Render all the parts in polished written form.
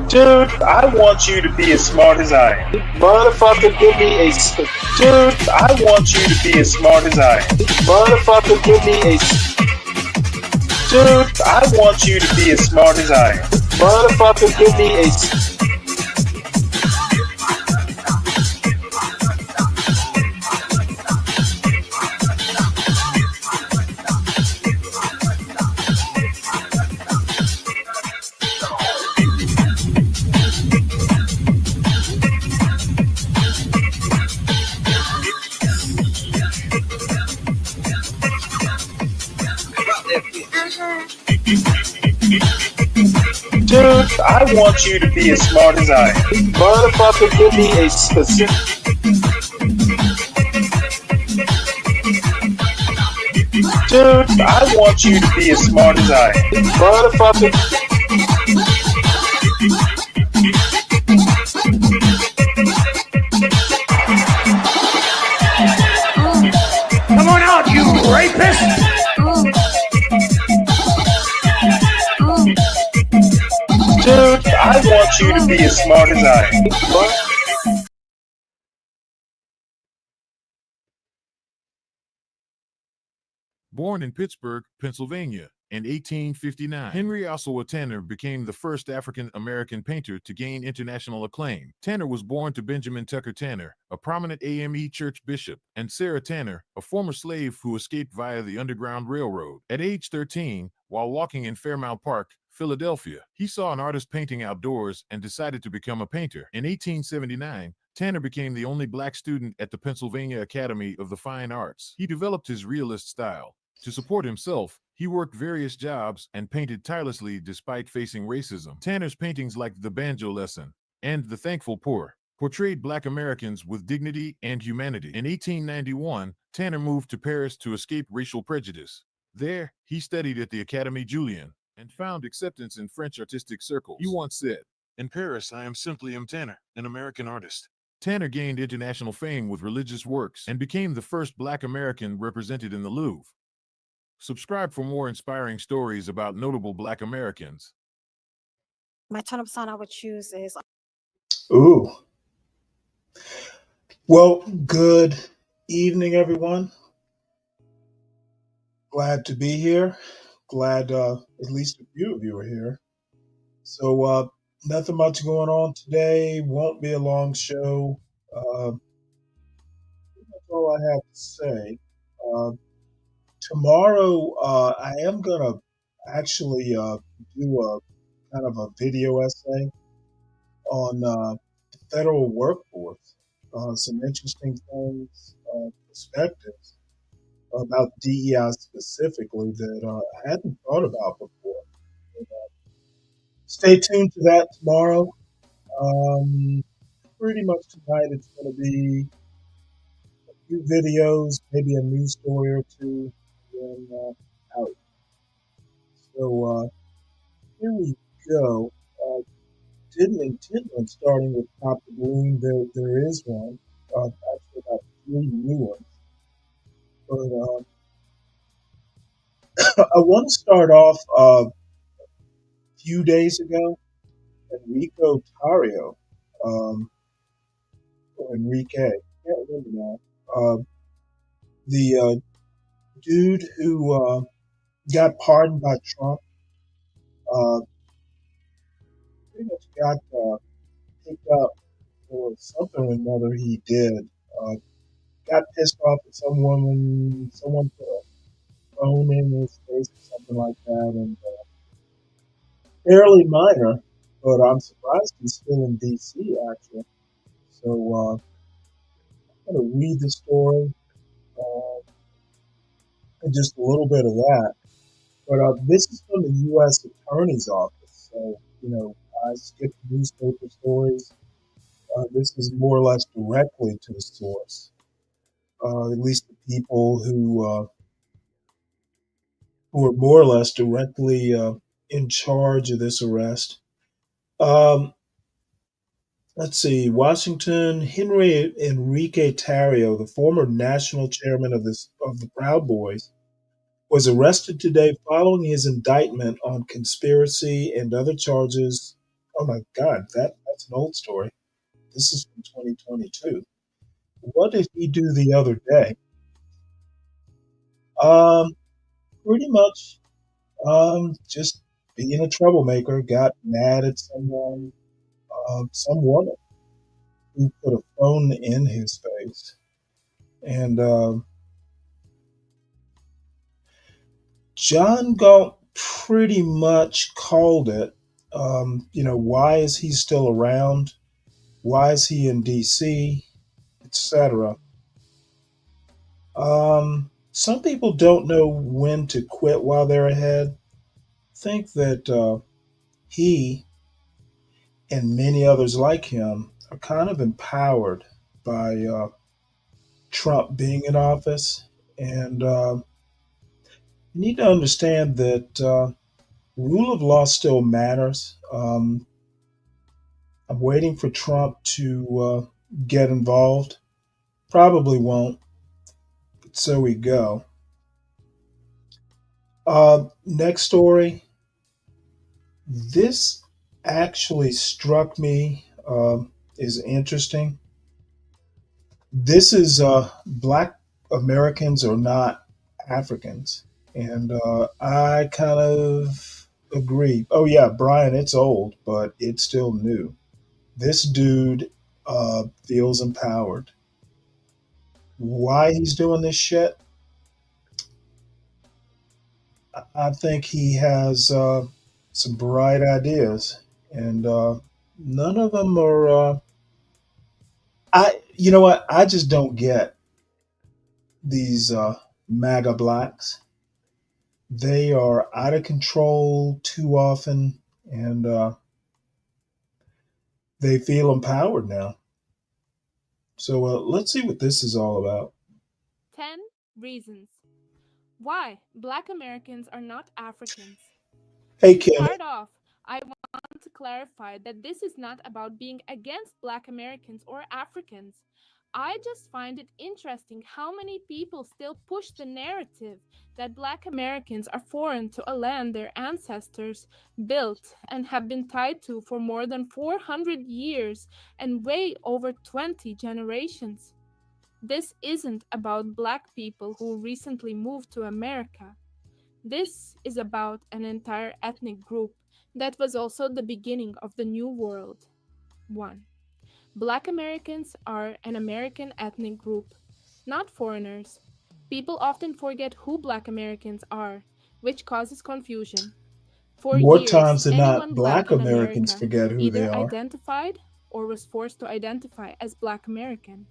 Dude, I want you to be as smart as I am. Motherfucker, give me a Dude, I want you to be as smart as I am. motherfucker, give me a Dude, I want you to be as smart as I am. motherfucker, give me a Dude, I want you to be as smart as I am. motherfucker, give me a specific Dude, I want you to be as smart as I am. motherfucker. Come on out, you rapist! Dude, I want you to be as smart as I am. Born in Pittsburgh, Pennsylvania in 1859, Henry Ossawa Tanner became the first African-American painter to gain international acclaim. Tanner was born to Benjamin Tucker Tanner, a prominent AME church bishop, and Sarah Tanner, a former slave who escaped via the Underground Railroad. At age 13, while walking in Fairmount Park, Philadelphia, he saw an artist painting outdoors and decided to become a painter. In 1879, Tanner became the only black student at the Pennsylvania Academy of the Fine Arts. He developed his realist style. To support himself, he worked various jobs and painted tirelessly despite facing racism. Tanner's paintings like The Banjo Lesson and The Thankful Poor portrayed Black Americans with dignity and humanity. In 1891, Tanner moved to Paris to escape racial prejudice. There, he studied at the Académie Julian and found acceptance in French artistic circles. He once said, "In Paris, I am simply Tanner, an American artist." Tanner gained international fame with religious works and became the first Black American represented in the Louvre. Subscribe for more inspiring stories about notable Black Americans. My tone-up song I would choose is Ooh. Well, good evening, everyone. Glad to be here. Glad at least a few of you are here. So, nothing much going on today. Won't be a long show. That's all I have to say. Tomorrow, I am going to actually do a kind of a video essay on the federal workforce. Some interesting things, perspectives about DEI specifically that I hadn't thought about before. But, stay tuned to that tomorrow. Pretty much tonight it's going to be a few videos, maybe a news story or two, and then out. So here we go. Didn't intend on starting with Pop the Balloon. There is one. Actually, about 3 new ones. But I want to start off a few days ago. Enrico Tario, or Enrique, can't remember now. The dude who got pardoned by Trump, pretty much got picked up for something or another he did. Got pissed off at some woman, someone put a phone in his face or something like that, and fairly minor, but I'm surprised he's still in D.C. actually. So I'm going to read the story and just a little bit of that. But this is from the U.S. Attorney's Office, so I skipped newspaper stories. This is more or less directly to the source. At least the people who are more or less directly in charge of this arrest. Let's see, Washington, Henry Enrique Tarrio, the former national chairman of the Proud Boys, was arrested today following his indictment on conspiracy and other charges. Oh my God, that's an old story. This is from 2022. What did he do the other day? Um, Pretty much, just being a troublemaker. Got mad at some woman who put a phone in his face, and John Galt pretty much called it. Why is he still around? Why is he in DC, etc. Some people don't know when to quit while they're ahead. Think that he and many others like him are kind of empowered by Trump being in office. And you need to understand that rule of law still matters. I'm waiting for Trump to get involved. Probably won't, but so we go. Next story. This actually struck me is interesting. This is Black Americans are not Africans, and I kind of agree. Oh yeah, Brian, it's old, but it's still new. This dude feels empowered. Why he's doing this shit? I think he has some bright ideas, and none of them are. You know what? I just don't get these MAGA blacks. They are out of control too often, and they feel empowered now. So let's see what this is all about. 10 reasons why Black Americans are not Africans. Hey, To Kim. start off, I want to clarify that this is not about being against Black Americans or Africans. I just find it interesting how many people still push the narrative that Black Americans are foreign to a land their ancestors built and have been tied to for more than 400 years and way over 20 generations. This isn't about Black people who recently moved to America. This is about an entire ethnic group that was also the beginning of the New World. 1. Black Americans are an American ethnic group, not foreigners. People often forget who Black Americans are, which causes confusion. For More years, times than not, anyone Black Black in Americans America forget who they either are. identified or was forced to identify as Black American.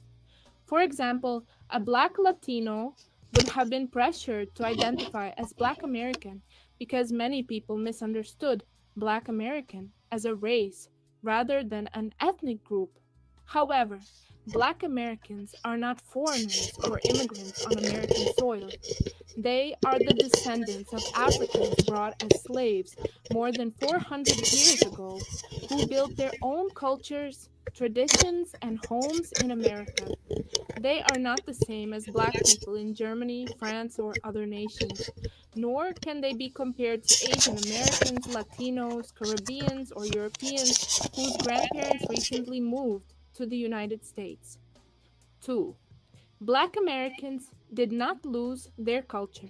For example, a Black Latino would have been pressured to identify as Black American because many people misunderstood Black American as a race rather than an ethnic group. However, Black Americans are not foreigners or immigrants on American soil. They are the descendants of Africans brought as slaves more than 400 years ago who built their own cultures, traditions, and homes in America. They are not the same as Black people in Germany, France, or other nations, nor can they be compared to Asian Americans, Latinos, Caribbeans, or Europeans whose grandparents recently moved to the United States. 2. Black Americans did not lose their culture,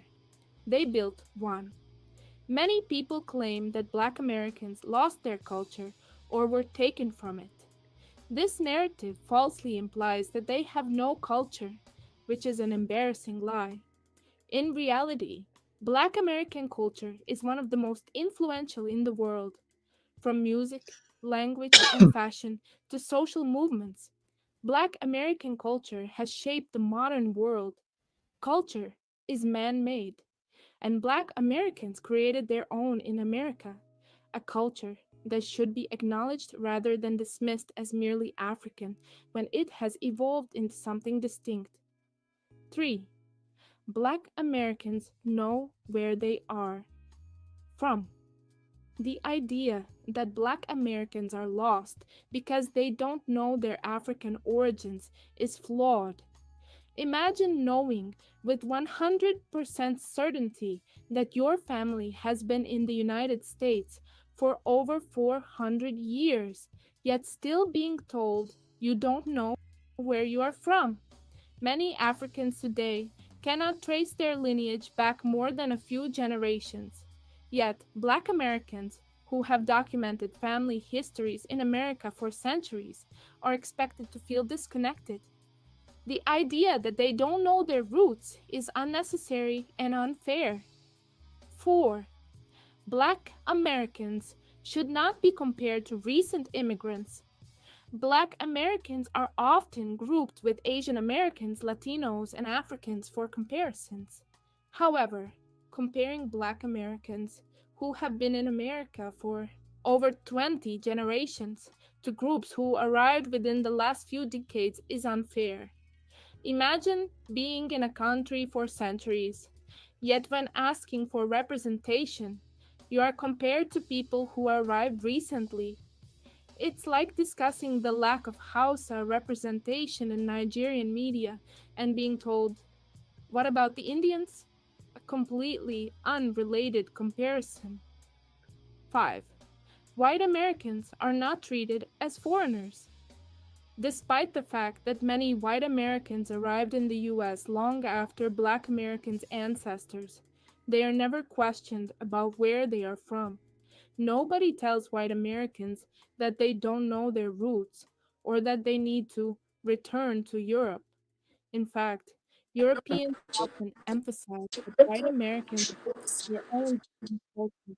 they built one. Many people claim that Black Americans lost their culture or were taken from it. This narrative falsely implies that they have no culture, which is an embarrassing lie. In reality, Black American culture is one of the most influential in the world. From music, language, and fashion to social movements, Black American culture has shaped the modern world. Culture is man made, and Black Americans created their own in America, a culture that should be acknowledged rather than dismissed as merely African when it has evolved into something distinct. 3. Black Americans know where they are from. The idea that Black Americans are lost because they don't know their African origins is flawed. Imagine knowing with 100% certainty that your family has been in the United States for over 400 years, yet still being told you don't know where you are from. Many Africans today cannot trace their lineage back more than a few generations. Yet, Black Americans who have documented family histories in America for centuries are expected to feel disconnected. The idea that they don't know their roots is unnecessary and unfair. 4. Black Americans should not be compared to recent immigrants. Black Americans are often grouped with Asian Americans, Latinos, and Africans for comparisons. However, comparing Black Americans who have been in America for over 20 generations to groups who arrived within the last few decades is unfair. Imagine being in a country for centuries, yet when asking for representation, you are compared to people who arrived recently. It's like discussing the lack of Hausa representation in Nigerian media and being told, what about the Indians? A completely unrelated comparison. 5. White Americans are not treated as foreigners. Despite the fact that many white Americans arrived in the US long after Black Americans' ancestors, they are never questioned about where they are from. Nobody tells white Americans that they don't know their roots or that they need to return to Europe. In fact, Europeans often emphasize that white Americans have their own culture,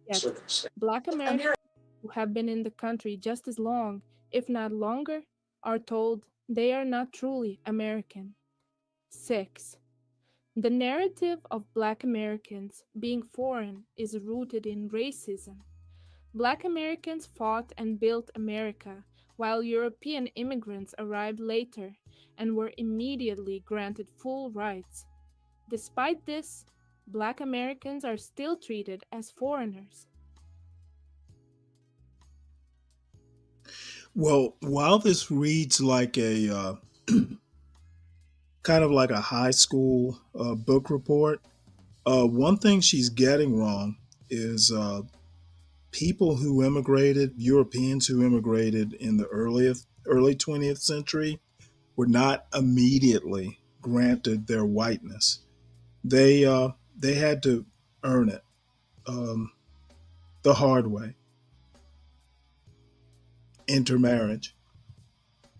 yet Black Americans who have been in the country just as long, if not longer, are told they are not truly American. 6. The narrative of Black Americans being foreign is rooted in racism. Black Americans fought and built America, while European immigrants arrived later and were immediately granted full rights. Despite this, Black Americans are still treated as foreigners. Well, while this reads like a kind of like a high school book report, one thing she's getting wrong is people who immigrated, Europeans who immigrated in the early 20th century, were not immediately granted their whiteness. They had to earn it um, the hard way. Intermarriage.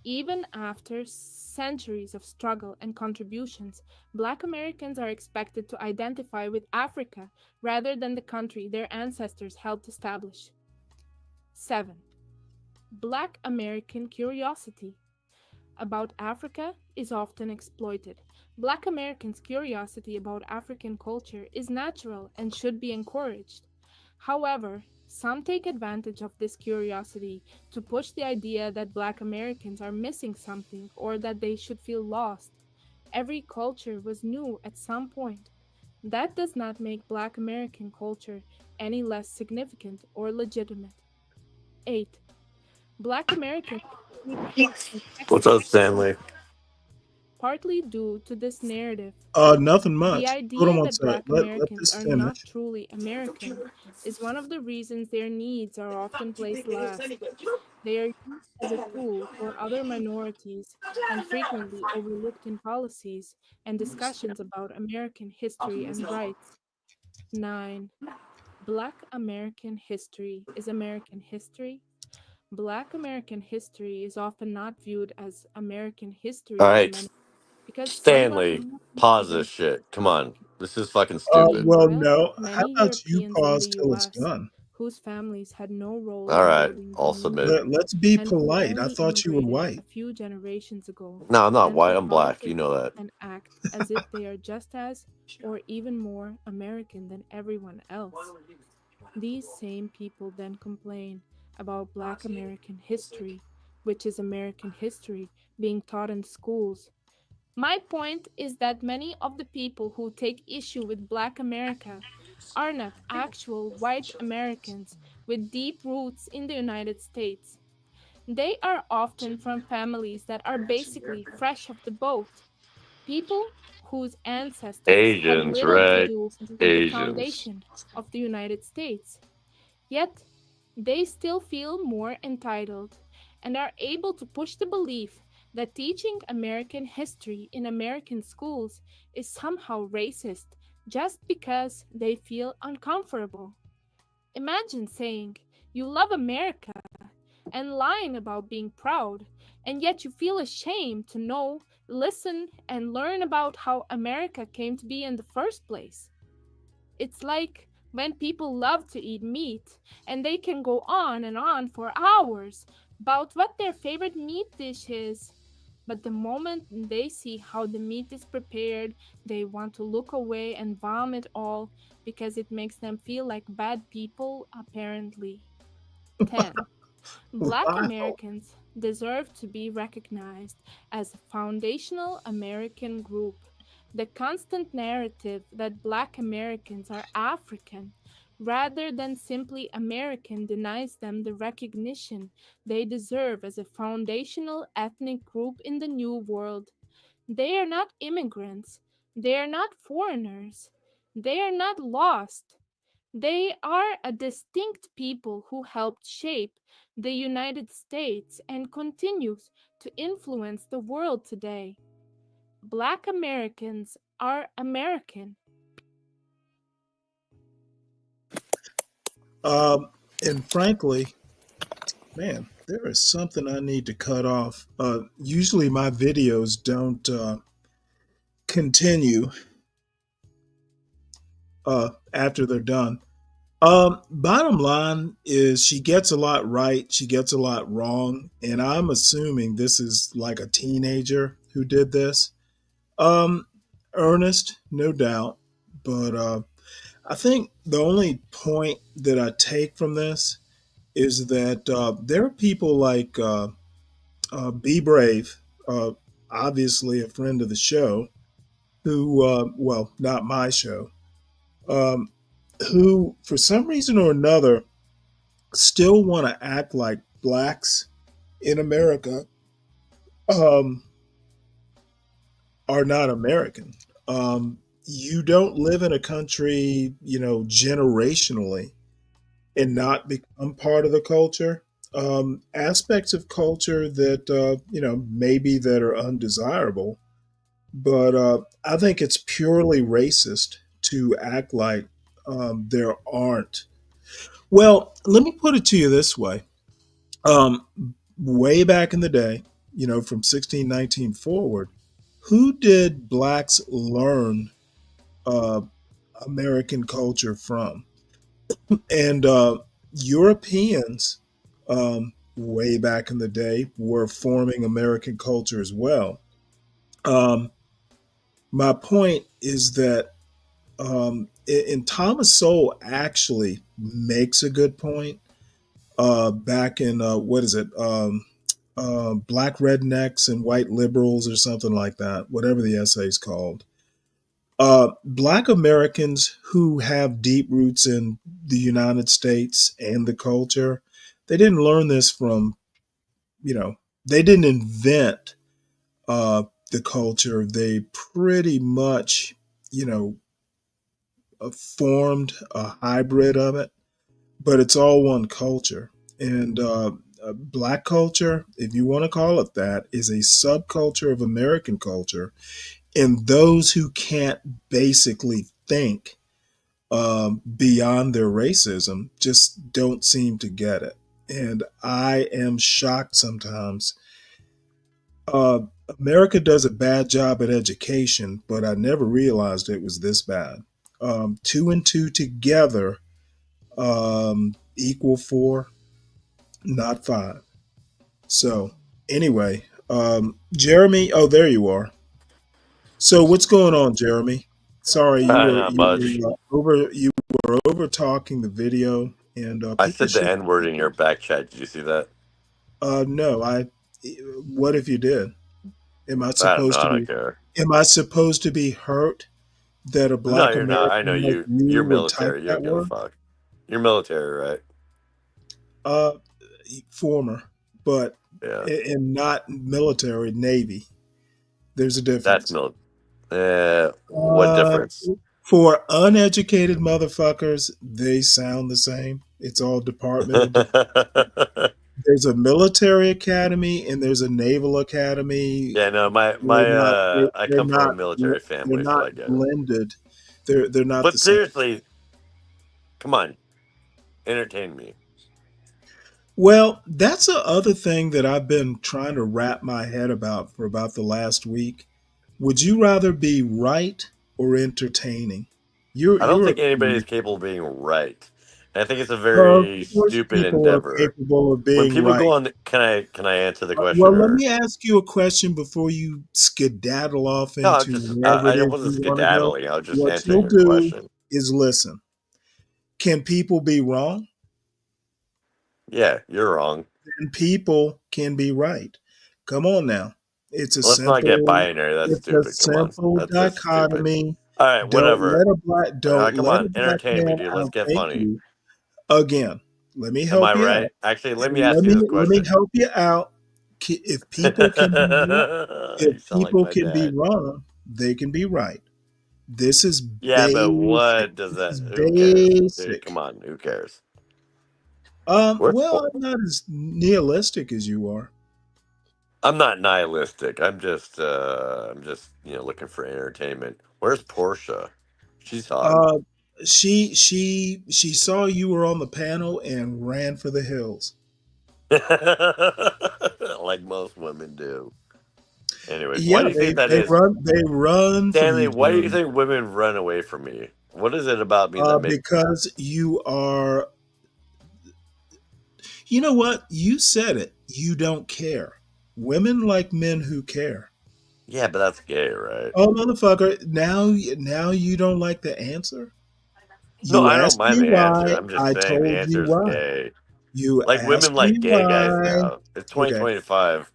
Even after centuries of struggle and contributions, Black Americans are expected to identify with Africa rather than the country their ancestors helped establish. 7. Black American curiosity about Africa is often exploited. Black Americans' curiosity about African culture is natural and should be encouraged. However, some take advantage of this curiosity to push the idea that Black Americans are missing something or that they should feel lost. Every culture was new at some point. That does not make Black American culture any less significant or legitimate. 8. Black Americans What's up, Stanley? partly due to this narrative. Nothing The much. Hold on idea one that sec. Black Let Americans this are not finish. truly American is one of the reasons their needs are often placed last. They are used as a tool for other minorities and frequently overlooked in policies and discussions about American history and rights. 9. Black American history is American history. Black American history is often not viewed as American history All by right, many because some Black Stanley, Americans pause have been this shit. Come on, this is fucking stupid. Well, Meanwhile, no. How many about you Europeans in pause the till it's US done? whose families had no role All in right, building the I'll submit. nation Let's be and who polite. I only thought you were immigrated a white. few generations ago No, I'm not tend to white. I'm black. You profit know that. and act as if they are just as or even more American than everyone else. These same people then complain about Black American history, which is American history, being taught in schools. My point is that many of the people who take issue with Black America are not actual white Americans with deep roots in the United States. They are often from families that are basically fresh off the boat, people whose ancestors had Asians, little to right? do with the Asians. foundation of the United States. Yet, they still feel more entitled and are able to push the belief that teaching American history in American schools is somehow racist just because they feel uncomfortable. Imagine saying you love America and lying about being proud, and yet you feel ashamed to know, listen, and learn about how America came to be in the first place. It's like when people love to eat meat and they can go on and on for hours about what their favorite meat dish is. But the moment they see how the meat is prepared, they want to look away and vomit all because it makes them feel like bad people, apparently. 10. Black Wow. Americans deserve to be recognized as a foundational American group. The constant narrative that Black Americans are African rather than simply American denies them the recognition they deserve as a foundational ethnic group in the New World. They are not immigrants, they are not foreigners, they are not lost. They are a distinct people who helped shape the United States and continues to influence the world today. Black Americans are American. Um, and frankly, man, there is something I need to cut off. Usually my videos don't continue after they're done. Bottom line is she gets a lot right, she gets a lot wrong, and I'm assuming this is like a teenager who did this. Um, Earnest, no doubt, but I think the only point that I take from this is that there are people like Be Brave, obviously a friend of the show, who, well, not my show, um, who, for some reason or another, still want to act like blacks in America um, are not American. You don't live in a country, generationally and not become part of the culture. Aspects of culture that, maybe that are undesirable, but I think it's purely racist to act like there aren't. Well, let me put it to you this way. Um, Way back in the day, from 1619 forward, who did blacks learn uh, American culture from? And Europeans, way back in the day, were forming American culture as well. Um, my point is that, and Thomas Sowell actually makes a good point. Back in what is it? Black rednecks and white liberals, or something like that, whatever the essay is called. Black Americans who have deep roots in the United States and the culture, they didn't learn this from, you know, they didn't invent the culture. They pretty much, you know, formed a hybrid of it, but it's all one culture. And Black culture, if you want to call it that, is a subculture of American culture. And those who can't basically think beyond their racism just don't seem to get it. And I am shocked sometimes. Uh, America does a bad job at education, but I never realized it was this bad. Two and two together equal four, not five. So, anyway, Jeremy, oh, there you are. So, what's going on, Jeremy? Sorry, you were Not you much. were over talking the video, and I people said the should. N word in your back chat. Did you see that? No, I. What if you did? Am I I don't know. supposed to I don't be? care. Am I supposed to be hurt that a No, black you're not. I know American like you. you You're would type military. You that don't give a word? fuck. You're military, right? Uh, Former, but Yeah. and not military, Navy. There's a That's difference. what Uh, difference? for uneducated motherfuckers, they sound the same. It's all departmental. There's a military academy and there's a naval academy. Yeah, no, They're not. I They're come from a not. military They're family, so not I get it. blended. They're not But the same. seriously, come on, entertain me. Well, that's the other thing that I've been trying to wrap my head about for about the last week. Would you rather be right or entertaining? I don't You're think a anybody's capable of being right. And I think it's a Of very course, stupid people are endeavor. capable of When being people go right. on, can I answer the question? Well, let Or me ask you a question before you skedaddle off no, I'm into just wherever it I is wasn't you want to go. skedaddling. I was just What answering you'll a do question. is listen. Can people be wrong? Yeah, you're wrong. And people can be right. Come on now. It's a Let's not get simple. binary. That's It's a stupid. Come on, simple that's just stupid. dichotomy. All right, whatever. Don't Come let on, a black entertain me, man dude. Let's get outthink funny. you. Again, let me Am help I you right? out. Actually, let me And ask you this let me question. help you out. If people can be wrong, You if sound like people my can be dad. wrong, they can be right. This is Yeah, but basic. what does This that? is Who cares? Dude, basic. come on, who cares? Where's Well, I'm not as nihilistic as you are. I'm not nihilistic. I'm just looking for entertainment. Where's Portia? She's hot. She saw you were on the panel and ran for the hills. Like most women do. Anyways, Yeah, why do you think that they is? run from Stanley, you, why do you Jordan. think women run away from me? What is it about me that makes Because you are. You know what? You said it. You don't care. Women like men who care. Yeah, but that's gay, right? Oh, motherfucker! Now you don't like the answer. No, You I don't asked mind me the answer. why. I'm just I saying the told answer you is why. gay. You Like women asked like me gay guys why. now. It's Okay. 2025.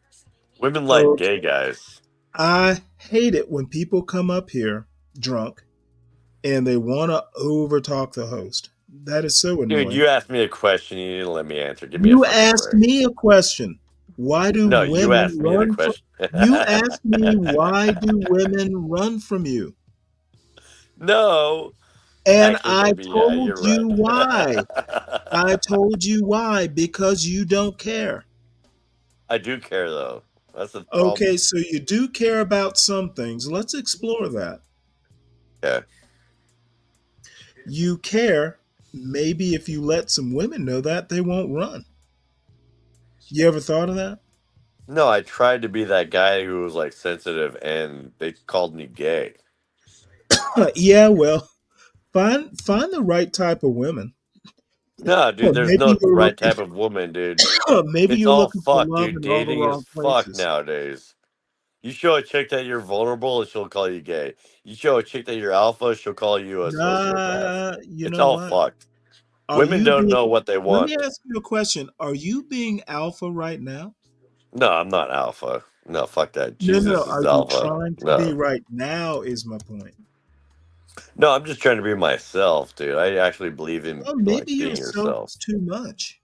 Women like Okay. gay guys. I hate it when people come up here drunk and they want to overtalk the host. That is so Dude, annoying. you asked me a question. You didn't let me answer. Give me a You fucking asked break. me a question. Why do No, you women asked me the run from question. you? Asked me why do women run from you? No. And Actually, I maybe, yeah, told you're you why. right. I told you why. Because you don't care. I do care, though. That's the problem. Okay, so you do care about some things. Let's explore that. Yeah. You care. Maybe if you let some women know that, they won't run. You ever thought of that? No, I tried to be that guy who was, like, sensitive, and they called me gay. Yeah, well, find the right type of women. No, dude, there's Maybe no you're right looking. type of woman, dude. Maybe It's you're all looking for fuck, love dude. in all the Dating is wrong fuck places. nowadays. You show a chick that you're vulnerable, and she'll call you gay. You show a chick that you're alpha, she'll call you a sociopath. You It's know all what? fucked. Are Women you don't being? know what they Let me want. ask you a question. Are you being alpha right now? No, I'm not alpha. No, fuck that. No. Jesus Are is you alpha. trying to be No. right now? Is my point. No, I'm just trying to be myself, dude. I actually believe in Well, like maybe being yourself yourself. is too much.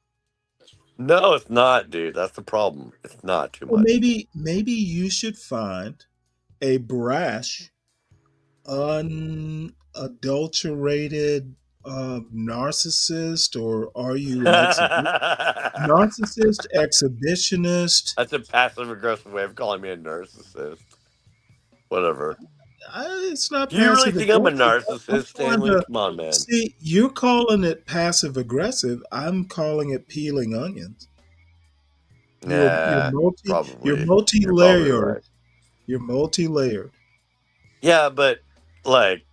No, it's not, dude. That's the problem. It's not too Well, much. maybe you should find a brash, unadulterated narcissist, or are you an narcissist, exhibitionist? That's a passive aggressive way of calling me a narcissist. Whatever. It's not Do you really passive think I'm a aggressive. I'm narcissist, trying Stanley? to Come on, man. see. You're calling it passive aggressive. I'm calling it peeling onions. You're Nah, probably. You're probably multi-layered. right. You're multi-layered. Yeah, but like,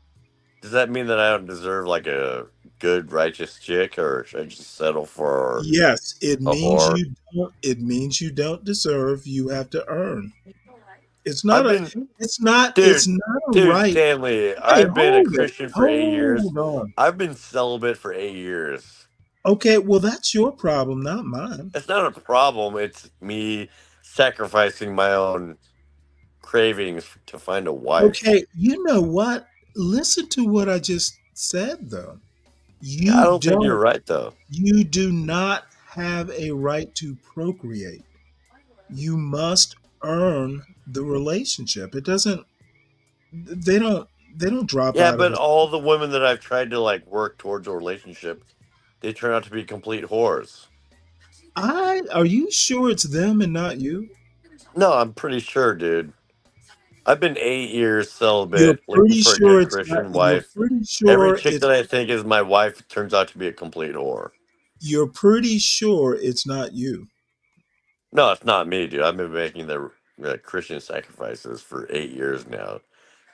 does that mean that I don't deserve like a good righteous chick, or should I just settle for Yes, it a means whore? you don't. It means you don't deserve. You have to earn. It's I've not a. been, It's not. It's dude, not a dude, right. Stanley. Hey, I've been a hold it. Christian for 8 years. Hold on. I've been celibate for 8 years. Okay, well that's your problem, not mine. It's not a problem. It's me sacrificing my own cravings to find a wife. Okay, you know what? listen to what I just said, though. I You don't think you're don't. right though. You do not have a right to procreate. You must earn the relationship. It doesn't. They don't. They don't drop Yeah, out of but the. all the women that I've tried to like work towards a relationship, they turn out to be complete whores. Are you sure it's them and not you? No, I'm pretty sure, dude. I've been 8 years You're celibate, looking pretty for a sure good it's not. Christian You're wife. pretty Every sure chick it's. that I think is my wife turns out to be a complete whore. You're pretty sure it's not you. No, it's not me, dude. I've been making the Christian sacrifices for 8 years now.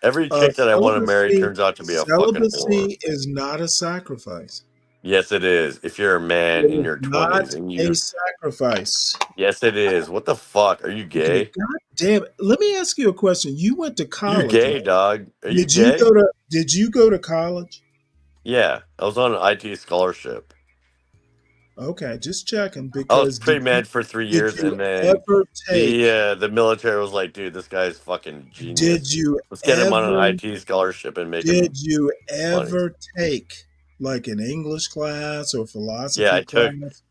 Every chick that I want to marry Celibacy. turns out to be a fucking whore. Celibacy is not a sacrifice. Yes, it is. If you're a man It in is your 20s not and a you, sacrifice. yes, it is. What the fuck? Are you Okay, gay? God damn it. Let me ask you a question. You went to You college, gay, right? dog? Are you Did you gay? go to Did you go to college? Yeah, I was on an IT scholarship. Okay, just checking I was because pre-med for three did years, you and then ever take the military was like, dude, this guy's fucking did genius. you Let's get him on an ever IT scholarship and make him did you money. ever take like an English class or Yeah, philosophy class?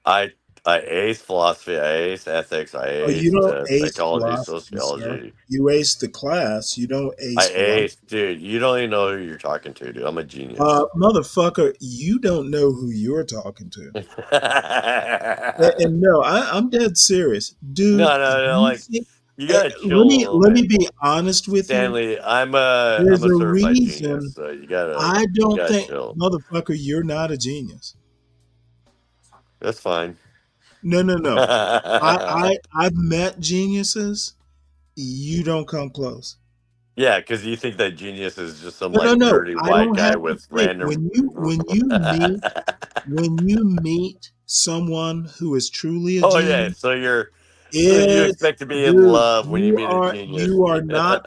I aced philosophy, I aced ethics, I Oh, you aced don't ace psychology, philosophy, sir. sociology. You ace the class. You don't I ace philosophy. aced, dude. You don't even know who you're talking to, dude. I'm a genius. Motherfucker, you don't know who you're talking to. no, And no, I'm dead serious, dude. no, You like think, you gotta chill let a me little let me bit, be honest with you. Stanley. I'm There's a a certified genius, reason so you I don't gotta think, chill. motherfucker, you're not a genius. That's fine. No, no, no. I've met geniuses. You don't come close. Yeah, because you think that genius is just some No, no, like no. nerdy I white don't guy have to with think. random. When you meet someone who is truly a Oh yeah, genius, so you it's expect to be in dude, love when you meet a genius. you are not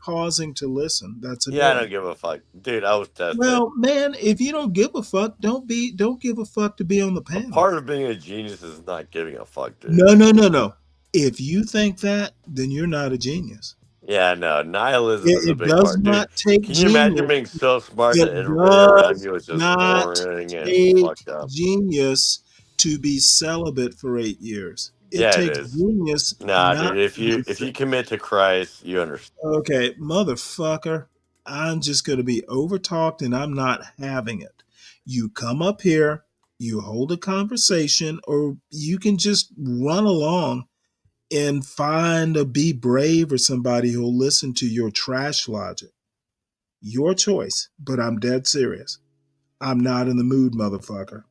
pausing to listen. That's Yeah, I annoying. don't give a fuck, dude. I was tested. Well, man, if you don't give a fuck, don't give a fuck to be on the A panel. part of being a genius is not giving a fuck, dude. No, no, no, no. If you think that, then you're not a genius. Yeah, no, nihilism is a It big does part, dude. not take Can you imagine genius. being so smart It that everybody around does you is just not boring and take fucked up? genius to be celibate for 8 years. It Yeah, it takes is. genius Nah, not dude. to be If you commit to Christ, you understand. Okay, motherfucker, I'm just going to be overtalked and I'm not having it. You come up here, you hold a conversation, or you can just run along and find a Be Brave or somebody who'll listen to your trash logic. Your choice, but I'm dead serious. I'm not in the mood, motherfucker.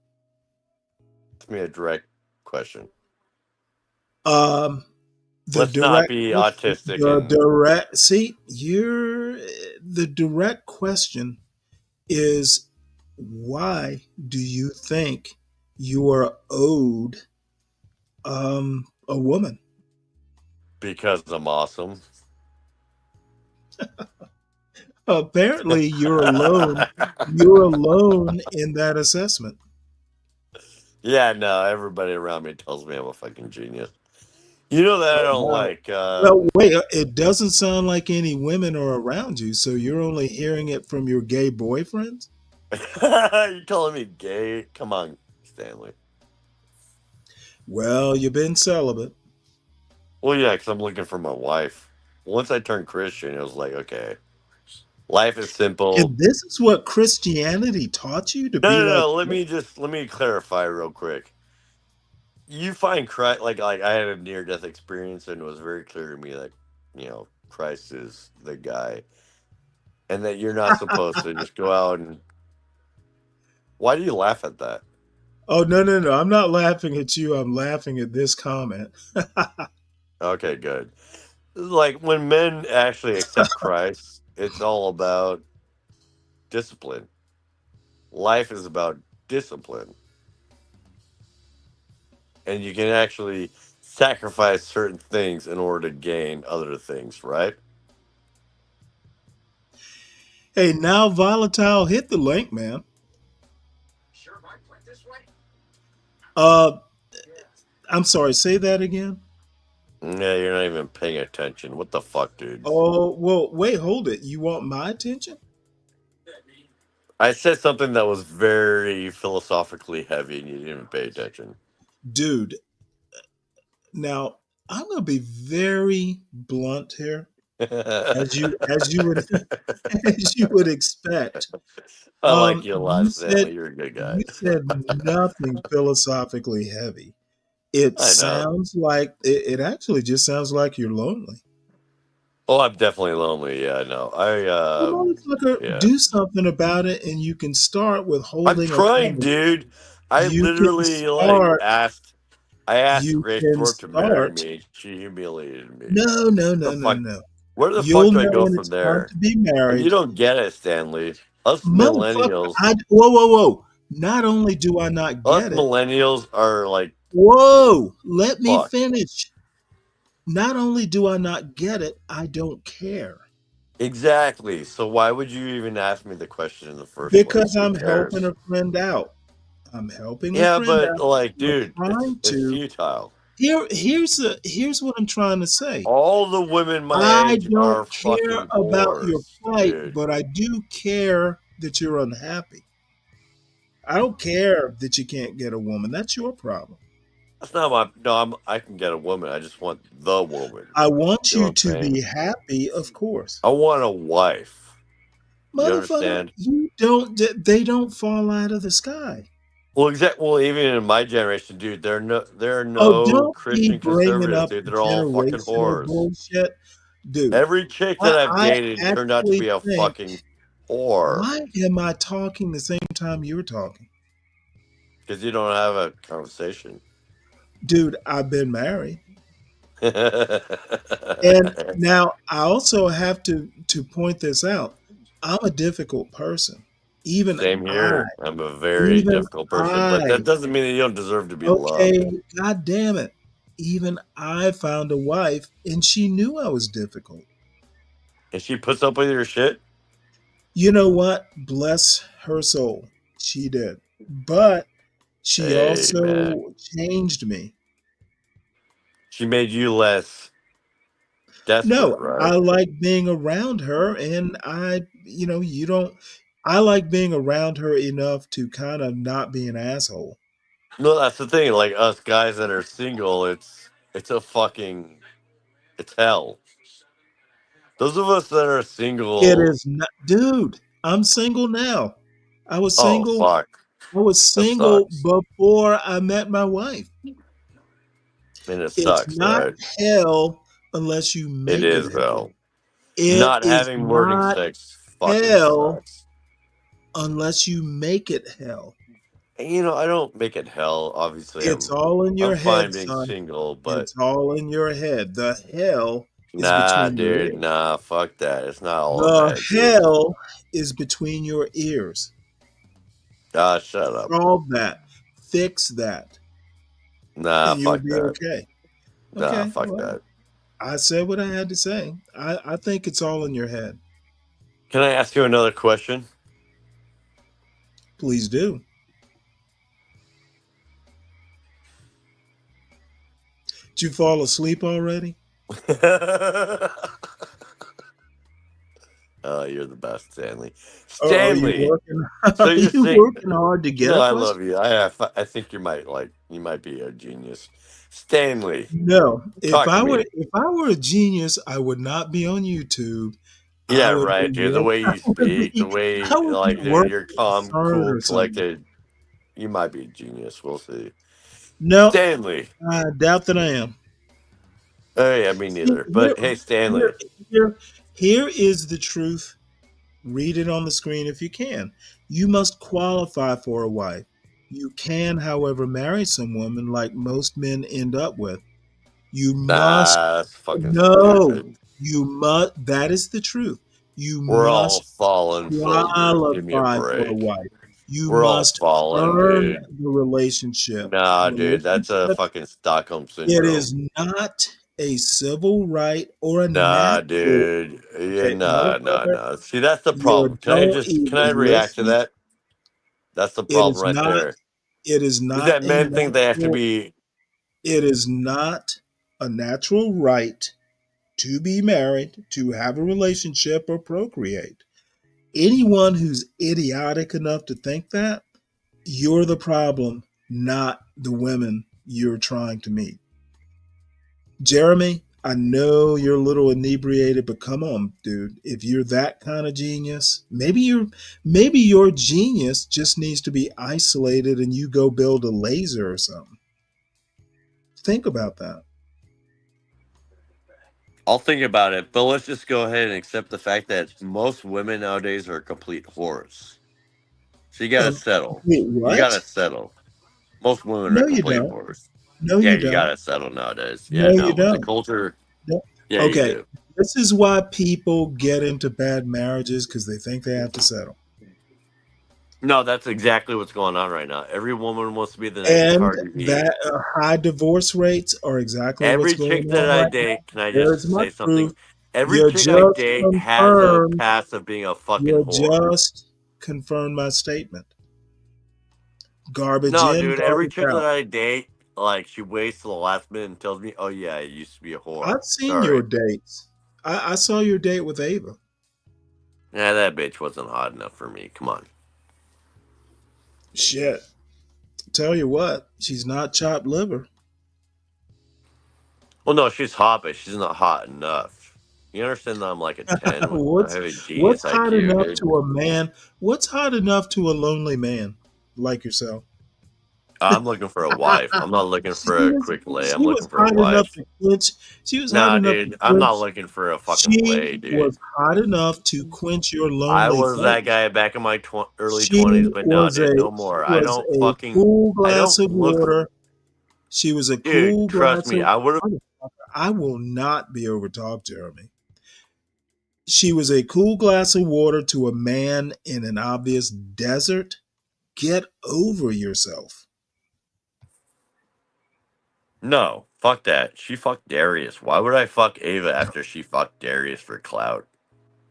Ask me a direct question. Um, Let's not be autistic the and direct, see, the direct question is why do you think you are owed a woman? because I'm awesome. Apparently, you're alone. You're alone in that assessment. Yeah, no, everybody around me tells me I'm a fucking genius. You know that I don't Wow. like. Well, wait. It doesn't sound like any women are around you, so you're only hearing it from your gay boyfriends. You're calling me gay? Come on, Stanley. Well, you've been celibate. Well, yeah, because I'm looking for my wife. Once I turned Christian, it was like, okay, life is simple. And this is what Christianity taught you to No, be no, like. no. Let me clarify real quick. You find Christ like I had a near death experience, and it was very clear to me that Christ is the guy, and that you're not supposed to just go out and. Why do you laugh at that? Oh, no, no, no. I'm not laughing at you. I'm laughing at this comment. Okay, good. Like when men actually accept Christ, it's all about discipline. Life is about discipline. And you can actually sacrifice certain things in order to gain other things, right? Hey, now Volatile, hit the link, man. I'm sorry, say that again. Yeah, you're not even paying attention. What the fuck, dude? Oh, well, wait, hold it. You want my attention? I said something that was very philosophically heavy, and you didn't even pay attention. Dude, now I'm going to be very blunt here, as you would as you would expect. I like you a lot, You Stanley. said You're a good guy. you said nothing philosophically heavy. It I know. sounds like it actually just sounds like you're lonely. Oh, I'm definitely lonely. Yeah, I know. Well, motherfucker, yeah. do something about it, and you can start with holding. I'm trying, dude. I You can literally start- asked. I asked you Grace can Thorpe to marry start- me. She humiliated me. No. Where the You'll fuck do I know go when from it's time there? to be married. You don't get it, Stanley. Us Motherfucker, millennials. whoa. Not only do I not Us get it. millennials are like. Whoa, let me Fuck. finish. Not only do I not get it, I don't care. Exactly. So why would you even ask me the question in the first place? Because Who I'm cares? helping a friend out. I'm helping a Yeah, friend but out. like, I'm dude, trying it's to. futile. Here's what I'm trying to say. All the women my I age are don't care fucking about your whores, plight, dude. but I do care that you're unhappy. I don't care that you can't get a woman. That's your problem. That's not my. No, I can get a woman. I just want the woman. I want You know you what to I'm be saying? happy, of course. I want a wife. You Motherfucker, understand? you don't. They don't fall out of the sky. Well, Well, even in my generation, dude, there are no Oh, don't be Christian bringing conservatives, up dude. They're all fucking generational whores. bullshit, dude. Every chick that I've I dated turned out to be a actually think- fucking whore. Why am I talking the same time you're talking? Because you don't have a conversation. Dude, I've been married. And And now I also have to point this out. I'm a difficult person. Even same here. I'm a very even difficult person, but I- that doesn't mean that you don't deserve to be okay, loved. god damn it. Even I found a wife and she knew I was difficult. And she puts up with your shit. You know what? Bless her soul. She did. But she Hey, also man. changed me. She made you less desperate, No, right? I like being around her, and I like being around her enough to kind of not be an asshole. No, that's the thing. Like us guys that are single, it's hell. Those of us that are single, It is not, dude. I'm single now. I was oh single. fuck, I was that single sucks. before I met my wife. And it It's sucks, not right? hell unless you make It it is hell. though. It Not is having wording not sex fucking hell. sucks. unless you make it hell. And, you know, I don't make it hell. Obviously, It's all in your I'm fine head, being son. single, but It's all in your head. The hell is nah, between your dude, ears. nah, fuck that. It's not all in my The head, dude. hell is between your ears. Ah, shut up. Solve that. Fix that. Nah, and you'll fuck be that. okay. Nah, Okay, fuck well, that. I said what I had to say. I think it's all in your head. Can I ask you another question? Please do. Did you fall asleep already? Oh, you're the best, Stanley. Or Stanley. Are you you're saying- working hard to get No, a I question? love you. I think you might be a genius. Stanley. No. If Talk to I me. were a genius, I would not be on YouTube. Yeah, I would right, be dude. The way I you would speak, be- the way, I would be like, dude, working you're calm, at CERN cool, or something. collected. You might be a genius. We'll see. No, Stanley. I doubt that I am. Oh, yeah, me neither. But hey, Stanley. Here is the truth. Read it on the screen if you can. You must qualify for a wife. You can, however, marry some woman like most men end up with. You must. Nah, that's fucking No. stupid. You must. That is the truth. You We're all must fallen soldiers. Give me a qualify for a break. wife. You We're all must fallen, earn dude. the relationship. Nah, dude, that's a Relationship, fucking Stockholm syndrome. It is not a civil right or a Nah, natural. dude. Yeah, Okay, nah. motherfucker, See, that's the you problem. Can I don't even react to listen. that? That's the It problem is right not. there. It is Is not that a men think they have to natural. be It is not a natural right to be married, to have a relationship, or procreate. Anyone who's idiotic enough to think that, you're the problem, not the women you're trying to meet. Jeremy, I know you're a little inebriated, but come on, dude. If you're that kind of genius, maybe your genius just needs to be isolated and you go build a laser or something. Think about that. I'll think about it, but let's just go ahead and accept the fact that most women nowadays are complete whores. So you gotta settle. Wait, You what? gotta settle. Most women No, are you complete don't. whores. No, Yeah, you you don't. gotta settle nowadays. No, Yeah, you no, with the don't. culture. No. Yeah, Okay. you do. This is why people get into bad marriages, because they think they have to settle. No, that's exactly what's going on right now. Every woman wants to be the next And Cardi B. that high divorce rates are exactly Every what's going chick that on I right now. date, can I There's just my say something? proof. Every You chick I just date has a confirmed. past of being a fucking You whore. just confirmed my statement. Garbage No, in, dude, every garbage chick that out. I date, like, she waits till the last minute and tells me, oh, yeah, I used to be a whore. I've seen Sorry. your dates. I saw your date with Ava. Yeah, that bitch wasn't hot enough for me. Come on. Shit. Tell you what, she's not chopped liver. Well, no, she's hot, but she's not hot enough. You understand that I'm like a 10? I What's have a genius what's hot IQ, enough dude. to a man? What's hot enough to a lonely man like yourself? I'm looking for a wife. I'm not looking for a quick lay. I'm She looking was for a hot enough wife. to quench. She was Nah, hot enough dude, to I'm not quench. looking for a fucking She lay, dude. was hot enough to quench your I lonely was that thirst. guy back in my early She 20s, but no, was dude, a no more. she I was don't a fucking. cool I glass don't of look. water. She was a Dude, cool trust glass me, of. I would have. I will not be overtalked, Jeremy. She was a cool glass of water to a man in an obvious desert. Get over yourself. No, fuck that. She fucked Darius. Why would I fuck Ava after she fucked Darius for clout?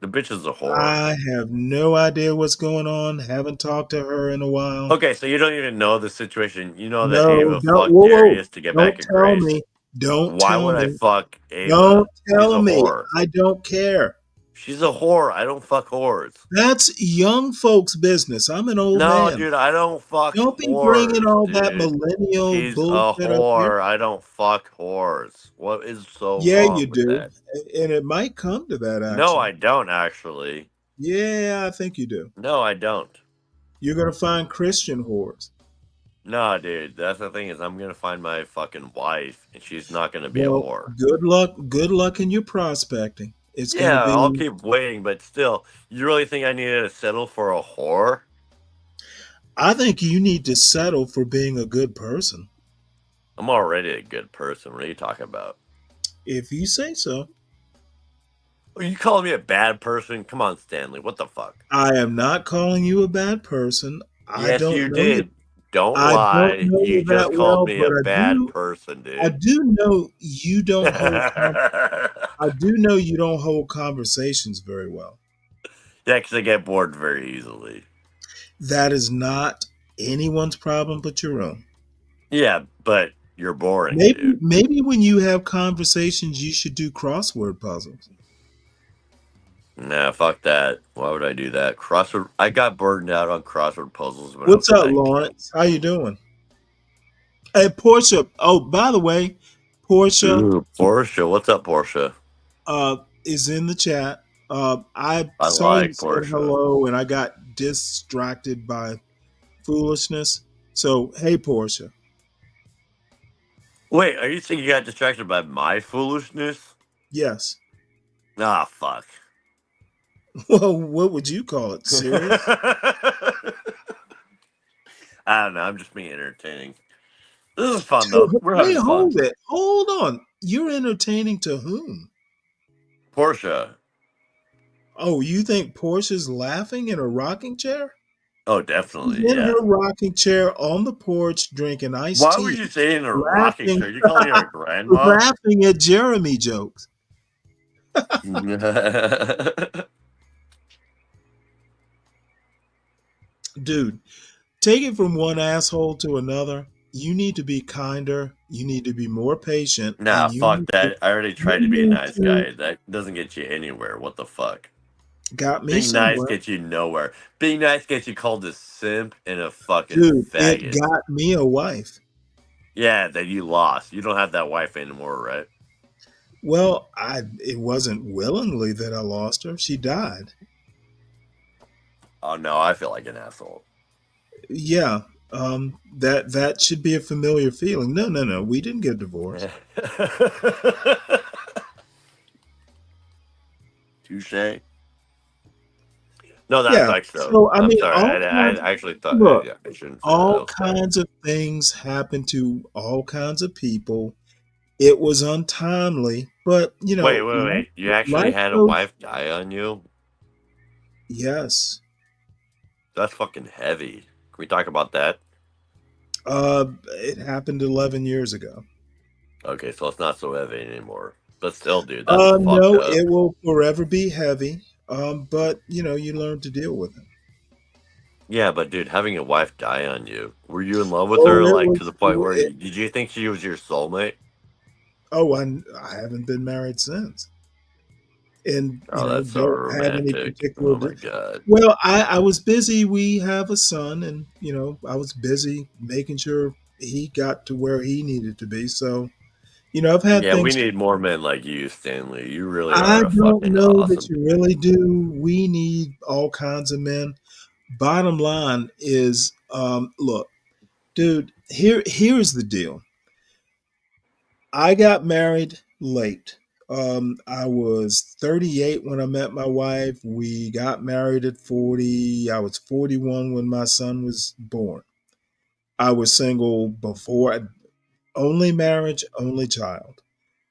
The bitch is a whore. I have no idea what's going on. Haven't talked to her in a while. Okay, so you don't even know the situation. You know that No, Ava don't. fucked Whoa, Darius to get don't back at tell Grace. me. Don't Why tell would I me. fuck Ava? Don't She's tell a me. whore. I don't care. She's a whore. I don't fuck whores. That's young folks' business. I'm an old No, man. dude, I don't fuck Don't be whores, bringing all dude. that millennial She's a bullshit up here. whore. I don't fuck whores. What is so Yeah, wrong you with do. that? And it might come to that, actually. No, I don't actually. Yeah, I think you do. No, I don't. You're going to find Christian whores. No, dude. That's the thing is, I'm gonna find my fucking wife, and she's not gonna be a Well, whore. good luck. Good luck in your prospecting. It's Yeah, going I'll to be. keep waiting, but still, you really think I needed to settle for a whore? I think you need to settle for being a good person. I'm already a good person. What are you talking about? If you say so. Are you calling me a bad person? Come on, Stanley. What the fuck? I am not calling you a bad person. I Yes, don't you know did. Don't I lie. don't know You you that just called well, me but a bad I person, dude. do know you don't hold. I do know you don't hold conversations very well. Yeah, because I get bored very easily. That is not anyone's problem but your own. Yeah, but you're boring, dude. Maybe when you have conversations, you should do crossword puzzles. Nah, fuck that. Why would I do that? Crossword. I got burned out on crossword puzzles. When What's I was up, 19. Lawrence? How you doing? Hey, Portia. Oh, by the way, Portia. Ooh, Portia. What's up, Portia? Is in the chat. I saw like you say Portia. hello, and I got distracted by foolishness. So, hey, Portia. Wait, are you saying you got distracted by my foolishness? Yes. Ah, fuck. Well, what would you call it? Serious? I don't know. I'm just being entertaining. This is fun, though. We're having fun. Hold it. Hold on. You're entertaining to whom? Portia. Oh, you think Portia's laughing in a rocking chair? Oh, definitely. She's in Yeah. her rocking chair on the porch drinking iced Why tea. would you say in a rocking chair? You calling her a grandma? Laughing at Jeremy jokes. Dude, take it from one asshole to another. you need to be kinder. You need to be more patient, Nah, and fuck that. I already you tried to be a need nice to guy. That doesn't get you anywhere. What the fuck? got me Being nice somewhere, gets you nowhere. Being nice gets you called a simp and a fucking dude. It faggot. got me a wife. Yeah, that you lost. You don't have that wife anymore, right? Well, it wasn't willingly that I lost her. She died. Oh no, I feel like an asshole. Yeah, that should be a familiar feeling. No, no, no. We didn't get divorced. Touche. No, that's Yeah. like so. So I I'm mean, sorry. all kinds. I actually thought. Look, Yeah, I shouldn't say that. all That was bad. kinds of things happen to all kinds of people. It was untimely, but Wait. You actually life had a goes. wife die on you? Yes. That's fucking heavy. Can we talk about that? It happened 11 years ago. Okay, so it's not so heavy anymore. But still, dude, that's fucked No, up. it will forever be heavy. But you learn to deal with it. Yeah, but dude, having a wife die on you, were you in love with Oh, her, it like to was. the point where did you think she was your soulmate? Oh, I haven't been married since, and Oh, that's so don't have any romantic. particular. Oh my god. Well, I was busy. We have a son, and I was busy making sure he got to where he needed to be. So, I've had Yeah, we things. need more men like you, Stanley. You really I are a don't fucking know that awesome. you really do. We need all kinds of men. Bottom line is, look, dude. Here's the deal. I got married late. I was 38 when I met my wife. We got married at 40. I was 41 when my son was born. I was single before, only marriage, only child.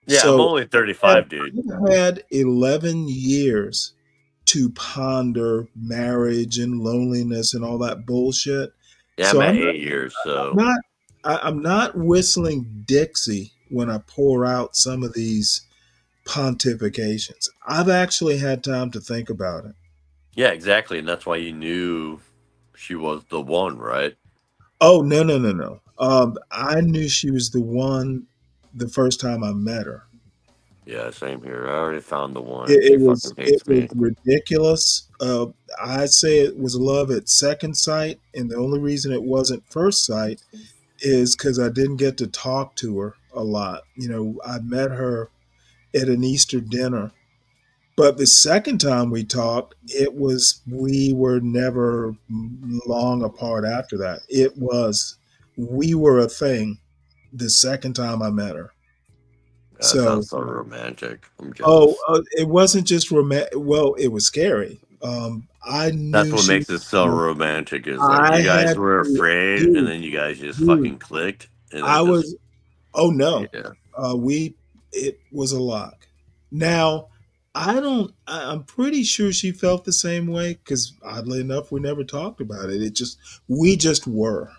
Yeah, I'm So only 35, dude. I've had 11 years to ponder marriage and loneliness and all that bullshit. Yeah, So I'm at I'm 8 years, so not I'm not whistling Dixie when I pour out some of these pontifications. I've actually had time to think about it. yeah, exactly, and that's why you knew she was the one, right? Oh, no, no, no, no. I knew she was the one the first time I met her. Yeah, same here. I already found the one, and It, she it was fucking it hates was me. ridiculous. I'd say it was love at second sight, and the only reason it wasn't first sight is because I didn't get to talk to her a lot. I met her at an Easter dinner. But the second time we talked, we were never long apart after that. We were a thing the second time I met her. That So, sounds so romantic. I'm jealous. it wasn't just romantic. Well, it was scary. I That's knew what she makes was it so the one. romantic is like I you guys had were to, afraid, and dude, then you guys just dude, fucking clicked, and I then just was, oh no, yeah. it was a lock. Now, I'm pretty sure she felt the same way because oddly enough, we never talked about it. We just were.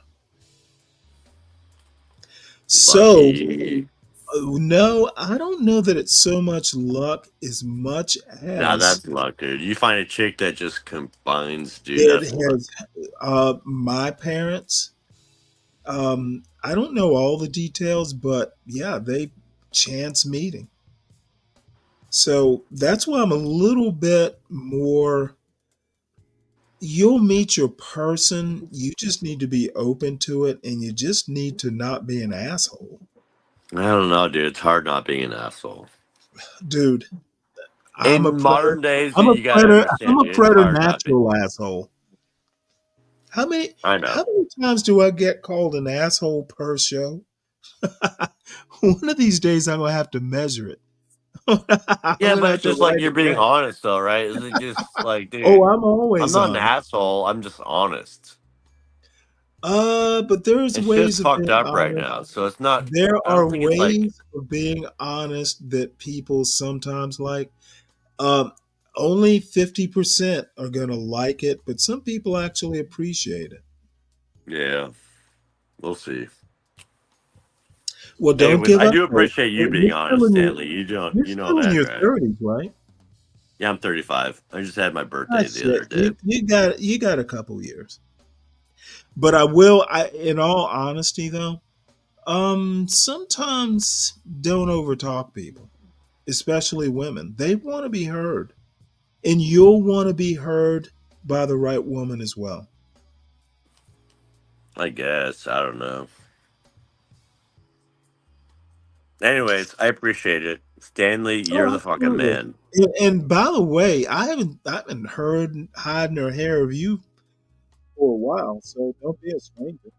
So, Lucky. no, I don't know that it's so much luck as much Nah, as that's luck, dude. You find a chick that just combines, dude. it That's luck. has, my parents, I don't know all the details, but yeah, they chance meeting. So that's why I'm a little bit more. You'll meet your person. You just need to be open to it, and you just need to not be an asshole, I don't know, dude. It's hard not being an asshole. dude. I'm a In predator. modern days, I'm a you gotta predator. I'm understand, a dude. It's hard not being. preternatural asshole. How many I how know. many times do I get called an asshole per show? One of these days, I'm gonna have to measure it. I'm Yeah, gonna but have it's to just like write you're it being down. honest, though, right? Is it just like, Oh, dude, I'm I'm always not an honest. asshole. I'm just honest. But there's And shit's ways of fucked being up right honest. now, so it's not. There I don't are think it's like. ways of being honest that people sometimes like. Um, Only 50% are gonna like it, but some people actually appreciate it. Yeah, we'll see. Well, don't Anyways, give I up do hope. appreciate you being honest, Stanley. You don't. You're You know still in that, your right? 30s, right? Yeah, I'm 35. I just had my Ah, birthday the shit. other day. You got a couple years. But I will. In all honesty, though, Sometimes don't overtalk people, especially women. They want to be heard, and you'll want to be heard by the right woman as well. I guess. I don't know. Anyways, I appreciate it. Stanley, you're Oh, the fucking absolutely. man. And by the way, I haven't heard hide nor hair of you for a while, so don't be a stranger.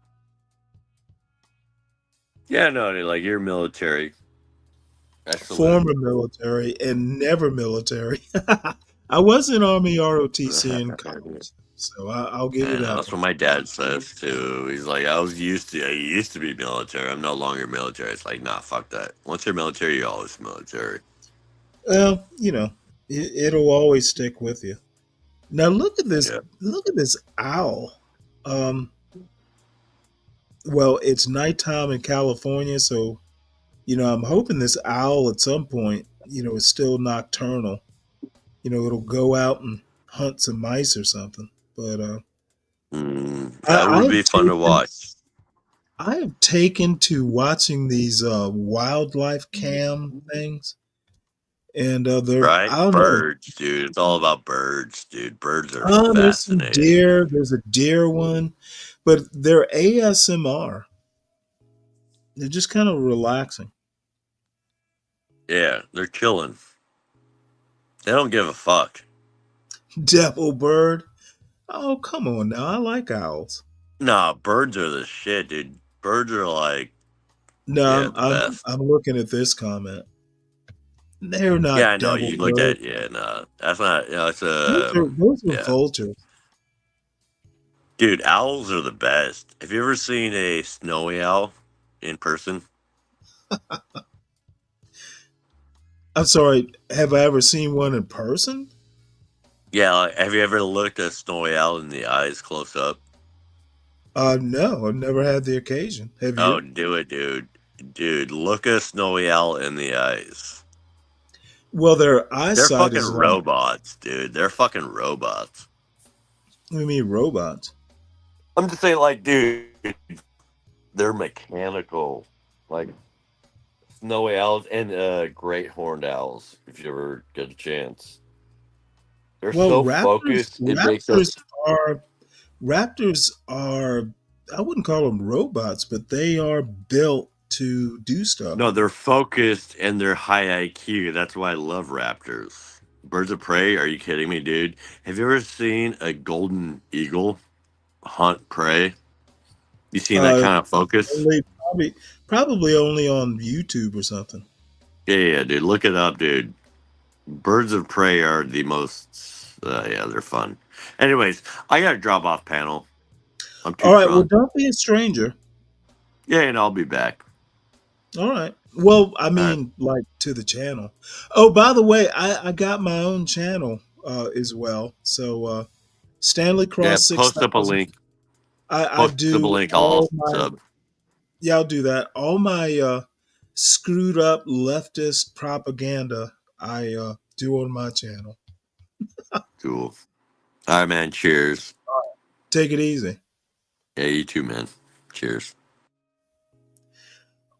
Yeah, no, dude, like you're military. I salute. Former military and never military. I was in Army ROTC in college, so I'll give you And that that's one. what my dad says too. He's like, I used to be military. I'm no longer military. It's like, nah, fuck that. Once you're military, you're always military. Well, it'll always stick with you. Now look at this. Yeah. Look at this owl. Um, well, it's nighttime in California, so I'm hoping this owl at some point, is still nocturnal. It'll go out and hunt some mice or something. But That would be fun to watch. I have taken to watching these wildlife cam things, and they're Right? I don't Birds, dude. It's all about birds, dude. Birds are know. There's some fascinating. deer. There's a deer one, but they're ASMR. They're just kind of relaxing. Yeah, they're chilling. They don't give a fuck. Devil bird. Oh, come on now. I like owls. Nah, birds are the shit, dude. Birds are like, No, yeah, the I'm best. I'm looking at this comment. They're not Yeah, I know. devil You looked birds. at, yeah, no. That's not, it's Those are yeah. vultures. Dude, owls are the best. Have you ever seen a snowy owl in person? I'm sorry. Have I ever seen one in person? Yeah, like, have you ever looked at a snowy owl in the eyes close up? No, I've never had the occasion. Have Oh, you? do it, dude. Dude, look a snowy owl in the eyes. Well, their They're eyesight fucking is like, robots, dude. They're fucking robots. what do you mean robots? I'm just saying, like, dude, they're mechanical. Like, snowy owls and great horned owls, if you ever get a chance. They're Well, so focused, it makes us. Raptors are I wouldn't call them robots, but they are built to do stuff. No, they're focused and they're high IQ. That's why I love raptors. Birds of prey? Are you kidding me, dude? Have you ever seen a golden eagle hunt prey? You seen that kind of focus? Probably only on YouTube or something. Yeah, dude. Look it up, dude. Birds of prey are the most. Yeah, they're fun. Anyways, I got to drop off panel. I'm too All right, well, drunk. don't be a stranger. Yeah, and I'll be back. All right. Well, I mean, like to the channel. Oh, by the way, I got my own channel as well. So Stanley Yeah, Cross post up a 6000. link. I Post up a do link. all I'll my sub. yeah, I'll do that. All my screwed up leftist propaganda I do on my channel. Cool. All right, man. Cheers. Take it easy. Yeah, you too, man. Cheers.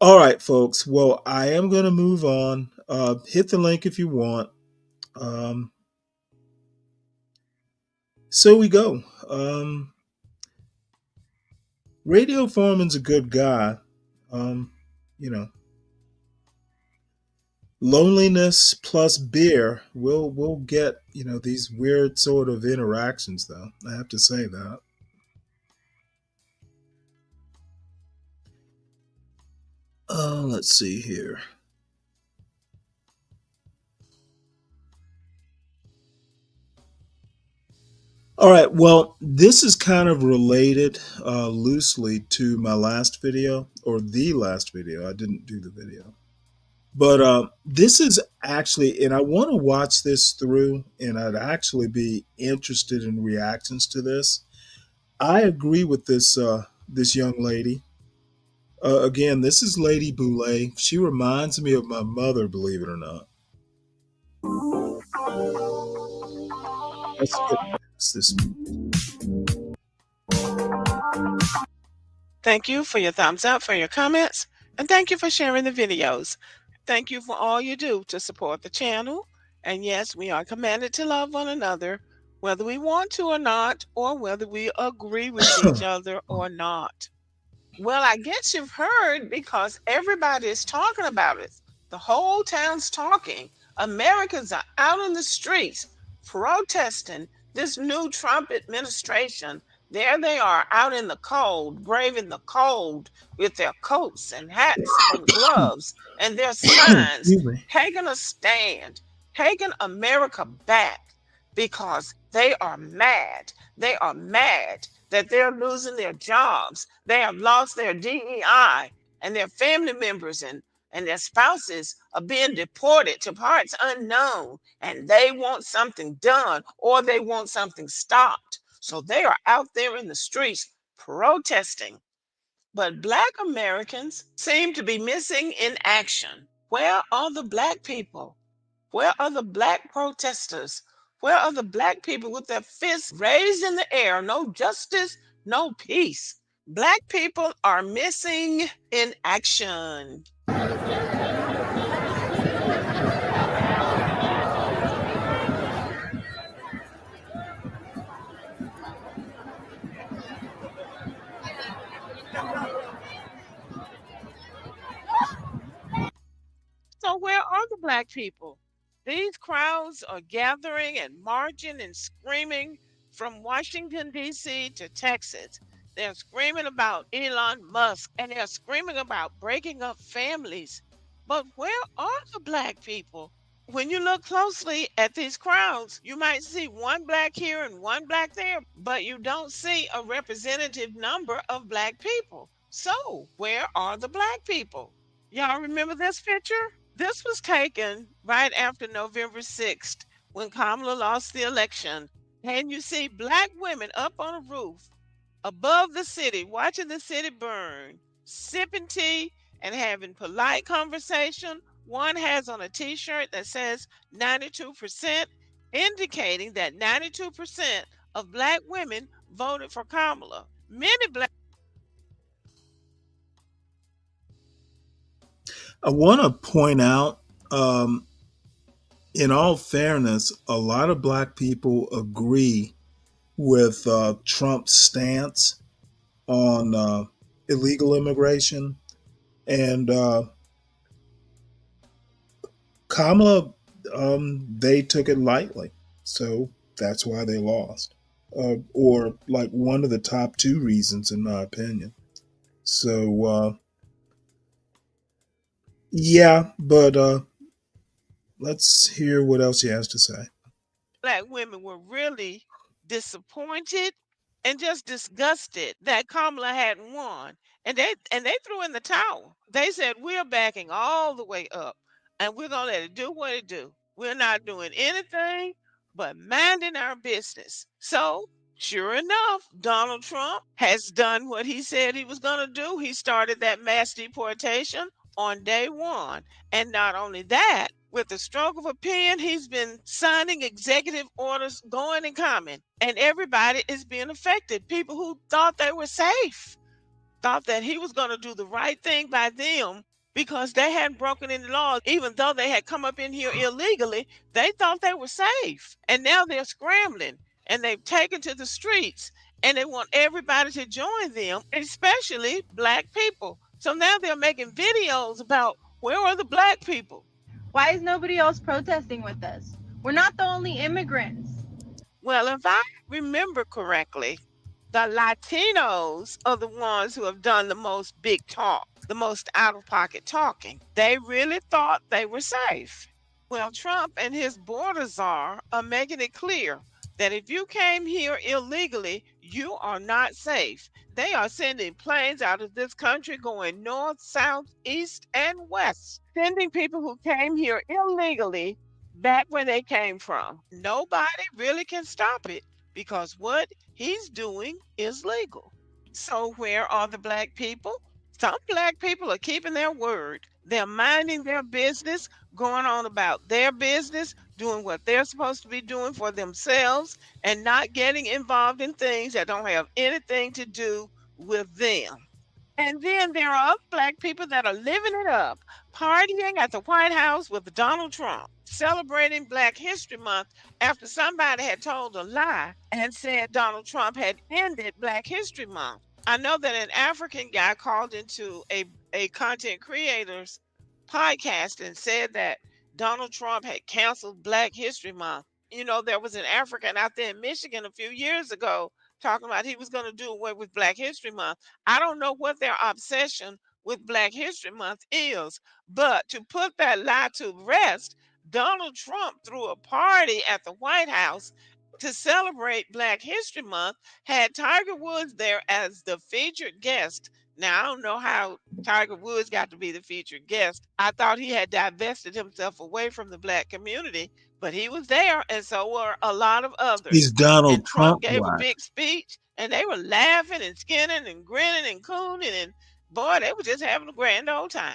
All right, folks. Well, I am going to move on. Hit the link if you want. So we go. Radio Foreman's a good guy. You know, loneliness plus beer will get these weird sort of interactions, though. I have to say that. Let's see here. All right, well, this is kind of related loosely to my last video, or the last video. I didn't do the video. But this is actually, and I want to watch this through, and I'd actually be interested in reactions to this. I agree with this this young lady. Again, this is Lady Boulay. She reminds me of my mother, believe it or not. Let's get past this. Thank you for your thumbs up, for your comments. And thank you for sharing the videos. Thank you for all you do to support the channel. And yes, we are commanded to love one another, whether we want to or not, or whether we agree with each other or not. Well, I guess you've heard because everybody is talking about it. The whole town's talking. Americans are out in the streets protesting this new Trump administration. There they are out in the cold, braving the cold with their coats and hats and gloves and their signs, Excuse me. taking a stand, taking America back because they are mad. They are mad that they're losing their jobs. They have lost their DEI, and their family members and their spouses are being deported to parts unknown, and they want something done or they want something stopped. So they are out there in the streets protesting. But Black Americans seem to be missing in action. Where are the Black people? Where are the Black protesters? Where are the Black people with their fists raised in the air? No justice, no peace. Black people are missing in action. So, where are the Black people? These crowds are gathering and marching and screaming from Washington, D.C. to Texas. They're screaming about Elon Musk and they're screaming about breaking up families. But where are the Black people? When you look closely at these crowds, you might see one Black here and one Black there, but you don't see a representative number of Black people. So, where are the Black people? Y'all remember this picture? This was taken right after November 6th when Kamala lost the election. And you see Black women up on a roof above the city, watching the city burn, sipping tea and having polite conversation. One has on a t-shirt that says 92%, indicating that 92% of Black women voted for Kamala. Many Black I want to point out, in all fairness, a lot of Black people agree with Trump's stance on illegal immigration. And Kamala, they took it lightly. So that's why they lost. Or like one of the top two reasons, in my opinion. So, yeah, but let's hear what else he has to say. Black women were really disappointed and just disgusted that Kamala hadn't won. And they threw in the towel. They said, we're backing all the way up and we're gonna let it do what it do. We're not doing anything but minding our business. So sure enough, Donald Trump has done what he said he was gonna do. He started that mass deportation on day one. And not only that, with the stroke of a pen, he's been signing executive orders going and coming, and everybody is being affected. People who thought they were safe thought that he was going to do the right thing by them because they hadn't broken any laws, even though they had come up in here illegally. They thought they were safe, and now they're scrambling and they've taken to the streets and they want everybody to join them, especially Black people. So now they're making videos about where are the Black people. Why is nobody else protesting with us? We're not the only immigrants. Well, if I remember correctly, the Latinos are the ones who have done the most big talk, the most out of pocket talking. They really thought they were safe. Well, Trump and his border czar are making it clear that if you came here illegally, you are not safe. They are sending planes out of this country going north, south, east, and west, sending people who came here illegally back where they came from. Nobody really can stop it because what he's doing is legal. So, where are the Black people? Some Black people are keeping their word. They're minding their business, going on about their business, doing what they're supposed to be doing for themselves, and not getting involved in things that don't have anything to do with them. And then there are other black people that are living it up, partying at the White House with Donald Trump, celebrating Black History Month after somebody had told a lie and said Donald Trump had ended Black History Month. I know that an African guy called into a content creator's podcast and said that Donald Trump had canceled Black History Month. You know, there was an African out there in Michigan a few years ago talking about he was going to do away with Black History Month. I don't know what their obsession with Black History Month is, but to put that lie to rest, Donald Trump threw a party at the White House to celebrate Black History Month, had Tiger Woods there as the featured guest. Now, I don't know how Tiger Woods got to be the featured guest. I thought he had divested himself away from the Black community, but he was there, and so were a lot of He's others. And Donald Trump Trump gave a black. big speech, and they were laughing and skinning and grinning and cooning, and boy, they were just having a grand old time.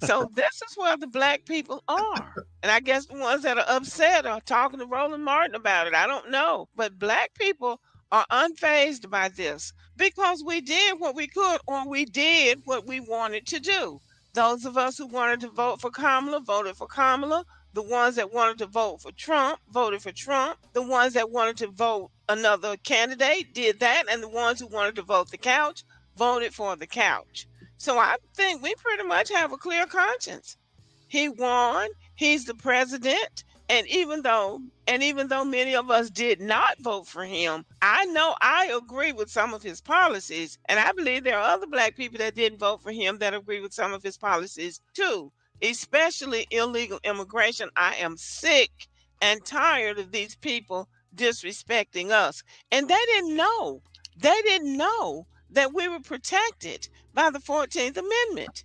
So this is where the black people are. And I guess the ones that are upset are talking to Roland Martin about it. I don't know. But black people are unfazed by this because we did what we could, or we did what we wanted to do. Those of us who wanted to vote for Kamala voted for Kamala. The ones that wanted to vote for Trump voted for Trump. The ones that wanted to vote another candidate did that. And the ones who wanted to vote the couch voted for the couch. So I think we pretty much have a clear conscience. He won, he's the president, and even though many of us did not vote for him, I know I agree with some of his policies, and I believe there are other black people that didn't vote for him that agree with some of his policies too, especially illegal immigration. I am sick and tired of these people disrespecting us. And they didn't know. They didn't know that we were protected by the 14th Amendment.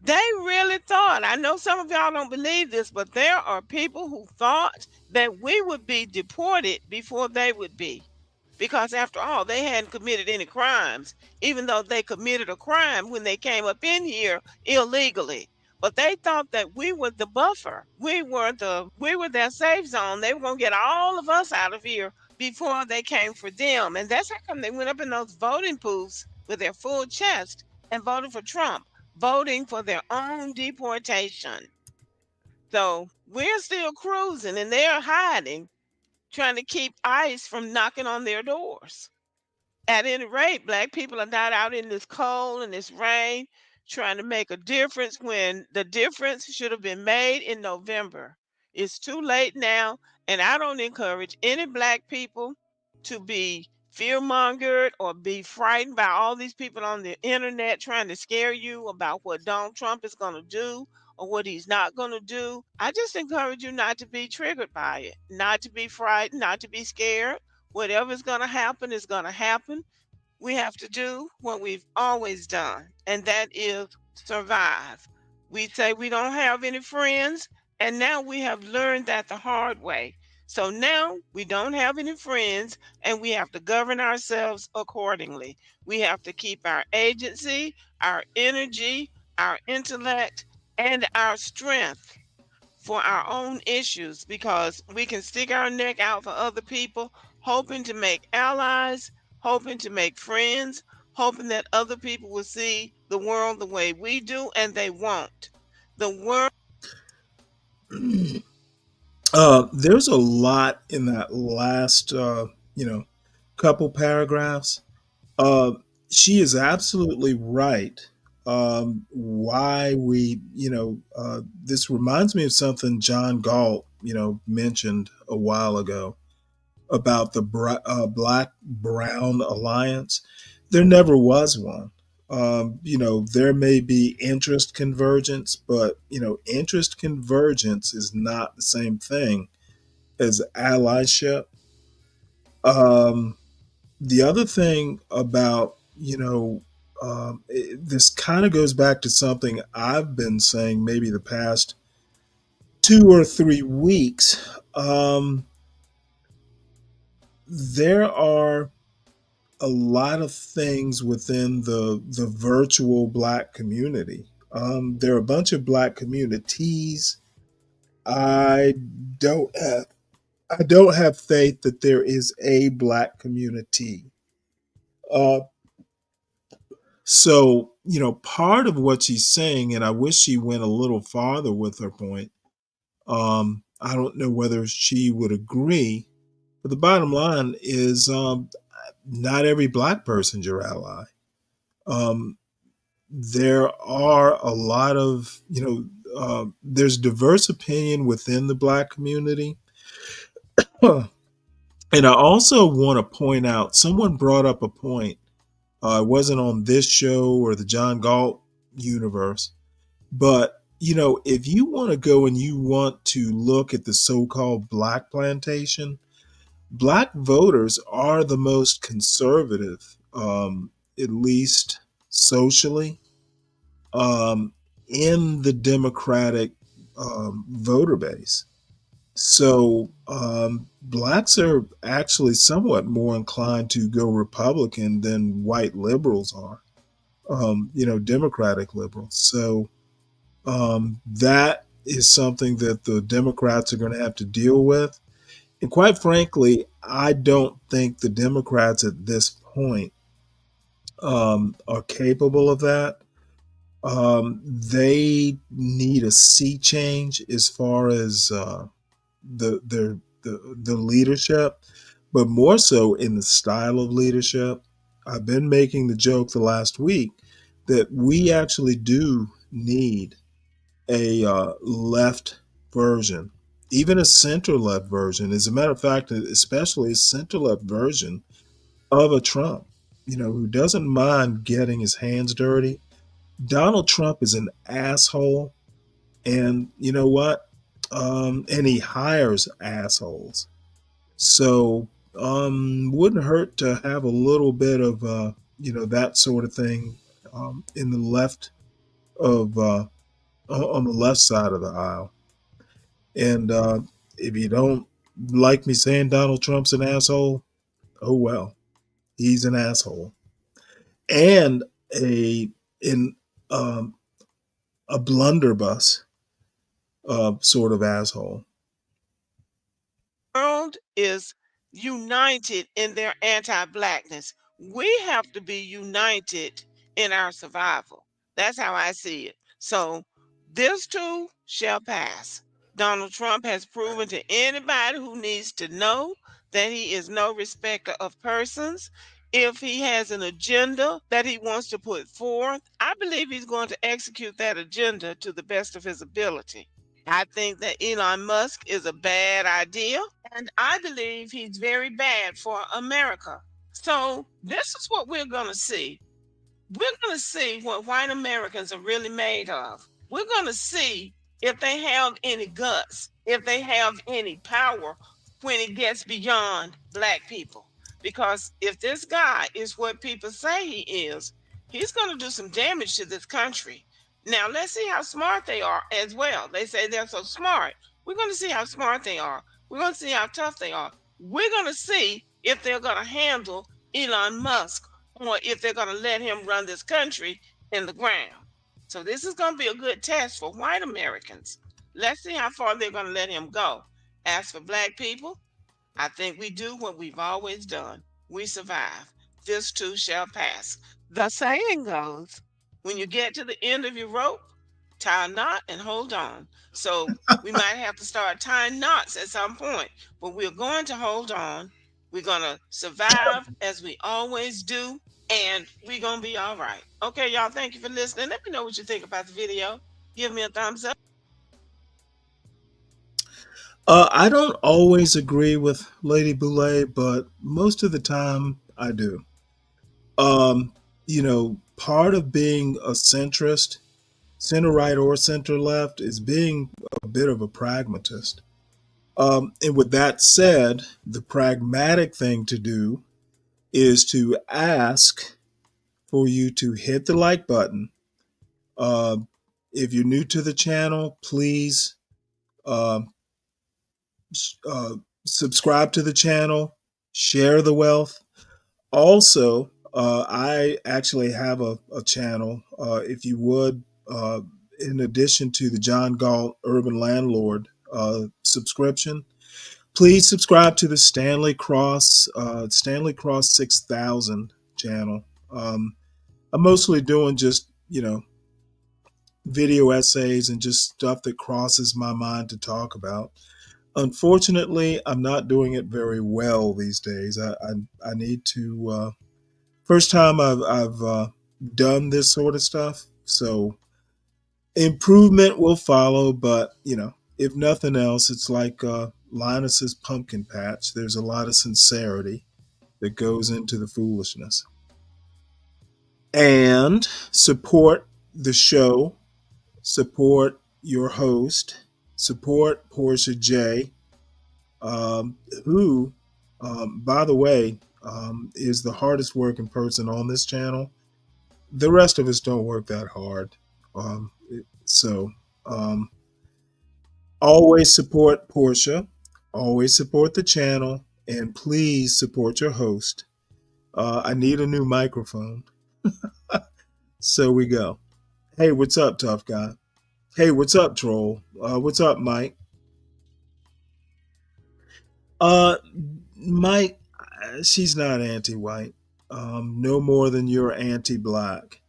They really thought, I know some of y'all don't believe this, but there are people who thought that we would be deported before they would be. Because after all, they hadn't committed any crimes, even though they committed a crime when they came up in here illegally. But they thought that we were the buffer. We were their safe zone. They were gonna get all of us out of here before they came for them. And that's how come they went up in those voting booths with their full chest and voted for Trump, voting for their own deportation. So we're still cruising and they're hiding, trying to keep ICE from knocking on their doors. At any rate, black people are not out in this cold and this rain trying to make a difference when the difference should have been made in November. It's too late now, and I don't encourage any black people to be fear-mongered or be frightened by all these people on the internet trying to scare you about what Donald Trump is going to do or what he's not going to do. I just encourage you not to be triggered by it, not to be frightened, not to be scared. Whatever's going to happen is going to happen. We have to do what we've always done, and that is survive. We say we don't have any friends, and now we have learned that the hard way. So now we don't have any friends, and we have to govern ourselves accordingly. We have to keep our agency, our energy, our intellect, and our strength for our own issues because we can stick our neck out for other people, hoping to make allies, hoping to make friends, hoping that other people will see the world the way we do, and they won't. The world. There's a lot in that last, couple paragraphs. Uh, she is absolutely right. Why we, this reminds me of something John Galt, mentioned a while ago about the Black Brown Alliance. There never was one. There may be interest convergence, but interest convergence is not the same thing as allyship. Um, the other thing about this kind of goes back to something I've been saying maybe the past 2 or 3 weeks. There are a lot of things within the virtual black community. There are a bunch of black communities. I don't have I don't have faith that there is a black community. Uh, So, part of what she's saying, and I wish she went a little farther with her point. I don't know whether she would agree, but the bottom line is not every black person's your ally. There are a lot of, there's diverse opinion within the black community. And I also want to point out, someone brought up a point. It wasn't on this show or the John Galt universe, but if you want to go and you want to look at the so-called black plantation, black voters are the most conservative, at least socially, in the Democratic voter base. So blacks are actually somewhat more inclined to go Republican than white liberals are, Democratic liberals. So that is something that the Democrats are going to have to deal with. And quite frankly, I don't think the Democrats at this point are capable of that. They need a sea change as far as the leadership, but more so in the style of leadership. I've been making the joke the last week that we actually do need a left version, even a center left version. As a matter of fact, especially a center left version of a Trump, who doesn't mind getting his hands dirty. Donald Trump is an asshole, and you know what? And he hires assholes. So wouldn't hurt to have a little bit of that sort of thing in the left of on the left side of the aisle. And if you don't like me saying Donald Trump's an asshole, oh well, he's an asshole and um, a blunderbuss sort of asshole. World is united in their anti-blackness. We have to be united in our survival. That's how I see it. So this too shall pass. Donald Trump has proven to anybody who needs to know that he is no respecter of persons. If he has an agenda that he wants to put forth, I believe he's going to execute that agenda to the best of his ability. I think that Elon Musk is a bad idea, and I believe he's very bad for America. So this is what we're going to see. We're going to see what white Americans are really made of. We're going to see if they have any guts, if they have any power when it gets beyond black people. Because if this guy is what people say he is, he's going to do some damage to this country. Now, let's see how smart they are as well. They say they're so smart. We're going to see how smart they are. We're going to see how tough they are. We're going to see if they're going to handle Elon Musk or if they're going to let him run this country in the ground. So this is going to be a good test for white Americans. Let's see how far they're going to let him go. As for black people, I think we do what we've always done. We survive. This too shall pass. The saying goes, when you get to the end of your rope, tie a knot and hold on. So we might have to start tying knots at some point, but we're going to hold on. We're going to survive as we always do, and we're going to be all right. Okay, y'all, thank you for listening. Let me know what you think about the video. Give me a thumbs up. I don't always agree with Lady Boulay, but most of the time I do. Part of being a centrist, center right or center left, is being a bit of a pragmatist. And with that said, the pragmatic thing to do is to ask for you to hit the like button. If you're new to the channel, please subscribe to the channel, share the wealth. Also, I actually have a channel, if you would, in addition to the John Galt Urban Landlord subscription, please subscribe to the Stanley Cross 6000 channel. I'm mostly doing just, video essays and just stuff that crosses my mind to talk about. Unfortunately, I'm not doing it very well these days. I need to. First time I've done this sort of stuff, so improvement will follow. But if nothing else, it's like Linus's pumpkin patch. There's a lot of sincerity that goes into the foolishness. And support the show, support your host, support Portia J, who, by the way, is the hardest working person on this channel. The rest of us don't work that hard. So always support Portia, always support the channel, and please support your host. I need a new microphone. So we go. Hey, what's up, tough guy? Hey, what's up, troll? What's up, Mike? Mike, she's not anti-white. No more than you're anti-black.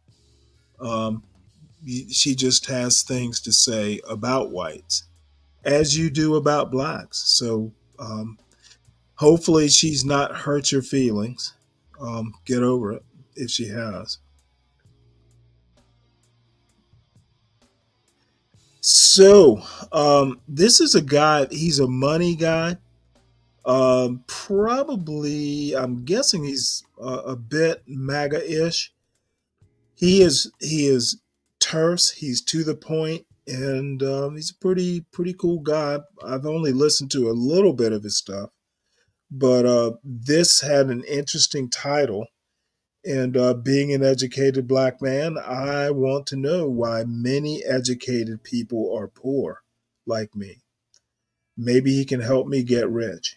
She just has things to say about whites, as you do about blacks. So hopefully she's not hurt your feelings. Get over it if she has. So this is a guy, he's a money guy. Probably, I'm guessing he's a bit MAGA-ish. He is terse, he's to the point, and he's a pretty cool guy. I've only listened to a little bit of his stuff, but this had an interesting title. And being an educated black man, I want to know why many educated people are poor, like me. Maybe he can help me get rich.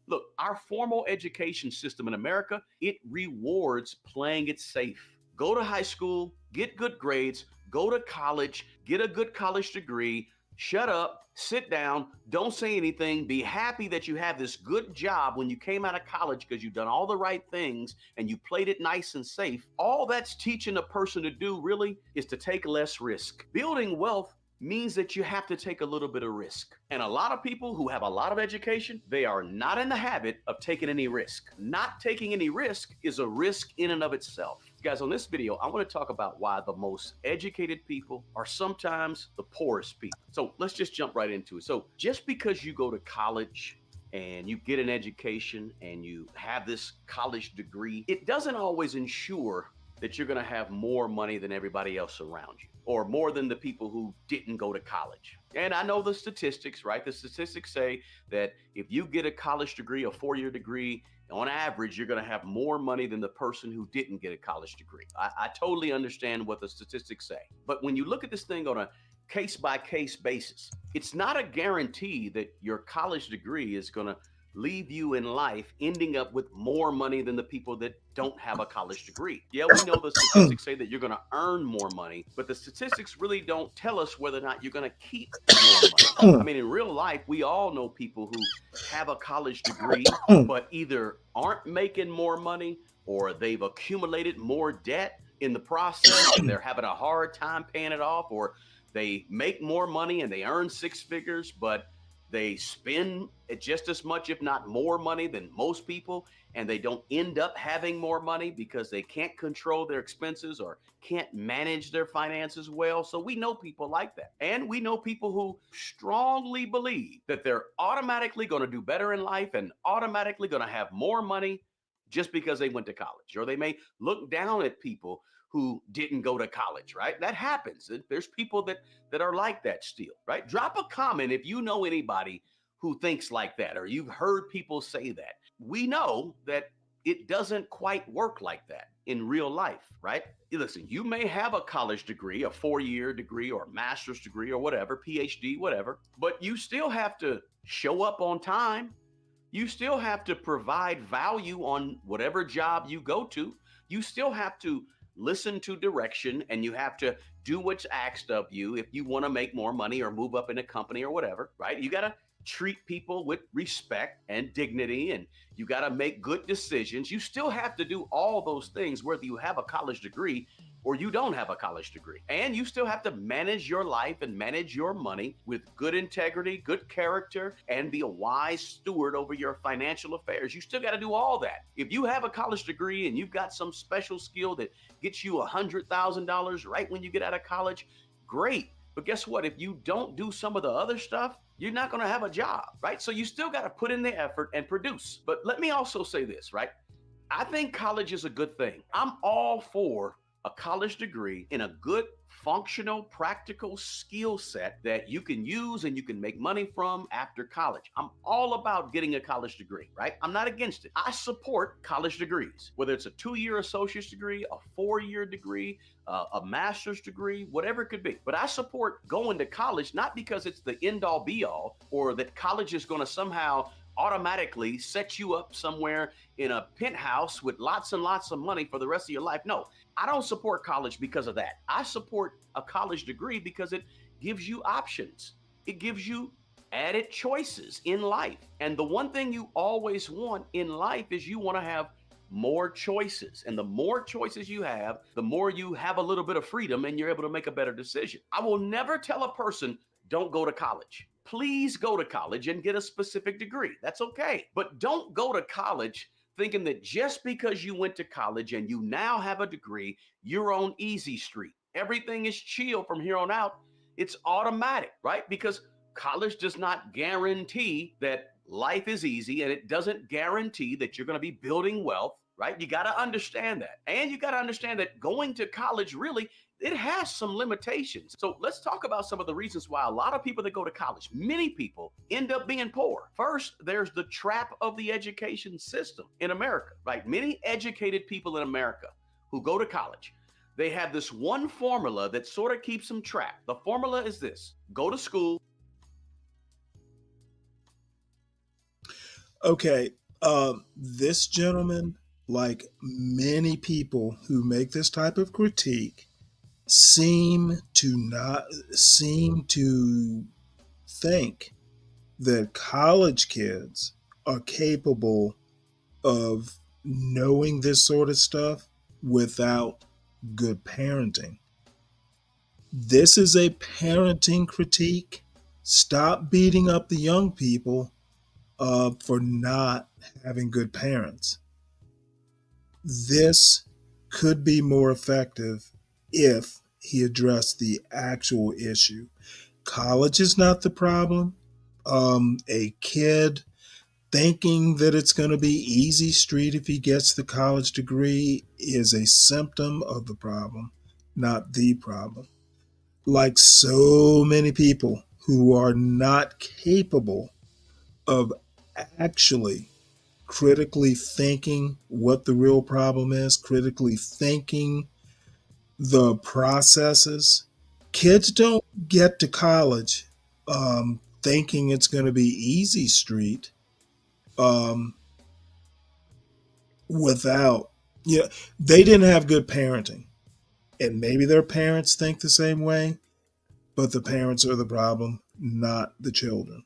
Look, our formal education system in America, it rewards playing it safe. Go to high school, get good grades, go to college, get a good college degree, shut up, sit down, don't say anything, be happy that you have this good job when you came out of college because you've done all the right things and you played it nice and safe. All that's teaching a person to do really is to take less risk. Building wealth means that you have to take a little bit of risk. And a lot of people who have a lot of education, they are not in the habit of taking any risk. Not taking any risk is a risk in and of itself. Guys, on this video, I want to talk about why the most educated people are sometimes the poorest people. So let's just jump right into it. So just because you go to college and you get an education and you have this college degree, it doesn't always ensure that you're going to have more money than everybody else around you, or more than the people who didn't go to college. And I know the statistics, right? The statistics say that if you get a college degree, a 4-year degree, on average, you're going to have more money than the person who didn't get a college degree. I totally understand what the statistics say. But when you look at this thing on a case-by-case basis, it's not a guarantee that your college degree is going to leave you in life ending up with more money than the people that don't have a college degree. Yeah, we know the statistics say that you're going to earn more money, but the statistics really don't tell us whether or not you're going to keep more money. I mean, in real life, we all know people who have a college degree, but either aren't making more money or they've accumulated more debt in the process and they're having a hard time paying it off, or they make more money and they earn 6 figures, but they spend just as much, if not more money than most people, and they don't end up having more money because they can't control their expenses or can't manage their finances well. So we know people like that. And we know people who strongly believe that they're automatically going to do better in life and automatically going to have more money just because they went to college. Or they may look down at people who didn't go to college, right? That happens. There's people that are like that still, right? Drop a comment if you know anybody who thinks like that, or you've heard people say that. We know that it doesn't quite work like that in real life, right? Listen, you may have a college degree, a 4-year degree or a master's degree or whatever, PhD, whatever, but you still have to show up on time. You still have to provide value on whatever job you go to. You still have to listen to direction, and you have to do what's asked of you if you want to make more money or move up in a company or whatever, right? You got to treat people with respect and dignity, and you got to make good decisions. You still have to do all those things, whether you have a college degree or you don't have a college degree. And you still have to manage your life and manage your money with good integrity, good character, and be a wise steward over your financial affairs. You still got to do all that. If you have a college degree and you've got some special skill that gets you $100,000 right when you get out of college, great. But guess what? If you don't do some of the other stuff, you're not going to have a job, right? So you still got to put in the effort and produce. But let me also say this, right? I think college is a good thing. I'm all for a college degree in a good, functional, practical skill set that you can use and you can make money from after college. I'm all about getting a college degree, right? I'm not against it. I support college degrees, whether it's a 2-year associate's degree, a 4-year degree, a master's degree, whatever it could be. But I support going to college, not because it's the end all be all, or that college is going to somehow automatically set you up somewhere in a penthouse with lots and lots of money for the rest of your life. No, I don't support college because of that. I support a college degree because it gives you options. It gives you added choices in life. And the one thing you always want in life is you want to have more choices. And the more choices you have, the more you have a little bit of freedom and you're able to make a better decision. I will never tell a person, don't go to college. Please go to college and get a specific degree. That's okay. But don't go to college thinking that just because you went to college and you now have a degree, you're on easy street. Everything is chill from here on out. It's automatic, right? Because college does not guarantee that life is easy, and it doesn't guarantee that you're going to be building wealth, right? You got to understand that. And you got to understand that going to college really, it has some limitations. So let's talk about some of the reasons why a lot of people that go to college, many people end up being poor. First, there's the trap of the education system in America, right? Many educated people in America who go to college, they have this one formula that sort of keeps them trapped. The formula is this: go to school. Okay, this gentleman, like many people who make this type of critique, seem to think that college kids are capable of knowing this sort of stuff without good parenting. This is a parenting critique. Stop beating up the young people for not having good parents. This could be more effective if he addressed the actual issue. College is not the problem. A kid thinking that it's going to be easy street if he gets the college degree is a symptom of the problem, not the problem. Like so many people who are not capable of actually critically thinking what the real problem is, critically thinking the processes. Kids don't get to college thinking it's going to be easy street without, they didn't have good parenting. And maybe their parents think the same way, but the parents are the problem, not the children.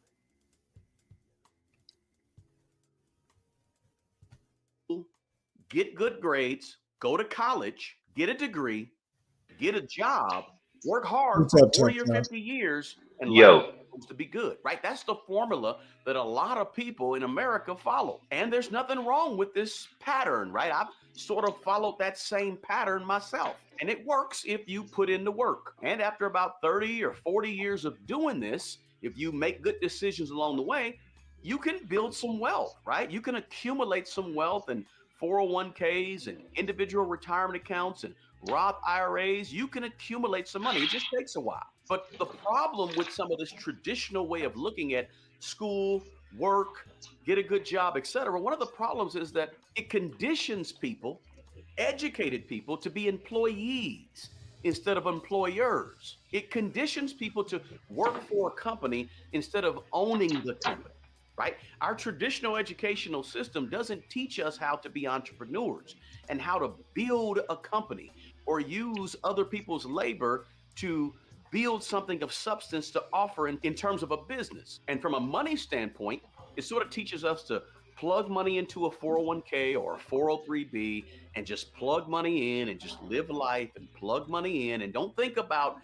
Get good grades, go to college, get a degree, get a job, work hard What's for up, 40 or Chuck? 50 years, and Yo. life is supposed to be good, right? That's the formula that a lot of people in America follow. And there's nothing wrong with this pattern, right? I've sort of followed that same pattern myself. And it works if you put in the work. And after about 30 or 40 years of doing this, if you make good decisions along the way, you can build some wealth, right? You can accumulate some wealth and 401ks and individual retirement accounts and Roth IRAs. You can accumulate some money. It just takes a while. But the problem with some of this traditional way of looking at school, work, get a good job, etc., one of the problems is that it conditions people, educated people, to be employees instead of employers. It conditions people to work for a company instead of owning the company. Right? Our traditional educational system doesn't teach us how to be entrepreneurs and how to build a company or use other people's labor to build something of substance to offer in terms of a business. And from a money standpoint, it sort of teaches us to plug money into a 401k or a 403b and just plug money in and just live life and plug money in and don't think about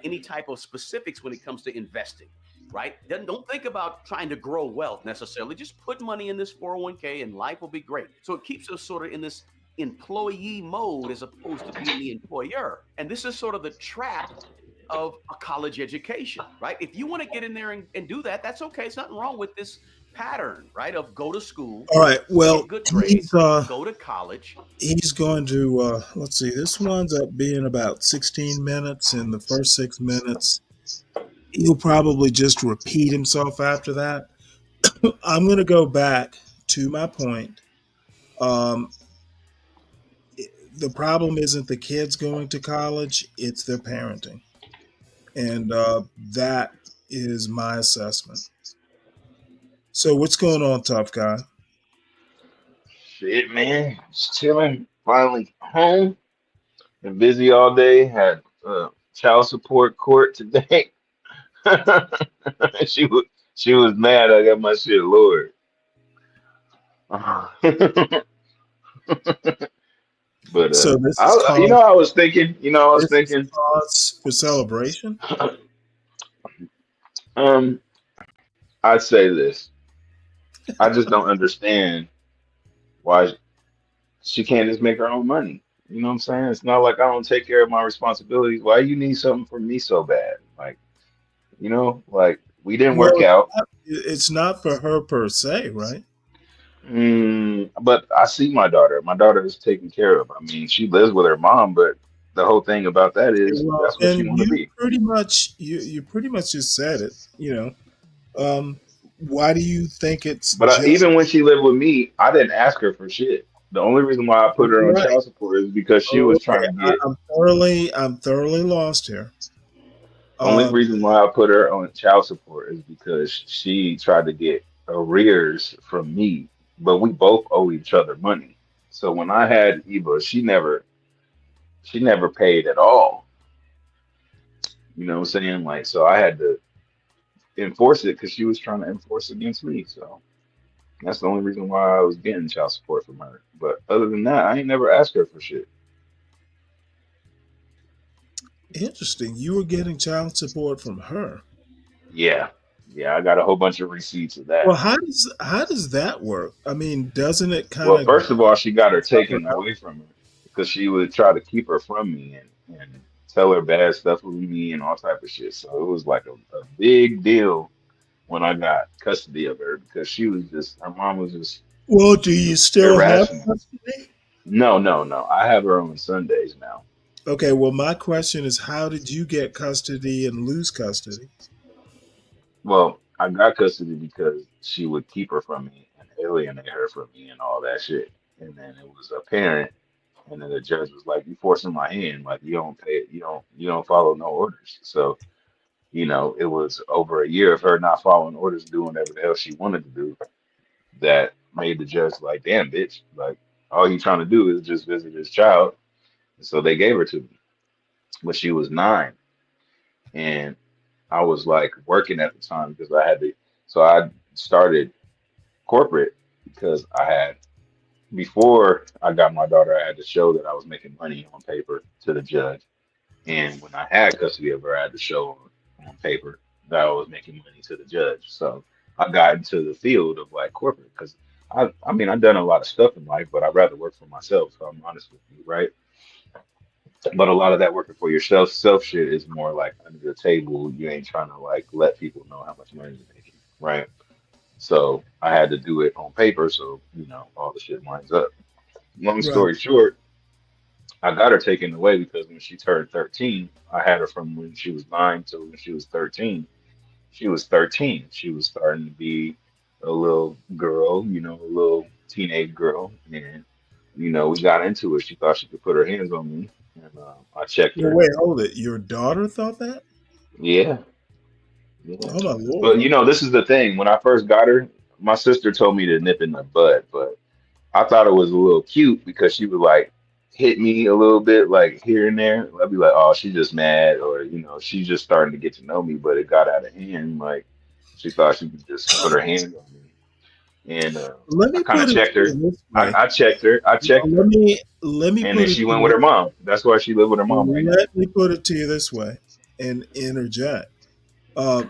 any type of specifics when it comes to investing, right? Don't think about trying to grow wealth necessarily. Just put money in this 401k and life will be great. So it keeps us sort of in this employee mode as opposed to being the employer. And this is sort of the trap of a college education, right? If you want to get in there and do that, that's okay. There's nothing wrong with this pattern, right? Of go to school. All right. Well, get good grades, go to college. He's going to, let's see, this winds up being about 16 minutes. In the first 6 minutes, he'll probably just repeat himself after that. I'm going to go back to my point. The problem isn't the kids going to college, it's their parenting. And that is my assessment. So what's going on, tough guy? Shit, man. Just chilling. Finally home. Been busy all day. Had child support court today. she was mad I got my shit lowered. But So this is I called was thinking. cause for celebration. I'd say this. I just don't understand why she can't just make her own money. You know what I'm saying? It's not like I don't take care of my responsibilities. Why you need something from me so bad? Like, like we didn't work out. It's not for her per se, right? But I see my daughter. My daughter is taken care of. I mean, she lives with her mom, but the whole thing about that is Well, that's what she and want to you be. pretty much you pretty much just said it. Why do you think it's But just even when she lived with me, I didn't ask her for shit. The only reason why I put her on right? child support is because she was trying Okay, to get. I'm thoroughly lost here. Only Um, reason why I put her on child support is because she tried to get arrears from me, but we both owe each other money. So when I had Eva, she never paid at all. You know what I'm saying? Like, so I had to enforce it because she was trying to enforce against me. So that's the only reason why I was getting child support from her. But other than that, I ain't never asked her for shit. Interesting. You were getting child support from her. Yeah. Yeah, I got a whole bunch of receipts of Well, that. how does that work? I mean, doesn't it kind Well, of first of all, she got her cover taken up? away from her because she would try to keep her from me and tell her bad stuff with me and all type of shit. So it was like a big deal when I got custody of her because her mom was just Well, do you still have irrational. custody? No, no, no. I have her on Sundays now. Okay, well, my question is, how did you get custody and lose custody? Well, I got custody because she would keep her from me and alienate her from me and all that shit. And then it was apparent, and then the judge was like, "You forcing my hand, like you don't pay, you don't follow no orders." So, it was over a year of her not following orders, doing whatever the hell she wanted to do. That made the judge like, "Damn, bitch! Like all you trying to do is just visit his child." And so they gave her to me, but she was 9, and I was like working at the time because I had to. So I started corporate because before I got my daughter, I had to show that I was making money on paper to the judge. And when I had custody of her, I had to show on paper that I was making money to the judge. So I got into the field of like corporate because I mean, I've done a lot of stuff in life, but I'd rather work for myself. So I'm honest with you, right? But a lot of that working for yourself, self shit is more like under the table. You ain't trying to like let people know how much money you're making, right? So I had to do it on paper, so all the shit lines up. Long Right. story short, I got her taken away because when she turned 13, I had her from when she was 9 to when she was 13. She was 13. She was starting to be a little girl, a little teenage girl, and we got into it. She thought she could put her hands on me, and I checked Well, her. wait, hold it. Your daughter thought that? Yeah, yeah. Oh my But lord. this is the thing. When I first got her, my sister told me to nip in the bud, but I thought it was a little cute because she was like, hit me a little bit, like here and there, I'd be like, oh, she's just mad, or she's just starting to get to know me, but it got out of hand. Like she thought she could just put her hands on me, and Let I me kind of put it to checked her. you this I, way. I checked her. I checked her, Let me and put then it she to went with you. her mom. That's why she live with her mom right now. Let me put it to you this way, and interject.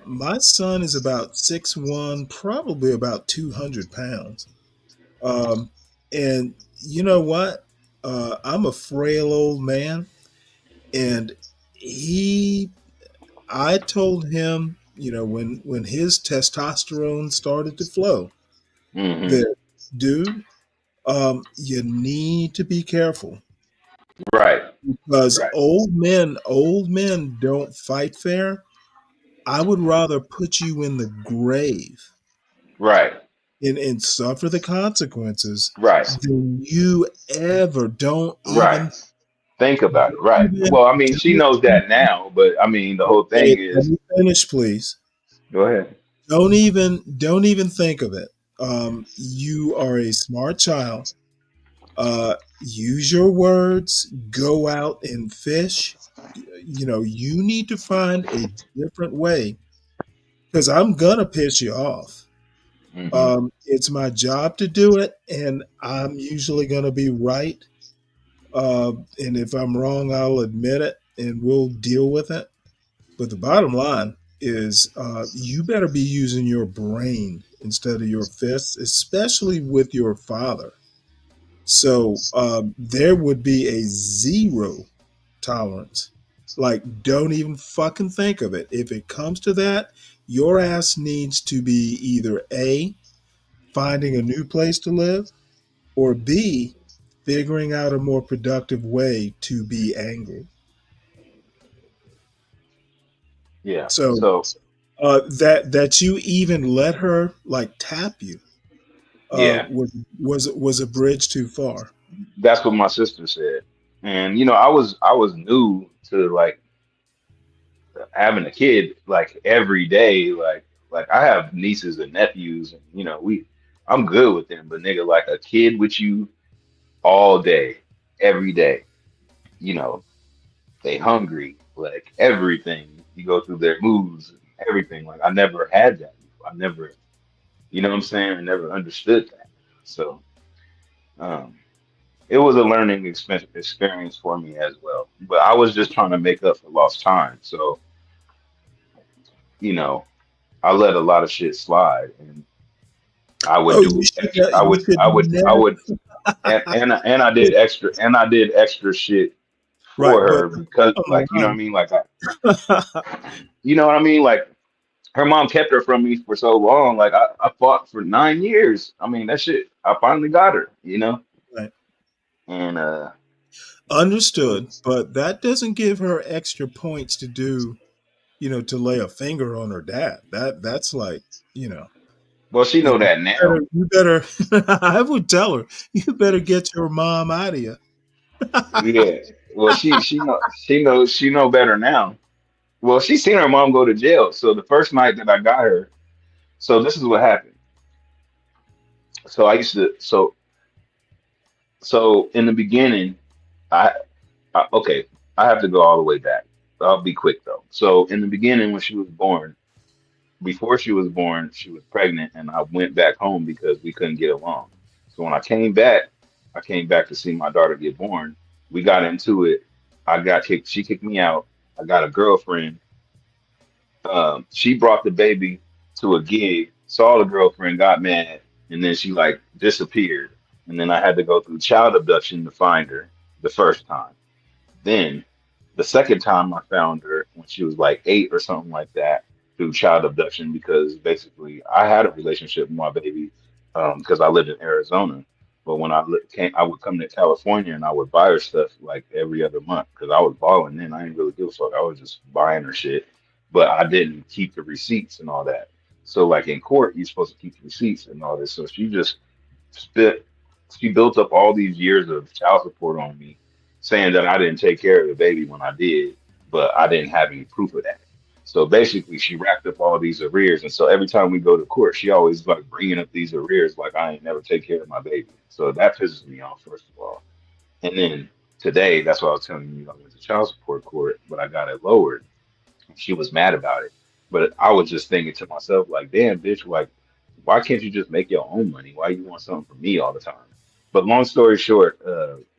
My son is about 6'1", probably about 200 pounds. And you know what? I'm a frail old man, and I told him, when his testosterone started to flow, Hmm. that dude, you need to be careful Right, because right, old men don't fight fair. I would rather put you in the grave right, and suffer the consequences right, than you ever don't right. even Think about it. Right. even Well, I mean, she don't knows that now, but I mean, the whole thing okay, let is, me finish, please. go ahead. Don't even think of it. You are a smart child. Use your words. Go out and fish. You need to find a different way because I'm gonna piss you off. Hmm. It's my job to do it, and I'm usually gonna be right. And if I'm wrong, I'll admit it, and we'll deal with it. But the bottom line is, you better be using your brain instead of your fists, especially with your father. So there would be a zero tolerance. Like, don't even fucking think of it. If it comes to that, your ass needs to be either A, finding a new place to live, or B, figuring out a more productive way to be angry. Yeah. So So, that you even let her like tap you yeah, was a bridge too far. that's what my sister said. And I was new to like having a kid like every day. Like I have nieces and nephews, and I'm good with them. But nigga, like a kid with you all day, every day. You know, they hungry, like everything. You go through their moods, everything. Like I never had that before. I never, you know what I'm saying? I never understood that. So um, it was a learning experience for me as well. But I was just trying to make up for lost time. So you know, I let a lot of shit slide, and I would Oh, you do should extra. I you would, should I would, I never would, and I did extra shit right, for but her because, bottom like, you know what I mean? Like, line, you know what I mean? Like, her mom kept her from me for so long. Like, I fought for 9 years. I mean, that shit. I finally got her. right. And Understood, but that doesn't give her extra points to do, to lay a finger on her dad. That's like, you know, well, she know that now. you better I would tell her, you better get your mom out of you. Yeah. Well, she know better now. Well, she seen her mom go to jail. So the first night that I got her, so this is what happened. So I used to so in the beginning, I, okay, I have to go all the way back. I'll be quick though. So in the beginning, when she was born, before she was born, she was pregnant, and I went back home because we couldn't get along. So when I came back to see my daughter get born. We got into it. I got kicked. She kicked me out. I got a girlfriend. She brought the baby to a gig, saw the girlfriend, got mad, and then she like disappeared. And then I had to go through child abduction to find her the first time. Then the second time I found her when she was like 8 or something like that through child abduction because basically I had a relationship with my baby because I lived in Arizona. But when I would come to California and I would buy her stuff like every other month because I was balling then. I didn't really give a fuck. I was just buying her shit, but I didn't keep the receipts and all that. So like in court, you're supposed to keep the receipts and all this. So she just spit. She built up all these years of child support on me, saying that I didn't take care of the baby when I did, but I didn't have any proof of that. So basically, she racked up all these arrears, and so every time we go to court, she always like bringing up these arrears, like I ain't never take care of my baby. So that pisses me off, first of all. And then today, that's why I was telling you I went to child support court, but I got it lowered. She was mad about it. But I was just thinking to myself, like, damn, bitch, like, why can't you just make your own money? Why you want something from me all the time? But long story short,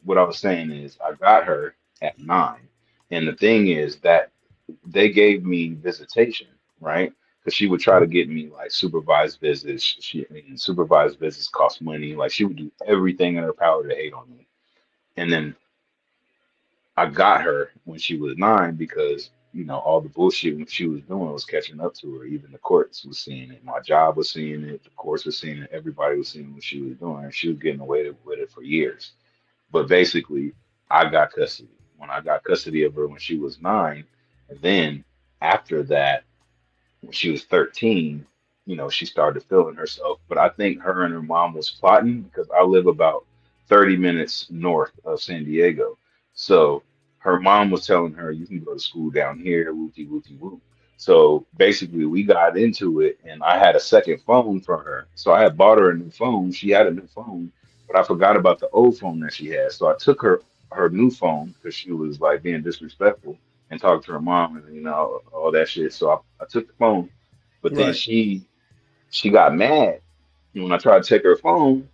what I was saying is I got her at 9. And the thing is that they gave me visitation, right? Because she would try to get me like supervised visits. And supervised visits cost money. Like she would do everything in her power to hate on me. And then I got her when she was 9 because all the bullshit she was doing was catching up to her. Even the courts was seeing it. My job was seeing it. The courts was seeing it. Everybody was seeing what she was doing. And she was getting away with it for years. But basically, I got custody. When I got custody of her when she was 9, and then after that, when she was 13, she started feeling herself. But I think her and her mom was plotting because I live about 30 minutes north of San Diego. So her mom was telling her, you can go to school down here, wooty wooty woo. So basically, we got into it, and I had a second phone for her. So I had bought her a new phone. She had a new phone, but I forgot about the old phone that she had. So I took her new phone because she was like being disrespectful and talked to her mom and all that shit. So I took the phone, but then Right. she got mad. And when I tried to take her phone,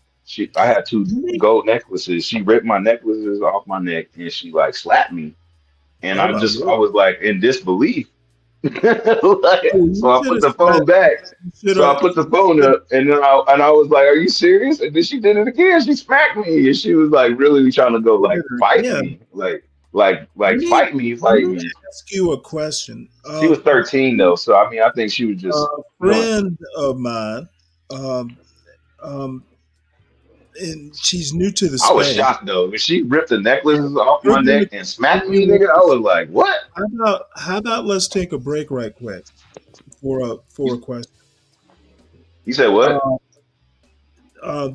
I had 2 gold necklaces. She ripped my necklaces off my neck and she like slapped me. And Oh I my was like in disbelief. Like, Oh, so I put the phone back. So I put the phone up and then I was like, are you serious? And then she did it again. She smacked me and she was like really trying to go like fight Yeah. me. Like Let me, fight me, let fight me me. ask you a question. She was 13 though, so I mean I think she was A just doing it. friend of mine, um, um, and she's new to the I was space. shocked though. When she ripped the necklaces off You're my new neck to and smacked you're me, new nigga, I to- was like, what? how about let's take a break right quick for a question. You said what? Uh,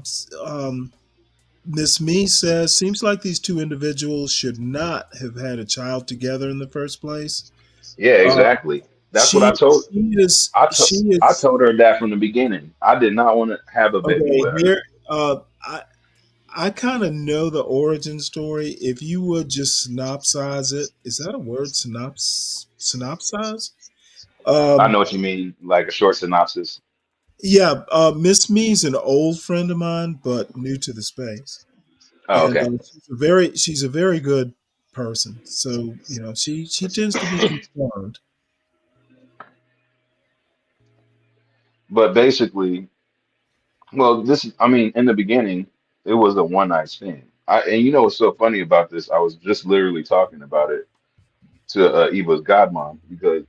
Miss Me says, seems like these two individuals should not have had a child together in the first place. Yeah, Uh, exactly. That's what I she told. she is I to, she I is told her that from the beginning. I did not want to have a baby okay. with her. Here, I kind of know the origin story. If you would just synopsize it, is that a word? Synopsize? I know Um, what you mean, like a short synopsis. yeah, Miss Me's an old friend of mine, but new to the space, Oh, and okay. she's a very good person. So she tends to be concerned. But basically, well, I mean, in the beginning, it was a one night stand. And you know what's so funny about this? I was just literally talking about it to Eva's godmom because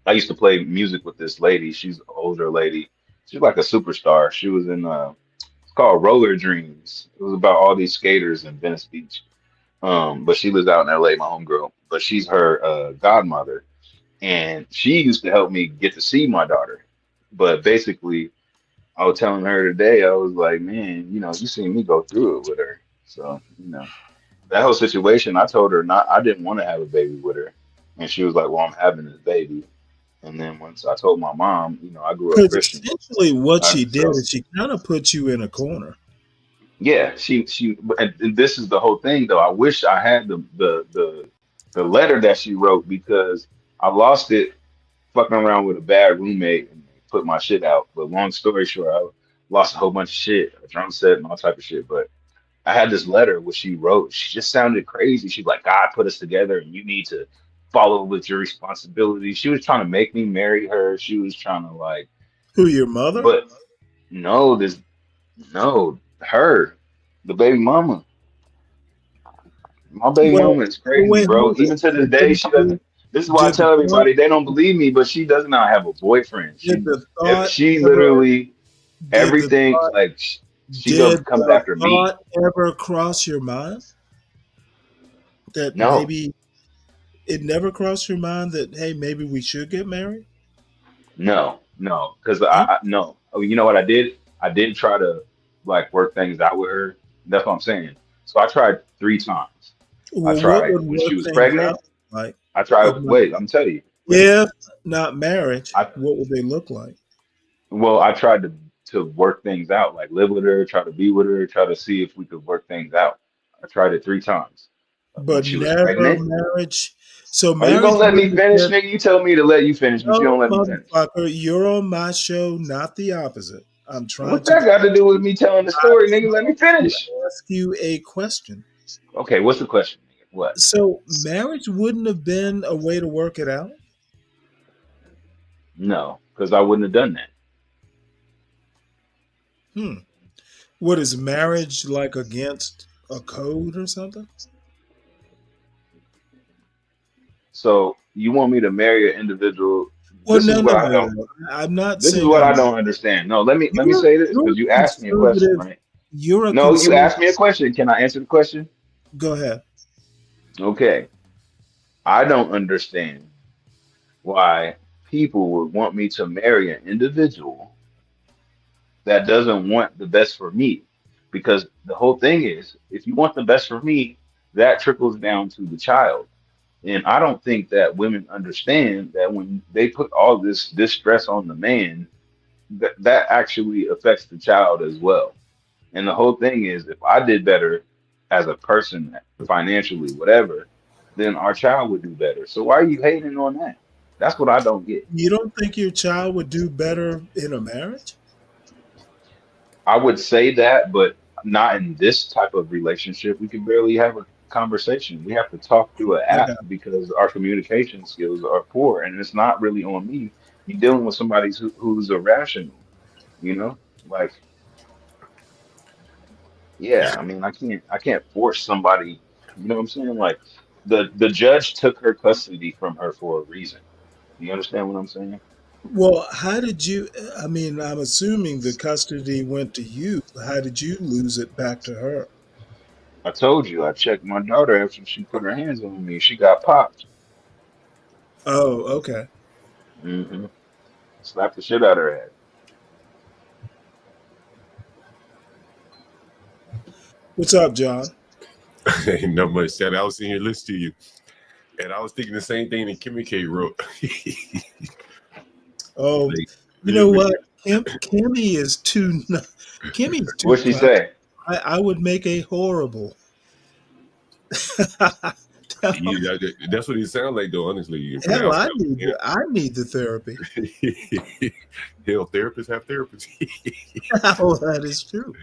I used to play music with this lady. She's an older lady. She's like a superstar. She was in it's called Roller Dreams. It was about all these skaters in Venice Beach. But she lives out in LA, my homegirl. But she's her godmother, and she used to help me get to see my daughter. But basically, I was telling her today, I was like, man, you seen me go through it with her. So, that whole situation, I told her I didn't want to have a baby with her. And she was like, well, I'm having this baby. And then once I told my mom, I grew up Because Christian. essentially what she did So is she kind of put you in a corner. yeah, and this is the whole thing though. I wish I had the letter that she wrote because I lost it fucking around with a bad roommate and put my shit out. But long story short, I lost a whole bunch of shit, a drum set and all type of shit. But I had this letter which she wrote. She just sounded crazy. She's like, God put us together and you need to follow with your responsibilities. She was trying to make me marry her. She was trying to like, Who, your mother? but no, no, her, the baby mama. My baby Well, mama is crazy, wait, bro. hold Even to this it. day, she doesn't. This is why I Did the tell thought, everybody they don't believe me, but she does not have a boyfriend. did the If thought she ever, literally did the everything thought, like she did comes the after me. thought ever cross your mind that No, maybe it never crossed your mind that, hey, maybe we should get married? no, because Huh? no. Oh, you know what I did? I did try to like work things out with her. That's what I'm saying. So I tried 3 times. I Well, what tried would when she work was things out pregnant. like? I tried. If not, Wait, I'm telling you. Wait. if not marriage, I what would they look like? Well, I tried to work things out, like live with her, try to be with her, try to see if we could work things out. I tried it 3 times. when but she was never pregnant. marriage. So Are you marriage gonna let me wouldn't have finish, been. nigga? You tell me to let you finish, but you don't No, let me finish. motherfucker, you're on my show, not the opposite. I'm trying What's to that got to do with me telling the story, nigga? Let me finish. ask you a question. Okay, what's the question, nigga? What? So marriage wouldn't have been a way to work it out? No, because I wouldn't have done that. Hmm. What is marriage like against a code or something? So you want me to marry an individual? Well, This is no, what no, I no, don't. no. I'm not This is saying what I I'm. don't understand. No, let me You're say this you're because you asked me a question, conservative. right? You're a No, you conservative. asked me a question. Can I answer the question? Go ahead. Okay. I don't understand why people would want me to marry an individual that doesn't want the best for me. Because the whole thing is, if you want the best for me, that trickles down to the child. And I don't think that women understand that when they put all this stress on the man, that actually affects the child as well. And the whole thing is, if I did better as a person financially, whatever, then our child would do better. So why are you hating on that? That's what I don't get. You don't think your child would do better in a marriage? I would say that, but not in this type of relationship. We can barely have a conversation. We have to talk through an I app got. because our communication skills are poor, and it's not really on me. You're dealing with somebody who's irrational, you know? Like, yeah, I mean, I can't force somebody, you know what I'm saying? Like the judge took her custody from her for a reason. You understand what I'm saying? Well, how did you? I mean, I'm assuming the custody went to you. How did you lose it back to her? I told you I checked my daughter after she put her hands on me. She got popped. Oh, okay. hmm Slapped the shit out of her head. What's up, John? Ain't not much that I was sitting here listening to you, and I was thinking the same thing that Kimmy K wrote. Oh, Like, you know what? Kimmy is too. Kimmy's too What'd she classy. say? I would make a horrible. yeah, that's what it sounds like, though. Honestly, you can Hell, pronounce I need the therapy. that. Hell, therapists have therapists. Oh, that is true.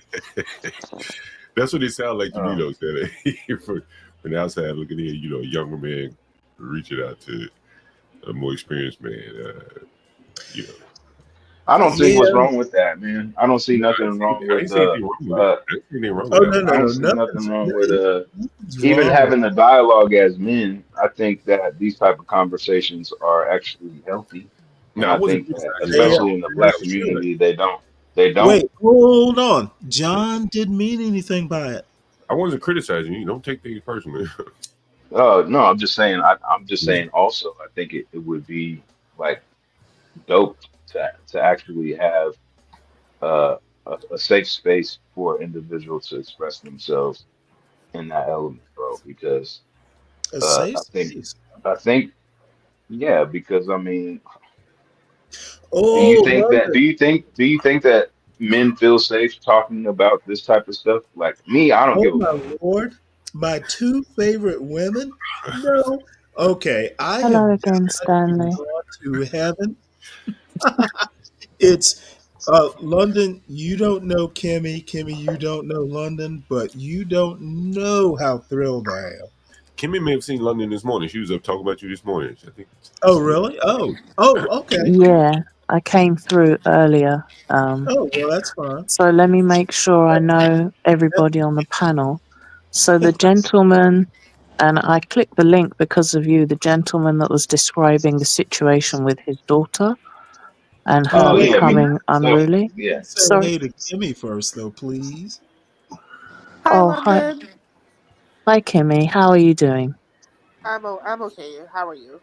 That's what it sounds like to me, Oh. though. That from the outside looking in, a younger man reaching out to a more experienced man. I don't think Yeah. what's wrong with that, man. I don't see nothing wrong I with ain't saying anything wrong with it. I ain't saying anything wrong Oh, with no, that. no, I don't no. see nothing wrong with Nothing's even wrong with having a dialogue as men. I think that these type of conversations are actually healthy, No, and I I wasn't think that criticizing you at especially all. in the As black you should. community, they don't. Wait, hold on. John didn't mean anything by it. I wasn't criticizing you. Don't take things personally. No, I'm just saying. I'm just saying. Also, I think it would be like dope to actually have a safe space for individuals to express themselves in that element, bro. Because A safe I think space. I think yeah. Because I mean, do you Oh, think that? London. Do you think that men feel safe talking about this type of stuff? Like me, I don't Oh, give a my fuck. Lord. My two favorite women? No. Okay, I have Hello again, got to be Stanley. brought to heaven. It's London. You don't know Kimmy. Kimmy, you don't know London, but you don't know how thrilled I am. Kimmy may have seen London this morning. She was up talking about you this morning. I think. Oh, really? Oh, okay. Yeah, I came through earlier. Oh, well, that's fine. So let me make sure I know everybody on the panel. So the gentleman, and I clicked the link because of you, the gentleman that was describing the situation with his daughter and her Oh Wait, yeah, me. becoming So unruly. yeah. say Sorry. hey to Kimmy first, though, please. Hi, Oh, hi. London. Hi, Kimmy. How are you doing? I'm okay. How are you?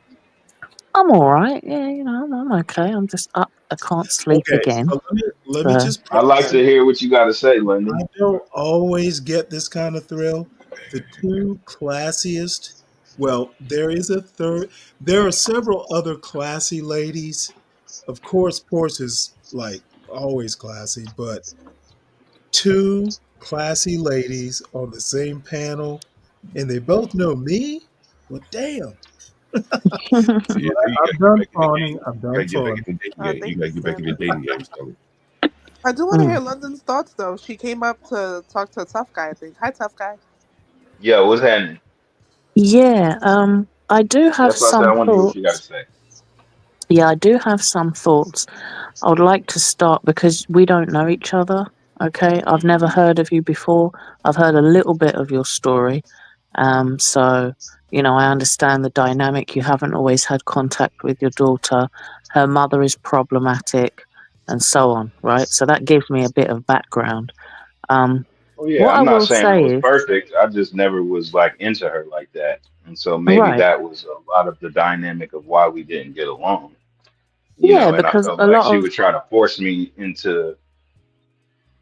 I'm all right. Yeah, I'm okay. I'm just up. I can't sleep Okay, again. so let me So, just I like preface. to hear what you got to say, I London. don't always get this kind of thrill. The two classiest, well, there is a third. There are several other classy ladies. Of course, Portia is like always classy, but two classy ladies on the same panel. and they both know me. Well, damn. Yeah, I'm you gotta done get back in the fawning. game. I'm You done gotta get back fawning. in the dating game. You Thank gotta you, get back in the Santa. dating game, Sully. I do want to hear London's thoughts, though. She came up to talk to a tough guy, I think. Hi, tough guy. Yo, what's happening? Yeah, I do have That's why I said I some want to hear what you got to thoughts. say. Yeah, I do have some thoughts. I would like to start because we don't know each other. Okay, I've never heard of you before. I've heard a little bit of your story. So, I understand the dynamic. You haven't always had contact with your daughter. Her mother is problematic, and so on, right? So that gives me a bit of background. Oh yeah, What I I'm not will saying I say was is, perfect. I just never was like into her like that, and so maybe right, that was a lot of the dynamic of why we didn't get along. yeah, And I because felt a like lot she of, would try to force me into.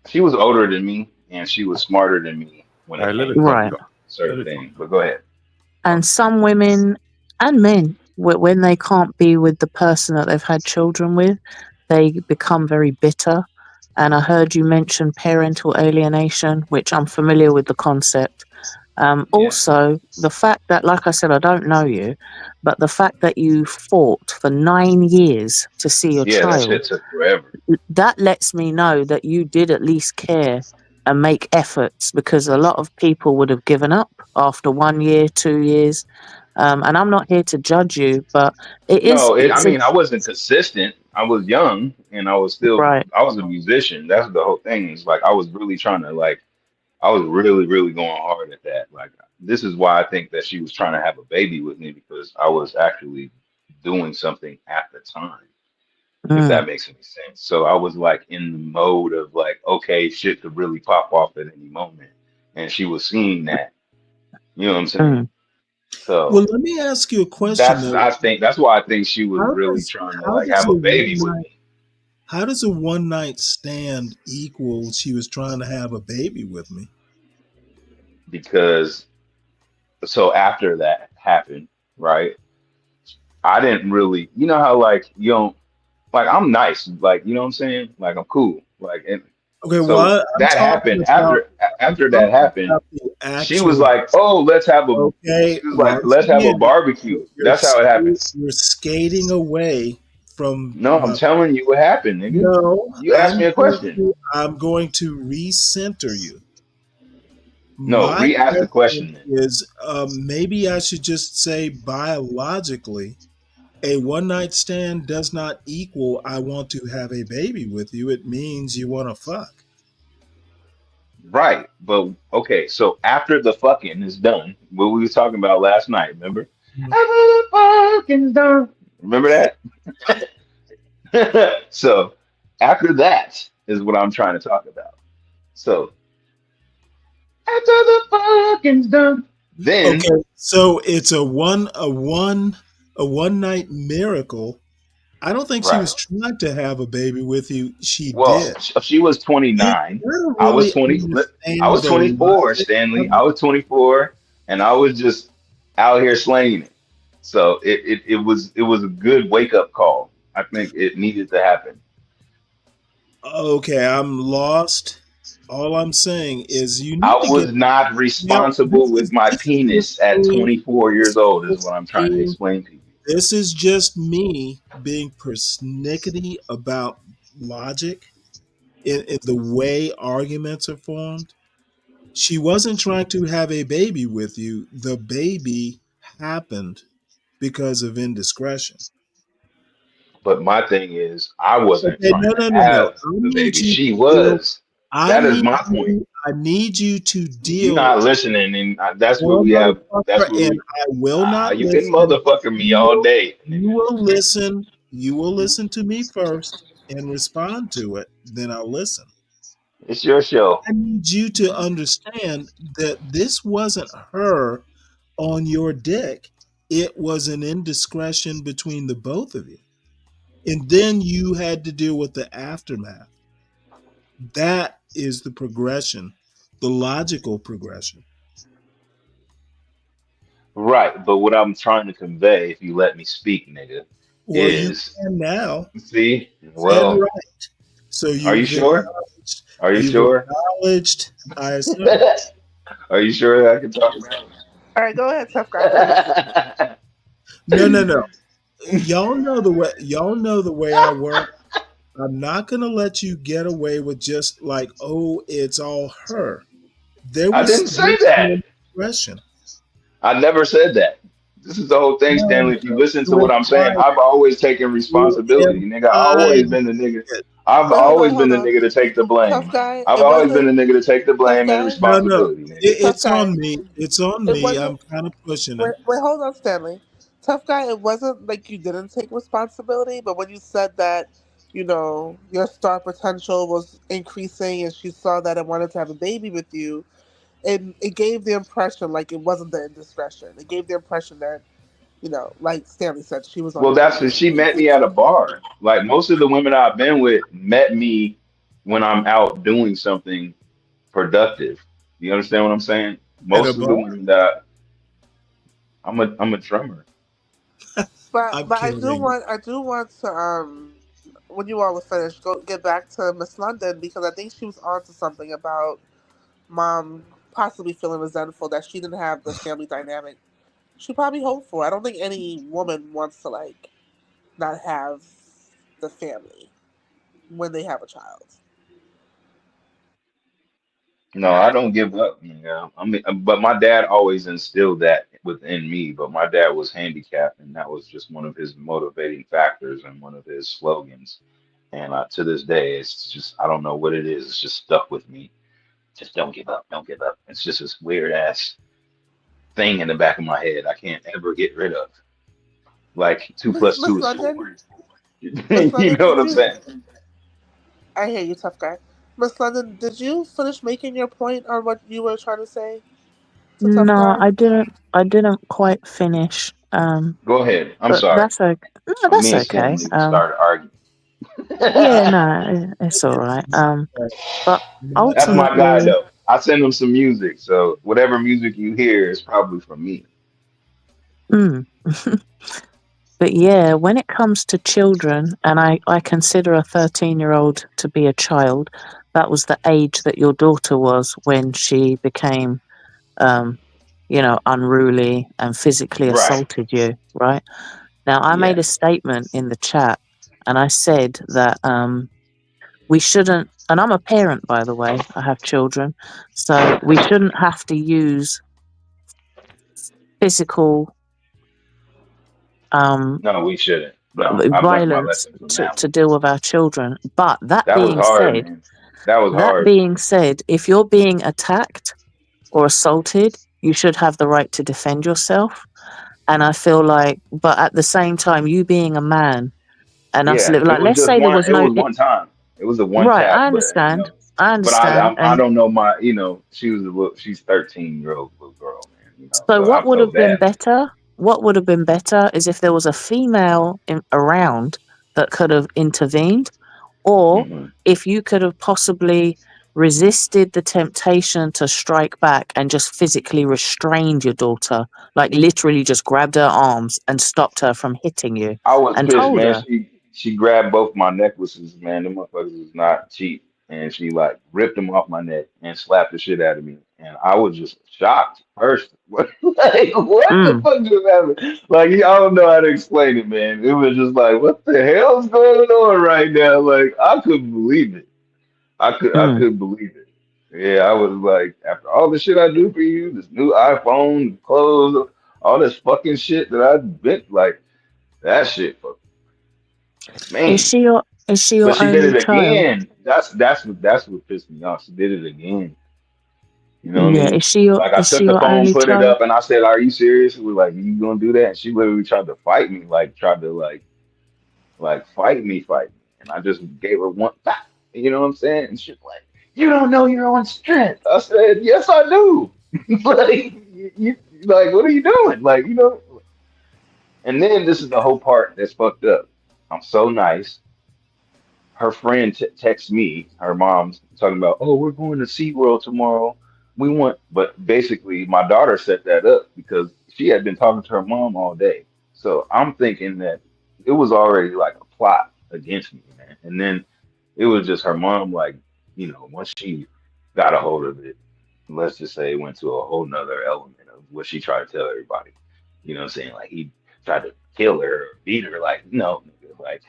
She was older than me, and she was smarter than me when All it right, let her came talk, right, to y'all. Let certain her talk. things. But go ahead. and some women and men, when they can't be with the person that they've had children with, they become very bitter. And I heard you mention parental alienation, which I'm familiar with the concept. Yeah. Also, the fact that, like I said, I don't know you, but the fact that you fought for 9 years to see your Yeah, that child, shit took forever. that lets me know that you did at least care and make efforts, because a lot of people would have given up after 1 year, 2 years. And I'm not here to judge you, but No, I it's a, mean, I wasn't consistent. I was young, and right. I was a musician. That's the whole thing. Is like I was really trying to like I was really, really going hard at that. Like, this is why I think that she was trying to have a baby with me because I was actually doing something at the time, if Mm, that makes any sense. So I was like in the mode of like, okay, shit could really pop off at any moment. And she was seeing that, you know what I'm saying? mm. Well, So let me ask you a question though. that's why I think she was How really does trying to how like does have a a baby one with night me. how does a one night stand equal she was trying to have a baby with me? Because so after that happened, right? I didn't really, you know how like you don't like I'm nice, like you know what I'm saying? Like I'm cool. Like and Okay, so well, I'm that talking happened about after I'm that talking happened, about the she was actual. like, "Oh, Okay, she was like, once let's have a again, barbecue." you're That's how it happened. you're skating away from No, I'm my. telling you what happened, nigga. No, You asked me a question. I'm going to recenter you. No, My re-ask the question question then. is, maybe I should just say biologically, a one night stand does not equal I want to have a baby with you. It means you want to fuck. Right, but okay, so after the fucking is done, what we was talking about last night, remember? Mhm. After the fucking's done. Remember that? So after that is what I'm trying to talk about. So after the fucking's done, then Okay, so it's a one night miracle. I don't think she right. was trying to have a baby with you. She Well, did. she was You 29. gotta I was really 20. I understand was the 24, logic of Stanley. I it. was 24, and I was just out here slanging it. So it was a good wake up call. I think it needed to happen. Okay, I'm lost. All I'm saying is you I need to get was not now. responsible with my This is just penis at me. 24 years old, is Just what I'm trying to being. explain to you. This is just me being persnickety about logic in the way arguments are formed. She wasn't trying to have a baby with you. The baby happened because of indiscretion. But my thing is, I wasn't Okay, trying no, to no, no, no. have I the need baby. you She to deal. was. I That is need my point. you. I need you to You're deal. not listening, and that's what Well, we have. That's motherfucker, what and we. I will not You can listen. motherfucker me You all will. day, You nigga. will listen. You will listen to me first and respond to it. Then I'll listen. It's your show. I need you to understand that this wasn't her on your dick. It was an indiscretion between the both of you. And then you had to deal with the aftermath. That is the progression, the logical progression. Right, but what I'm trying to convey, if you let me speak, nigga, Well, you is can now. see, And well, right. So are you you've sure? Are you you've sure? acknowledged, I assume. Are you sure that I can talk about it? All right, go ahead, tough guy. No. Y'all know the way. Y'all know the way I work. I'm not gonna let you get away with just like, oh, it's all her. There I was didn't say that. expression. I never said that. This is the whole thing, Stanley. If you listen to what I'm saying, I've always taken responsibility, nigga. I've always been the nigga. I've Wait, hold always on, been hold the on. nigga to take the blame. Tough guy. I've It always been the wasn't nigga to take the tough blame and guy. No. responsibility, nigga. Tough It's guy. on me. It's on It me. wasn't. I'm kind of pushing Wait, it. wait, hold on, Stanley. Tough guy. It wasn't like you didn't take responsibility, but when you said that, your star potential was increasing, and she saw that and wanted to have a baby with you, it gave the impression like it wasn't the indiscretion. It gave the impression that, like Stanley said, she was on Well, your that's dick. because she met me at a bar. Like most of the women I've been with met me when I'm out doing something productive. You understand what I'm saying? At a Most of the bar? women that I'm a drummer. But I'm I do kidding. want to when you all are finished, go get back to Miss London because I think she was on to something about mom possibly feeling resentful that she didn't have the family dynamic she probably hoped for. I don't think any woman wants to like not have the family when they have a child. No, I don't give up. I mean, but my dad always instilled that within me. But my dad was handicapped, and that was just one of his motivating factors and one of his slogans. And to this day, it's just I don't know what it is. It's just stuck with me. Just don't give up. Don't give up. It's just this weird ass thing in the back of my head I can't ever get rid of. Like two Miss plus two Miss is four. London, Miss You London, know what did I'm you? saying? I hear you, tough guy. Miss London, did you finish making your point on what you were trying to say to tough No, guy? I didn't. I didn't quite finish. Go ahead. I'm But sorry. that's okay. No, Me that's and okay. Stanley started arguing. Yeah, no, it's all right. But That's my guy ultimately, though. I send him some music, so whatever music you hear is probably from me. mm. But yeah, when it comes to children, and I consider a 13-year-old to be a child, that was the age that your daughter was when she became, unruly and physically Right. assaulted you, right? Now, I made Yeah. a statement in the chat, and I said that we shouldn't, and I'm a parent, by the way, I have children, so we shouldn't have to use physical No, we shouldn't. No, I've learned my violence lesson from to, that to one. deal with our children. But That was hard, man. That was that hard. being said, if you're being attacked or assaulted, you should have the right to defend yourself. And I feel like, but at the same time, you being a man and us Yeah, living, it like, was let's just say there one. was It no, was one time. It was a one right, tap, I but understand. I but understand. I And don't know my. She was she's 13-year-old little girl, man. so So I what would felt have been bad. better? What would have been better is if there was a female around that could have intervened, or Hmm. if you could have possibly resisted the temptation to strike back and just physically restrained your daughter, like literally just grabbed her arms and stopped her from hitting you I was and pissed, told man. her, She grabbed both my necklaces, man. Them motherfuckers was not cheap, and she like ripped them off my neck and slapped the shit out of me. And I was just shocked first. Like, what the mm, fuck just happened? Like, I don't know how to explain it, man. It was just like, what the hell's going on right now? Like, I couldn't believe it. I mm, couldn't believe it. Yeah, I was like, after all the shit I do for you, this new iPhone, clothes, all this fucking shit that I been like. That shit, is man. she your is she But your she did only it child? again. That's what pissed me off. She did it again. You know what I Yeah, mean? Like I is she took the your phone, only put it child? up, and I said, "Are you serious?" We were like, "You gonna do that?" And she literally tried to fight me, like tried to fight me. And I just gave her one back. You know what I'm saying? And she's like, "You don't know your own strength." I said, "Yes, I do." Like like what are you doing? Like And then this is the whole part that's fucked up. I'm so nice. Her friend texts me, her mom's talking about, oh, we're going to SeaWorld tomorrow. But basically, my daughter set that up because she had been talking to her mom all day. So I'm thinking that it was already like a plot against me, man. And then it was just her mom, like, once she got a hold of it, let's just say it went to a whole nother element of what she tried to tell everybody. You know what I'm saying? Like he tried to kill her or beat her. Like, no, nigga, like,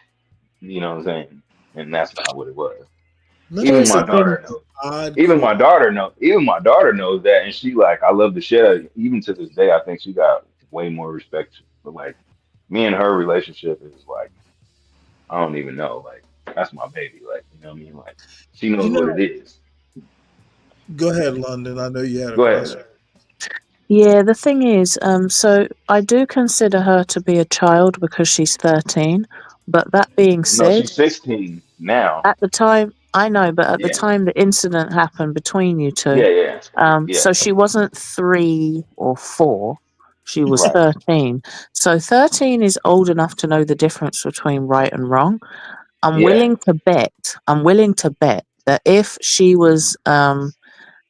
you know what I'm saying? And that's not what it was. Let Even me Here's my the tell you thing. daughter knows. odd Even quick. my daughter knows. Even my daughter knows that, and she like, I love the shit. Out of it. Even to this day, I think she got way more respect. But like, me and her relationship is like, I don't even know. Like, that's my baby. Like, you know what I mean? Like, she You knows what it know, is. go ahead, London. I know you had a Go question. ahead. Yeah, the thing is, so I do consider her to be a child because she's 13. But that being No, said, she's 16 now. at the time, I know, but at the Yeah. time the incident happened between you two, Yeah. Yeah. Yeah. so she wasn't 3 or 4, she was Right. 13. So 13 is old enough to know the difference between right and wrong. I'm Yeah. willing to bet that if she was,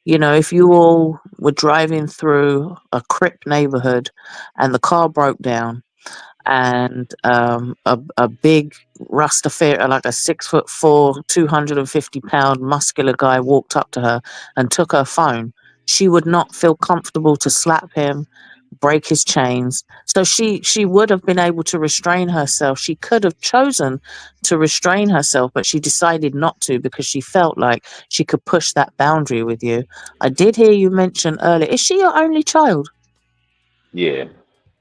if you all were driving through a Crip neighborhood and the car broke down and a big Rastafari, like a 6'4", 250-pound muscular guy walked up to her and took her phone, she would not feel comfortable to slap him, break his chains. So she would have been able to restrain herself. She could have chosen to restrain herself, but she decided not to because she felt like she could push that boundary with you. I did hear you mention earlier, is she your only child? Yeah.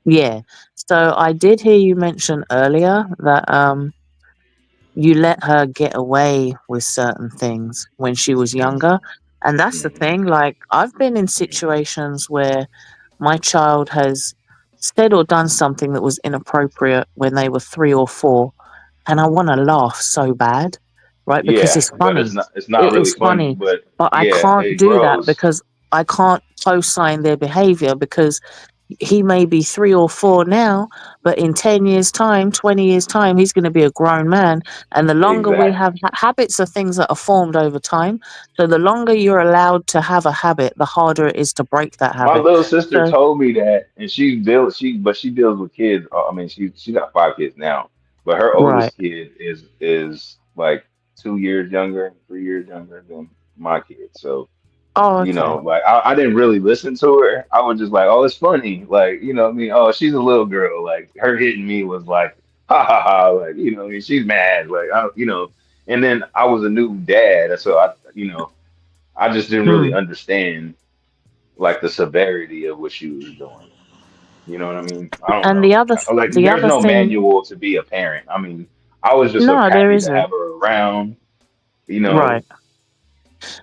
Yeah. So I did hear you mention earlier that you let her get away with certain things when she was younger. And that's the thing. Like, I've been in situations where my child has said or done something that was inappropriate when they were 3 or 4, and I want to laugh so bad, right? Because Yeah. it's But funny. it's not It really is funny. funny, But but I yeah, can't it do that grows. because I can't co-sign their behavior because he may be 3 or 4 now, but in 10 years' time, 20 years' time, he's going to be a grown man. And the longer we Exactly. have habits are things that are formed over time. So the longer you're allowed to have a habit, the harder it is to break that My habit. little sister So, told me that, and she deals with kids. I mean, she got 5 kids now, but her right. oldest kid is like 2 years younger, 3 years younger than my kid. So Oh, you okay. know, like I didn't really listen to her. I was just like, oh, it's funny, like you know, what I mean, oh, she's a little girl. Like her hitting me was like, ha ha ha, like you know, what I mean, she's mad, like you know. And then I was a new dad, so I just didn't really Hmm. understand like the severity of what she was doing. You know what I mean? I don't And know. Like, the there's other no thing, manual to be a parent. I mean, I was just so no, there happy to isn't. have her around. You know, Right. I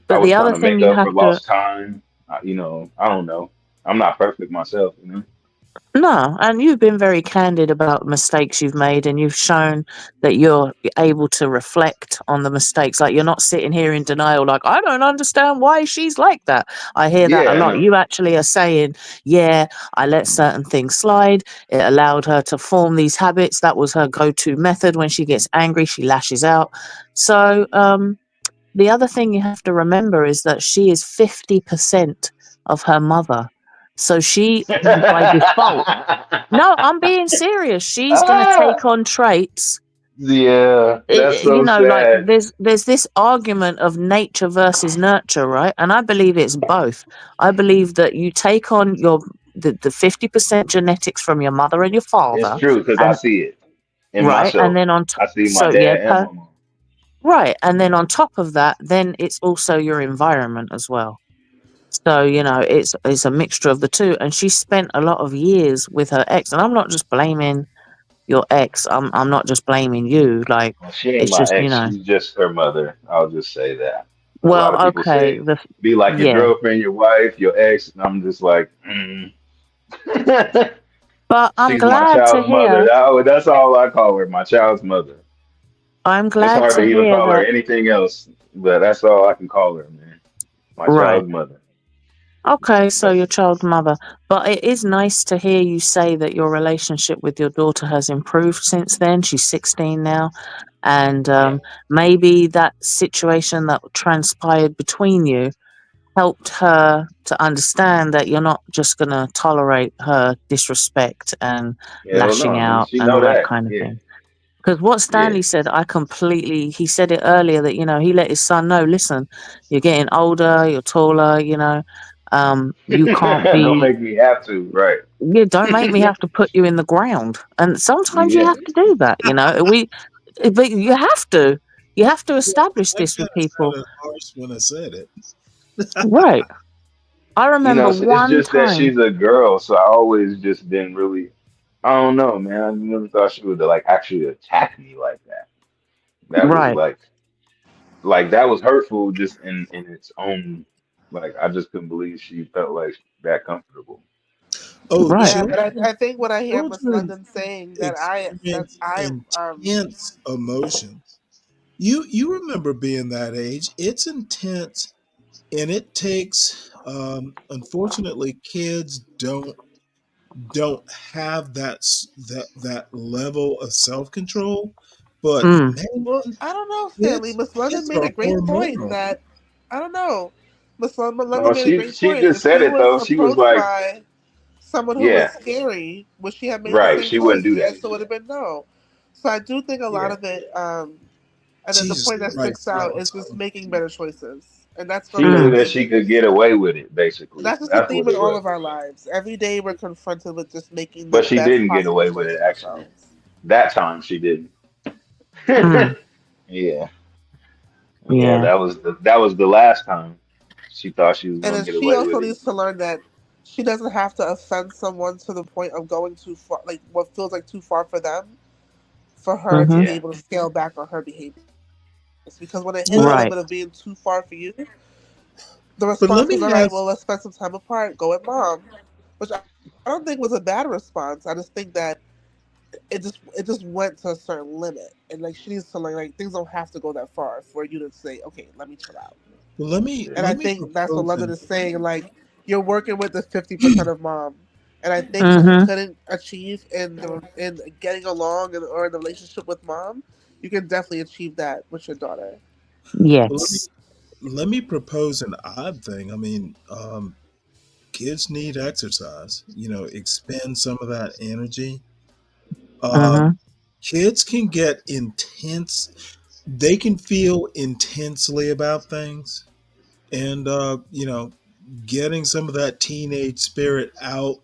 But was the trying other to thing make you up have for to lost time. I don't know. I'm not perfect myself. You know. No, and you've been very candid about mistakes you've made, and you've shown that you're able to reflect on the mistakes. Like, you're not sitting here in denial, like, I don't understand why she's like that. I hear that a Yeah, lot. no. You actually are saying, yeah, I let certain things slide. It allowed her to form these habits. That was her go-to method. When she gets angry, she lashes out. So, the other thing you have to remember is that she is 50% of her mother. So she, by default, no, I'm being serious. She's going to Ah, take on traits. yeah, that's You so know, like sad. there's this argument of nature versus nurture, right? And I believe it's both. I believe that you take on the 50% genetics from your mother and your It's father, true because I and see it in right, and myself. then I see my so yeah, dad and my mom. right, and then on top of that, then it's also your environment as well. So, it's a mixture of the two. And she spent a lot of years with her ex. And I'm not just blaming your ex. I'm not just blaming you. Like, Well, she ain't it's my just, ex. She's just her mother. I'll just say that. A lot well, of people okay, say be like your yeah. girlfriend, your wife, your ex, and I'm just like, But I'm she's my glad to child's mother. hear, That's all I call her, my child's mother. I'm It's glad hard to to even hear call her that, anything else, but that's all I can call her, man. My right. child's mother. Okay, so your That's child mother. But it is nice to hear you say that your relationship with your daughter has improved since then. She's 16 now. And yeah. maybe that situation that transpired between you helped her to understand that you're not just going to tolerate her disrespect and Hell no. lashing I mean, out she and know all that that. kind of Yeah. thing. Because what Yeah. Stanley said, he said it earlier that, he let his son know, listen, you're getting older, you're taller, You can't Don't be. make me have to. Right. Yeah, don't make me have to put you in the ground. And sometimes you Yeah. have to do that. But you have to. You have to establish I this kind with of people, sounded harsh when I said it. right? I You know, remember it's one just that time. she's a girl, so I always just didn't really. I don't know, man. I never thought she would like actually attack me like that. That was Right, like that was hurtful just in its own. Like I just couldn't believe she felt like that comfortable. Oh, right. Yeah, children, but I think when I hear Miss children London saying that experience I intense emotions. You remember being that age? It's intense, and it takes. Unfortunately, kids don't have that level of self control. But Mm, man, well, I don't know, Stanley. kids Miss London kids made a are great point hormonal. that I don't know. No, London made a she great she point. just If said she it was though. She was approached like, by someone who was yeah, scary, would she have made the right. same She wouldn't choice? do The that answer would shit. have been no. So I do think a lot Yeah. of it, and then the Jesus point that sticks Christ, out y'all is just talking. making better choices, and that's going She to be knew the mm, that theme. she could get away with it, And basically. that's just the That's theme what in it all was. of our lives. Every day we're confronted with just making the But she best didn't get possible away with choice it for actually. ourselves. That time she didn't. mm, Yeah. Yeah, yeah. that was the last time she thought she was And gonna then get she away also with it. needs to learn that she doesn't have to offend someone to the point of going too far, like what feels like too far for them, for her to Mm-hmm. be Yeah. able to scale back on her behavior. It's because when it hits the Well, Right. limit of being too far for you, the but let response was, me all right, ask. well, let's spend some time apart, go with mom. Which I don't think was a bad response. I just think that it just went to a certain limit. And like she needs to learn like things don't have to go that far for you to say, okay, let me chill out. Well, And I let me think that's what propose London an. is saying. Like you're working with the 50% of mom, and I think what you Mm-hmm. couldn't achieve in getting along or in the relationship with mom, you can definitely achieve that with your daughter. Well, Yes. let me propose an odd thing. I mean, kids need exercise. Expend some of that energy. Mm-hmm. Um, kids can get intense. They can feel intensely about things, and getting some of that teenage spirit out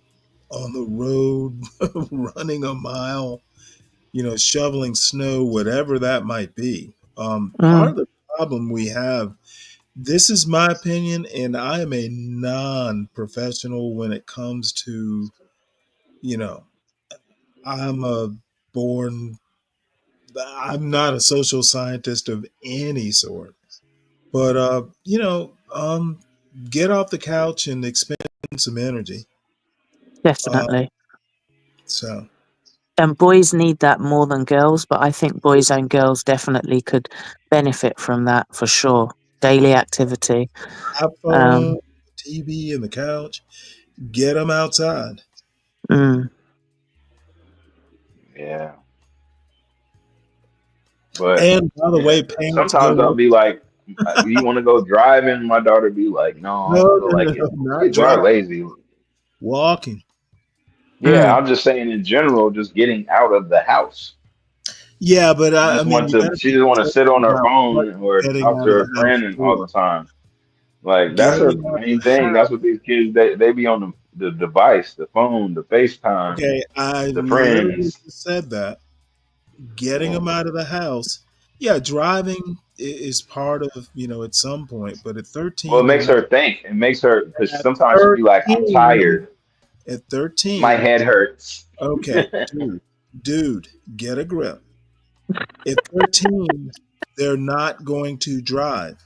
on the road, running a mile, shoveling snow, whatever that might be. Part Mm, of the problem we have, this is my opinion, and I am a non professional when it comes to, you know, I'm a born, I'm not a social scientist of any sort, but, get off the couch and expend some energy. Uh, definitely. so, And boys need that more than girls, but I think boys and girls definitely could benefit from that for sure. Daily activity. iPhone, Um, TV, and the couch, get them outside. mm, Yeah. But And by the yeah, way, parents sometimes I'll go, be like, you want to go driving? My daughter be like, no, I no, don't no, feel like no, it. not Kids are driving, lazy. walking. Yeah, mm, I'm just saying in general, just getting out of the house. Yeah, but She I just mean, want you got to. to She be just want to sit careful on her about what phone or you're getting talk to out of her the house friend and all the for. time. Like that's her Getting out main of the thing. That's house. what these kids they be on the device, the phone, the FaceTime, Okay, I the literally friends. just said that. Getting Yeah. them out of the house. Yeah, driving is part of, at some point, but at Well, it 13, makes her think. It makes her because at sometimes she'd be like, "I'm 13, tired. at My 13, head hurts." okay, dude, get a grip. At 13, they're not going to drive.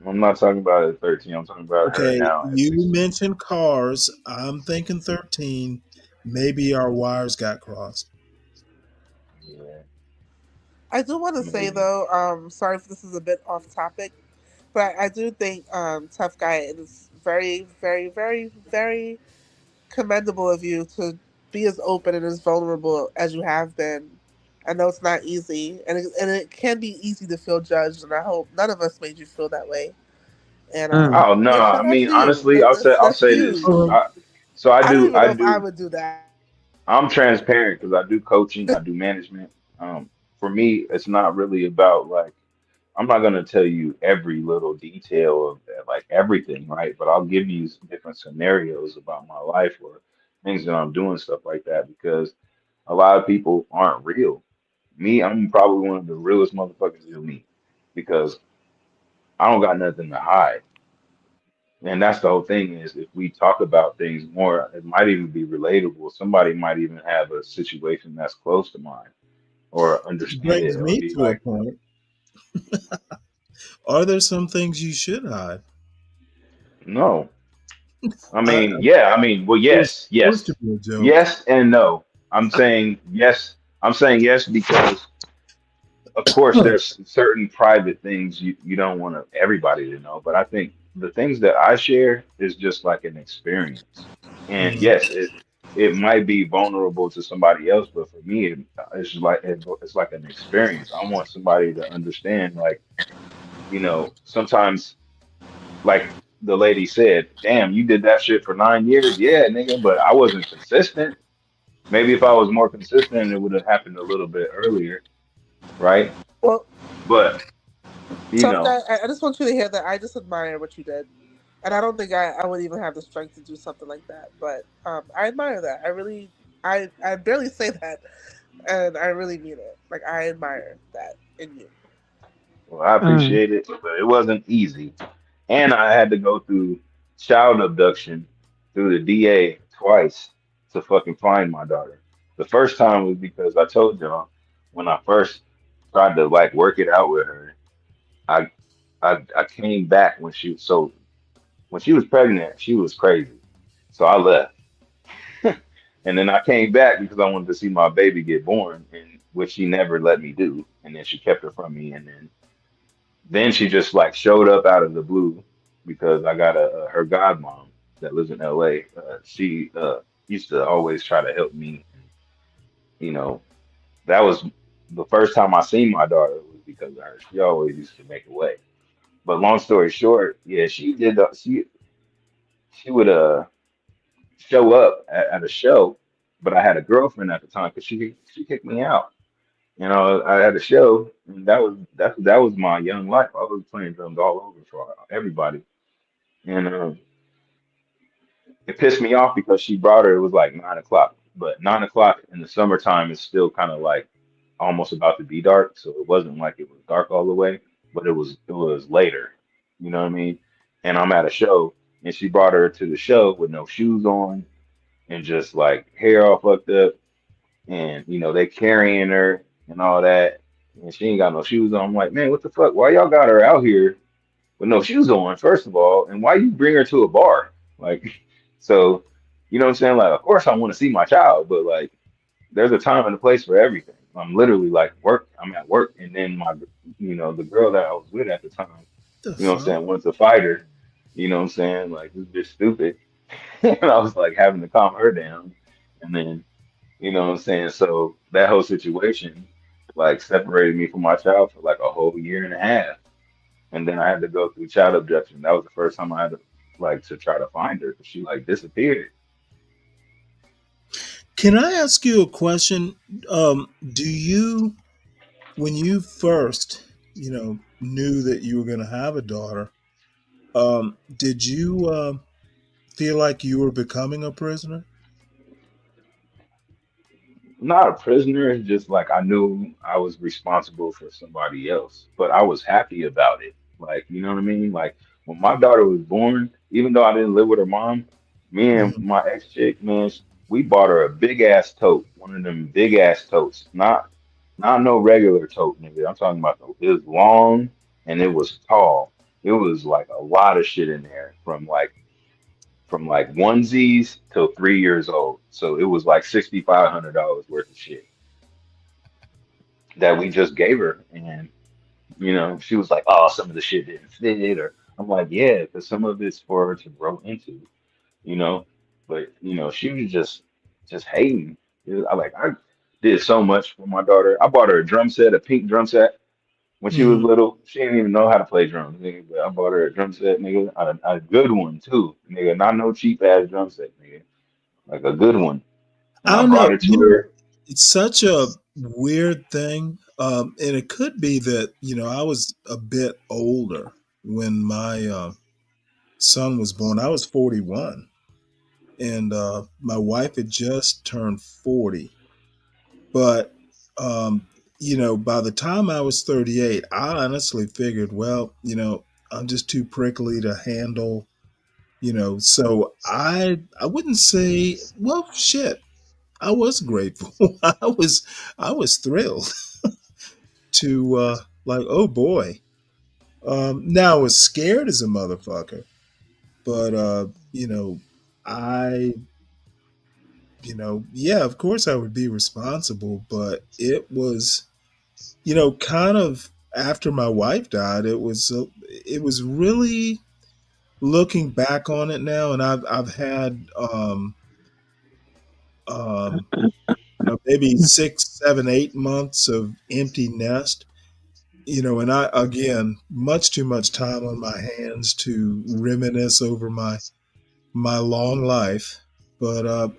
I'm not talking about at 13. I'm talking about her Okay, now at you 16. mentioned cars. I'm thinking 13. Maybe our wires got crossed. Yeah, I do want to say maybe. though, sorry if this is a bit off topic, but I do think Tough Guy, it is very, very, very, very commendable of you to be as open and as vulnerable as you have been. I know it's not easy, and it can be easy to feel judged, and I hope none of us made you feel that way. And mm, Oh no, yeah, I shout out mean to you. honestly, I'll That's say this. huge. So I don't even I know if I do. would do that. I'm transparent because I do coaching, I do management. For me, it's not really about like I'm not gonna tell you every little detail of like everything, right? But I'll give you some different scenarios about my life or things that I'm doing, stuff like that, because a lot of people aren't real. Me, I'm probably one of the realest motherfuckers you'll meet because I don't got nothing to hide. And that's the whole thing is if we talk about things more, it might even be relatable. Somebody might even have a situation that's close to mine or Which understand brings it or me be to a like, point. Are there some things you should hide? no. I I mean, yeah, I mean, well, it was yes, supposed yes, to be a joke. yes, and no. I'm saying yes. I'm saying yes because, of course, there's certain private things you don't want everybody to know. But I think the things that I share is just like an experience. And Mhm. yes, it might be vulnerable to somebody else, but for me, it's like an experience. I want somebody to understand, like, sometimes like the lady said, damn, you did that shit for 9 years. Yeah, nigga, but I wasn't consistent. Maybe if I was more consistent, it would have happened a little bit earlier, right? Well, But, you tough know, guy, I just want you to hear that I just admire what you did. And I don't think I would even have the strength to do something like that. But I admire that. I barely say that, and I really mean it. Like, I admire that in you. well, I Mm. appreciate it, but it wasn't easy. And I had to go through child abduction through the DA twice to fucking find my daughter. The first time was because I told y'all when I first tried to like work it out with her, I I came back when she was pregnant, she was crazy. So I left. And then I came back because I wanted to see my baby get born, and which she never let me do. And then she kept her from me. And then she just like showed up out of the blue because I got her godmom that lives in LA. She used to always try to help me. You know, that was the first time I seen my daughter was because of her. She always used to make a way. But long story short, yeah, she would show up at a show, but I had a girlfriend at the time because she kicked me out. I had a show, and that was my young life. I was playing drums all over for everybody, and it pissed me off because she brought her. It was like 9 o'clock, but 9 o'clock in the summertime is still kind of like almost about to be dark, so it wasn't like it was dark all the way, but it was later. You know what I mean? And I'm at a show, and she brought her to the show with no shoes on and just like hair all fucked up, and they carrying her and all that, and she ain't got no shoes on. I'm like, man, what the fuck? Why y'all got her out here with no shoes on, first of all, and why you bring her to a bar? Like, so, you know what I'm saying? Like, of course I want to see my child, but like, there's a time and a place for everything. I'm literally like I'm at work, and then the girl that I was with at the time, The you know what I'm fuck? saying, wanted to fight her. You know what I'm saying? Like, this bitch stupid. And I was like having to calm her down. And then, you know what I'm saying? So that whole situation like separated me from my child for like a whole year and a half. And then I had to go through child abduction. That was the first time I had to like to try to find her because she like disappeared. Can I ask you a question? Do you, when you first, knew that you were going to have a daughter, did you feel like you were becoming a prisoner? Not a prisoner, it's just like I knew I was responsible for somebody else, but I was happy about it. Like, you know what I mean? Like when my daughter was born, even though I didn't live with her mom, me and Mhm. my ex chick, man, we bought her a big ass tote, one of them big ass totes, not no regular tote, nigga. I'm talking about it was long and it was tall. It was like a lot of shit in there from like onesies till 3 years old. So it was like $6,500 worth of shit that we just gave her. And, she was like, oh, some of the shit didn't fit. Or I'm like, yeah, because some of it's for her to grow into, you know. But, she was just hating. I did so much for my daughter. I bought her a drum set, a pink drum set. When she was Mhm. little, she didn't even know how to play drums, nigga. But I bought her a drum set, nigga, a good one too, nigga. Not no cheap ass drum set, nigga. Like a good one. And I I don't know. brought it to her. It's such a weird thing, and it could be that I was a bit older when my son was born. I was 41, and my wife had just turned 40. But by the time I was 38, I honestly figured, well, I'm just too prickly to handle. So I wouldn't say, well, shit. I was grateful. I was thrilled to like, oh boy. Now I was scared as a motherfucker, but I yeah, of course I would be responsible, but it was kind of after my wife died, it was really looking back on it now, and I've had maybe 6, 7, 8 months of empty nest, and I, again, much too much time on my hands to reminisce over my long life. But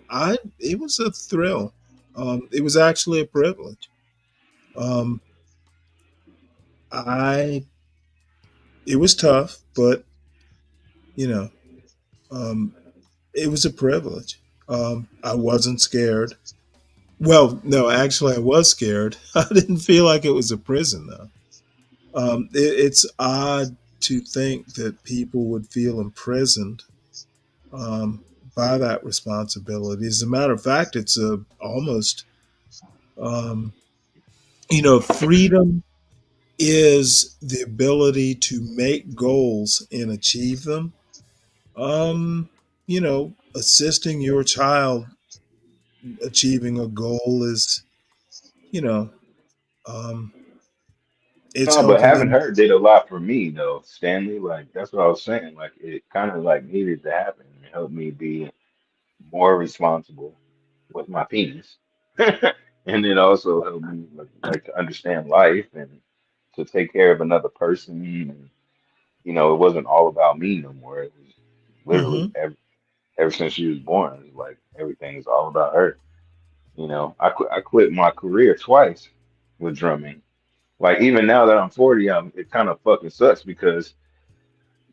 it was a thrill. It was actually a privilege. Um, it was tough, but you know, um, it was a privilege. I wasn't scared. Well, no, actually, I was scared. I didn't feel like it was a prison, though. It's odd to think that people would feel imprisoned by that responsibility. As a matter of fact, it's almost, um, freedom is the ability to make goals and achieve them. Assisting your child achieving a goal is, you know, um, it's No, but helping having them. her did a lot for me though, Stanley. Like that's what I was saying. Like it kind of like needed to happen. It helped me be more responsible with my penis, and it also helped me like to understand life and to take care of another person. And it wasn't all about me no more. It was literally Hmm. ever since she was born. It was like everything is all about her. I quit my career twice with drumming. Like even now that I'm 40, it kind of fucking sucks because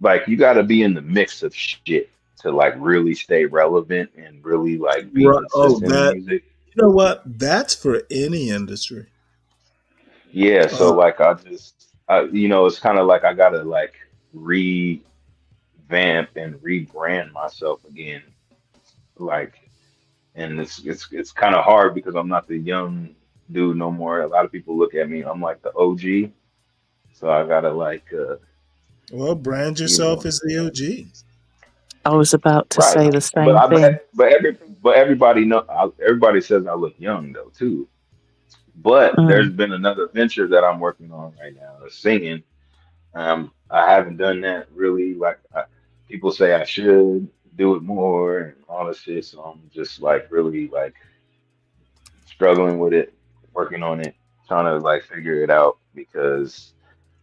like you got to be in the mix of shit to like really stay relevant and really like be Right. Oh, consistent in that, music. you know what? That's for any industry. Yeah, so Uh, like it's kind of like I gotta like revamp and rebrand myself again. Like, and it's kind of hard because I'm not the young dude no more. A lot of people look at me, I'm like the OG, so I gotta like, well, brand you yourself know. as the OG. I was about to Right. say the But same thing. everybody says I look young though too. But there's Mm. been another venture that I'm working on right now, singing. I haven't done that really. Like people say I should do it more and all this shit. So I'm just like really like struggling with it, working on it, trying to like figure it out because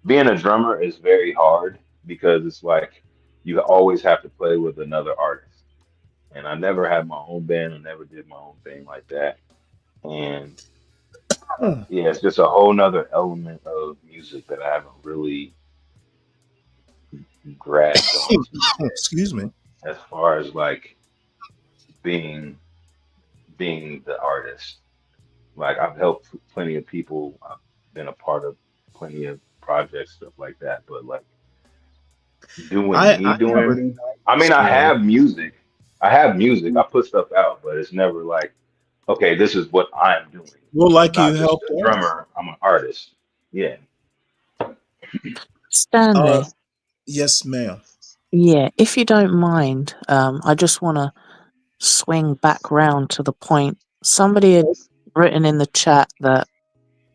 being a drummer is very hard because it's like you always have to play with another artist. And I never had my own band. I never did my own thing like that. And Huh. yeah, it's just a whole nother element of music that I haven't really grasped onto yet. Excuse me. As far as like being being the artist, like I've helped plenty of people. I've been a part of plenty of projects, stuff like that. But like I never doing. I mean, I scared. have music. I have music. I put stuff out, but it's never like, okay, this is what I'm doing. Well, I'm like you not just helped a us. drummer. I'm an artist. Yeah. Uh, Stanley, yes, ma'am. yeah, if you don't mind, I just want to swing back round to the point. Somebody had written in the chat that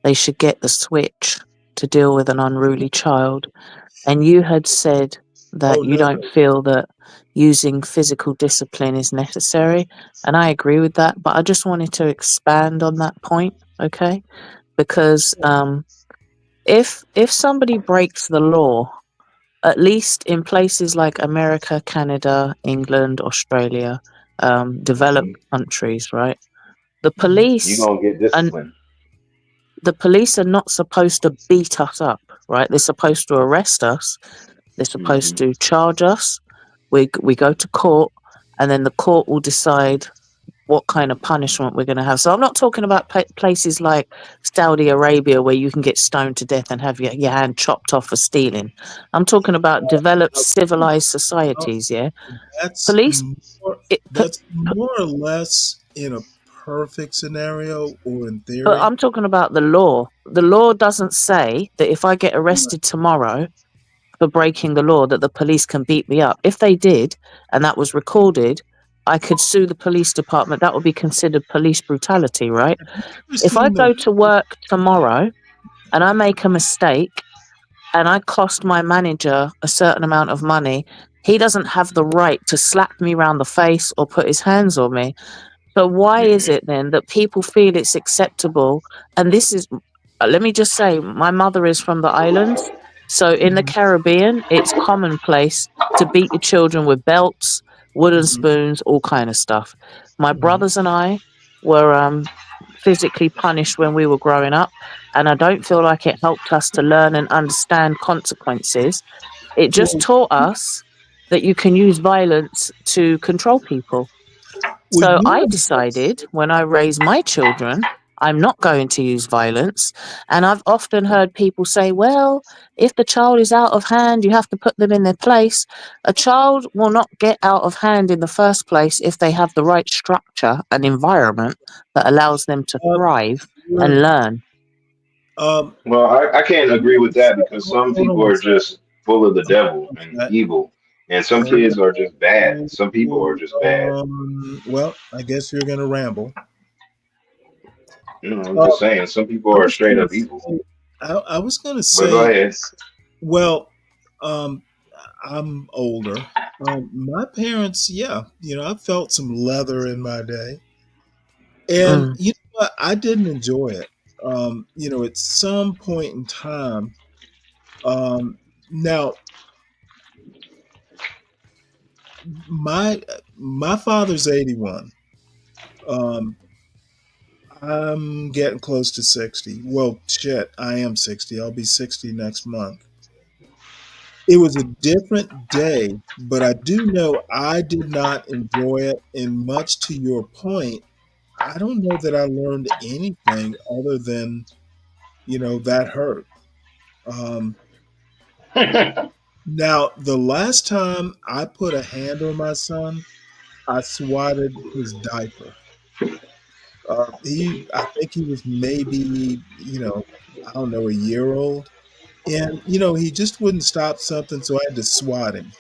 they should get the Switch to deal with an unruly child, and you had said Oh that you no. don't feel that using physical discipline is necessary, and I agree with that, but I just wanted to expand on that point, okay? Because if somebody breaks the law, at least in places like America, Canada, England, Australia, developed Hmm. countries, right? The Mhm. You police gonna get and disciplined. the police are not supposed to beat us up, right? They're supposed to arrest us. They're supposed to charge us. We go to court, and then the court will decide what kind of punishment we're going to have. So I'm not talking about places like Saudi Arabia where you can get stoned to death and have your hand chopped off for stealing. I'm talking about developed, civilized societies. Yeah, That's police. that's more or less in a perfect scenario or in theory. But I'm talking about the law. The law doesn't say that if I get arrested tomorrow for breaking the law, that the police can beat me up. If they did, and that was recorded, I could sue the police department. That would be considered police brutality, right? If I go to work tomorrow and I make a mistake and I cost my manager a certain amount of money, he doesn't have the right to slap me round the face or put his hands on me. So why is it then that people feel it's acceptable? And this is, let me just say, my mother is from the islands. So in the Caribbean, it's commonplace to beat your children with belts, wooden spoons, all kind of stuff. My brothers and I were physically punished when we were growing up, and I don't feel like it helped us to learn and understand consequences. It just taught us that you can use violence to control people. So I decided when I raise my children, I'm not going to use violence. And I've often heard people say, well, if the child is out of hand, you have to put them in their place. A child will not get out of hand in the first place if they have the right structure and environment that allows them to thrive and learn. Well, I can't agree with that because some people are just full of the devil and evil. And some kids are just bad. Some people are just bad. Well, I guess you're going to ramble. I'm just saying, some people are straight up evil. I was going to say. But go ahead. Well, I'm older. My parents, I felt some leather in my day. And you know what? I didn't enjoy it. At some point in time, now, my father's 81. I'm getting close to 60. Well, shit, I am 60. I'll be 60 next month. It was a different day, but I do know I did not enjoy it. And much to your point, I don't know that I learned anything other than, that hurt. Now, the last time I put a hand on my son, I swatted his diaper. I think he was maybe, I don't know, a year old. And, he just wouldn't stop something, so I had to swat him.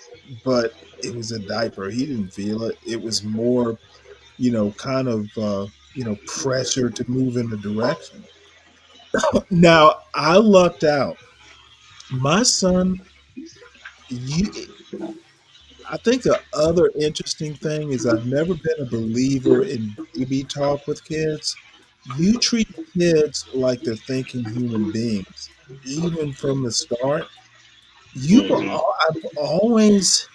But it was a diaper. He didn't feel it. It was more, kind of, pressure to move in a direction. Now, I lucked out. My son, I think the other interesting thing is I've never been a believer in baby talk with kids. You treat kids like they're thinking human beings, even from the start. I've always,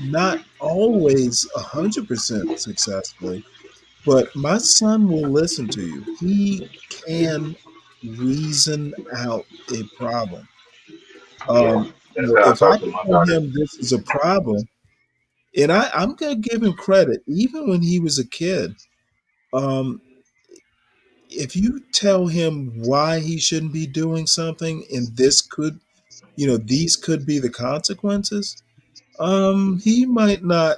not always 100% successfully, but my son will listen to you. He can reason out a problem. If I tell him this is a problem, and I'm going to give him credit, even when he was a kid, if you tell him why he shouldn't be doing something, and these could be the consequences, he might not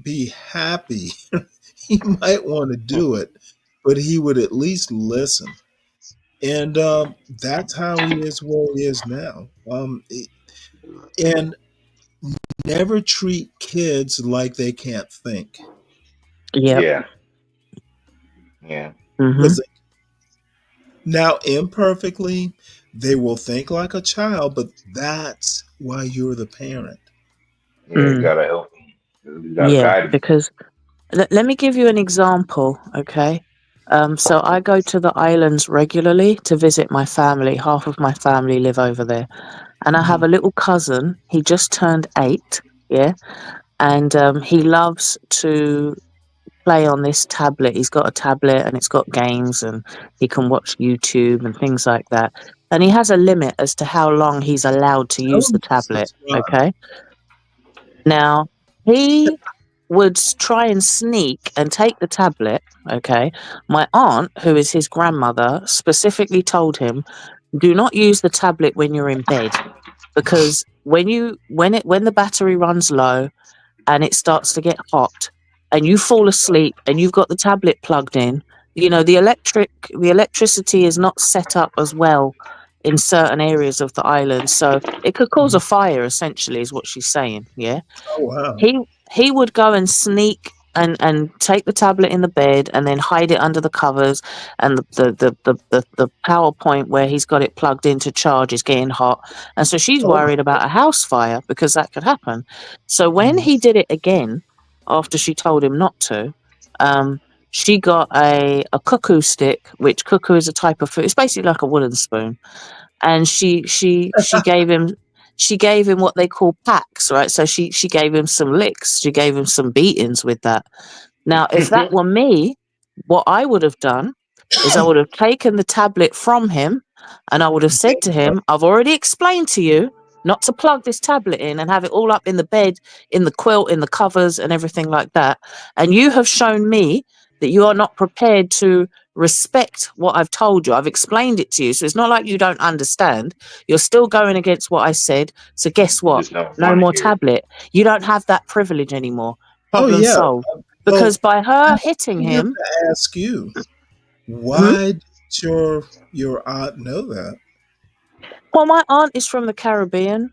be happy. He might want to do it, but he would at least listen. And that's how he is where he is now. And never treat kids like they can't think. Yep. Yeah. Mhm. Now, imperfectly, they will think like a child, but that's why you're the parent. Yeah, you gotta help them. You gotta Yeah, guide them. because let me give you an example, okay? So I go to the islands regularly to visit my family. Half of my family live over there. And I have a little cousin. He just turned 8, yeah? And he loves to play on this tablet. He's got a tablet and it's got games and he can watch YouTube and things like that. And he has a limit as to how long he's allowed to use the tablet. Okay. Now, he would try and sneak and take the tablet. Okay. My aunt, who is his grandmother, specifically told him, do not use the tablet when you're in bed, because when the battery runs low and it starts to get hot and you fall asleep and you've got the tablet plugged in, you know, the electricity is not set up as well in certain areas of the island, so it could cause a fire, essentially, is what she's saying. Yeah. Oh wow. He would go and sneak and take the tablet in the bed and then hide it under the covers, and the power point where he's got it plugged in to charge is getting hot, and so she's worried about a house fire because that could happen. So when he did it again, after she told him not to, she got a cuckoo stick, which cuckoo is a type of food. It's basically like a wooden spoon, and she gave him what they call packs, right? So she gave him some licks. She gave him some beatings with that. Now, if that were me, what I would have done is I would have taken the tablet from him and I would have said to him, I've already explained to you not to plug this tablet in and have it all up in the bed, in the quilt, in the covers and everything like that. And you have shown me that you are not prepared to respect what I've told you. I've explained it to you. So it's not like you don't understand. You're still going against what I said. So guess what? No more tablet. You don't have that privilege anymore. Problem solved. Because by her hitting I have him... to ask you, why did your aunt know that? Well, my aunt is from the Caribbean,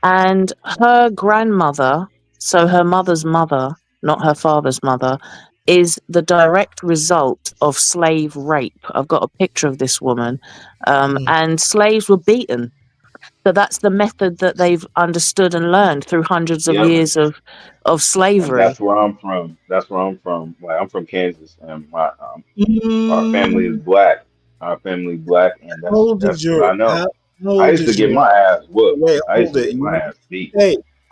and her grandmother, so her mother's mother, not her father's mother, is the direct result of slave rape. I've got a picture of this woman, and slaves were beaten. So that's the method that they've understood and learned through hundreds of years of And slavery. that's where I'm from. That's where I'm from. Like I'm from Kansas, and our family is black. Our family black, and How old that's is what I know. how old I used to is get your my ass whooped. wait, I used hold to it. get my ass beat.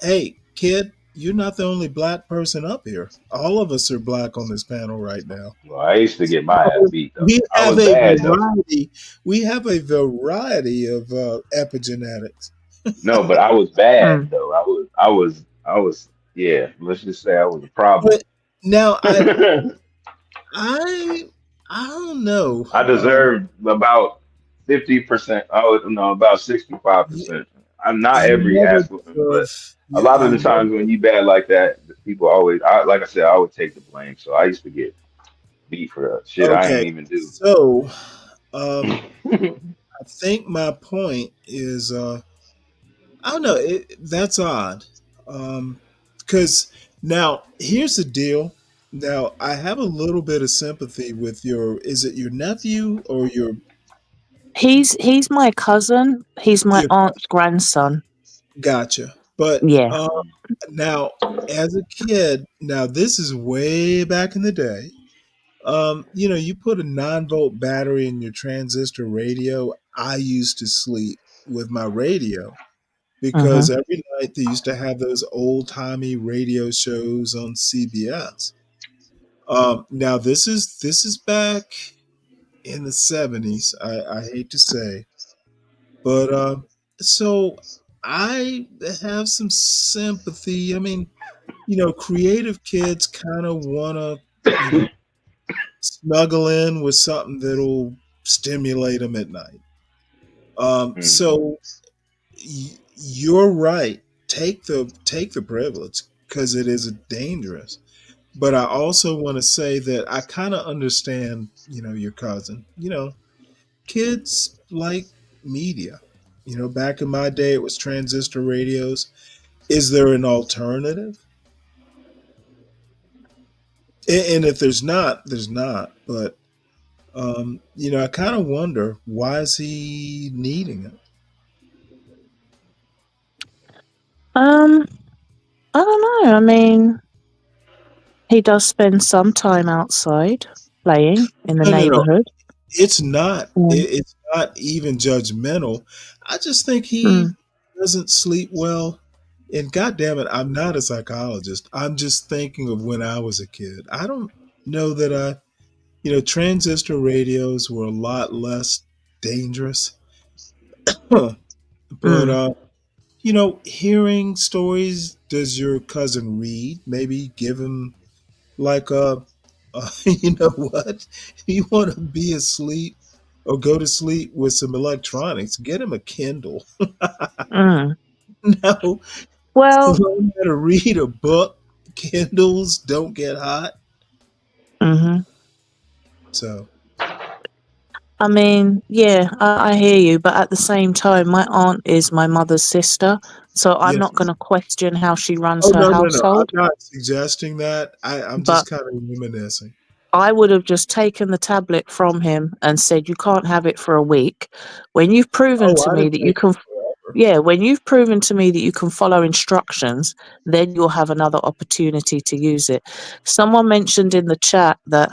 Hey, kid, you're not the only black person up here. All of us are black on this panel right now. Well, I used to get my ass beat though. We I have was a bad though. variety. We have a variety of epigenetics. No, but I was bad though. I was. Yeah, let's just say I was a problem. But now I don't know. I deserved about 50%. About 65%. I'm not I every never ass whooping, but deserve. a lot of the times when you bad like that, people always. Like I said, I would take the blame. So I used to get beat for shit I ain't Okay, even do. so I think my point is I don't know. That's odd. Because now here's the deal. Now I have a little bit of sympathy with is it your nephew or your He's my cousin. He's my aunt's grandson. gotcha? But Yeah. now as a kid, now this is way back in the day. You put a 9-volt battery in your transistor radio. I used to sleep with my radio because every night they used to have those old timey radio shows on CBS. Now this is back in the 70s. I hate to say, but so I have some sympathy. I mean, creative kids kind of want to snuggle in with something that'll stimulate them at night. So you're right. Take the privilege because it is dangerous. But I also want to say that I kind of understand, your cousin. Kids like media. Back in my day, it was transistor radios. Is there an alternative? And if there's not, there's not. But I kind of wonder, why is he needing it? I don't know. I mean, he does spend some time outside playing in the No. neighborhood. It's not. Mm. It's not even judgmental. I just think he doesn't sleep well And God damn it, I'm not a psychologist. I'm just thinking of when I was a kid. I don't know that transistor radios were a lot less dangerous. But hearing stories, does your cousin read? Maybe give him like you know what? You want to be asleep or go to sleep with some electronics, get him a Kindle. No. Well, Learn how to read a book. Kindles don't get hot. So I mean, yeah, I hear you, but at the same time, my aunt is my mother's sister, so I'm not going to question how she runs Oh her no, no, no. I'm household. not suggesting that. I'm But just kind of reminiscing. I would have just taken the tablet from him and said, "You can't have it for a week." When you've proven Oh, to I'd me have that you taken can, it forever. yeah, when you've proven to me that you can follow instructions, then you'll have another opportunity to use it. Someone mentioned in the chat that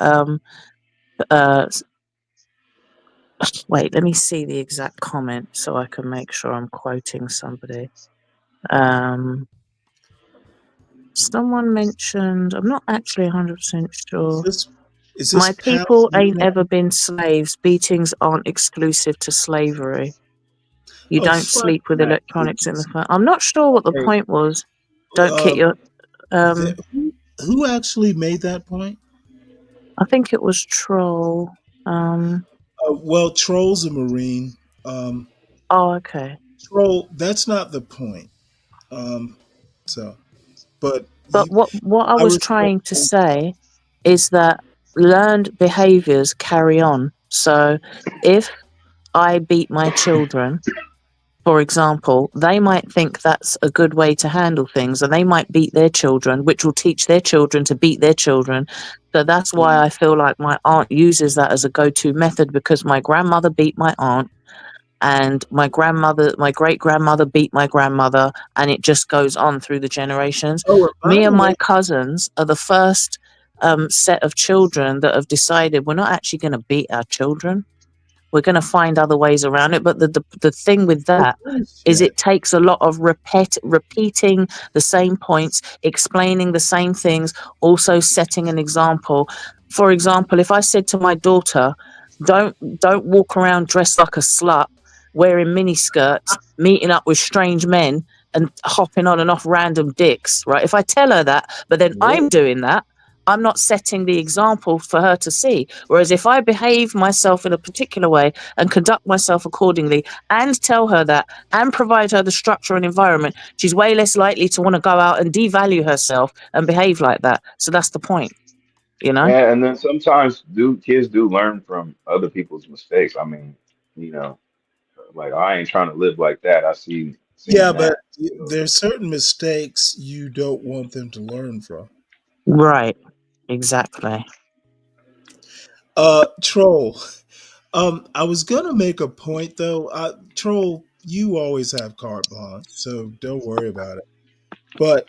uh, wait, let me see the exact comment so I can make sure I'm quoting somebody. Someone mentioned, I'm not actually 100% sure. Is this My pal? people ain't ever been slaves. Beatings aren't exclusive to slavery. You Oh, don't fuck sleep with that. electronics in the phone. I'm not sure what the Okay. point was. Don't kid your. Who actually made that point? I think it was Troll. Well, Troll's a Marine. Oh, okay. Troll, that's not the point. So, but But what I I was respect. trying to say is that learned behaviors carry on. So if I beat my children, for example, they might think that's a good way to handle things, and they might beat their children, which will teach their children to beat their children. So that's why I feel like my aunt uses that as a go-to method, because my grandmother beat my aunt, and my great grandmother beat my grandmother, and it just goes on through the generations. Oh, and by Me the and my way, cousins are the first set of children that have decided we're not actually going to beat our children. We're going to find other ways around it. But the thing with that is it takes a lot of repeating the same points, explaining the same things, also setting an example. For example, if I said to my daughter, don't walk around dressed like a slut, wearing mini skirts, meeting up with strange men and hopping on and off random dicks, right? If I tell her that, but then I'm doing that, I'm not setting the example for her to see. Whereas if I behave myself in a particular way and conduct myself accordingly and tell her that and provide her the structure and environment, she's way less likely to want to go out and devalue herself and behave like that. So that's the point, you know? Yeah, and then sometimes kids do learn from other people's mistakes. I mean, you know, like I ain't trying to live like that. I seen yeah, but that. there's certain mistakes you don't want them to learn from. Right. Exactly. Troll. I was gonna make a point though. Troll, you always have carte blanche, so don't worry about it. But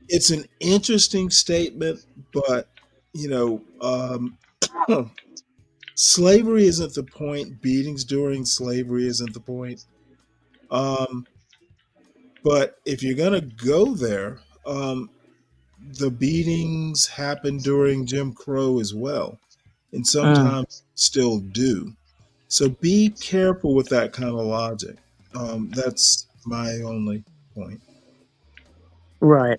it's an interesting statement, but slavery isn't the point. Beatings during slavery isn't the point. But if you're gonna go there, the beatings happened during Jim Crow as well, and sometimes still do. So be careful with that kind of logic. That's my only point. Right.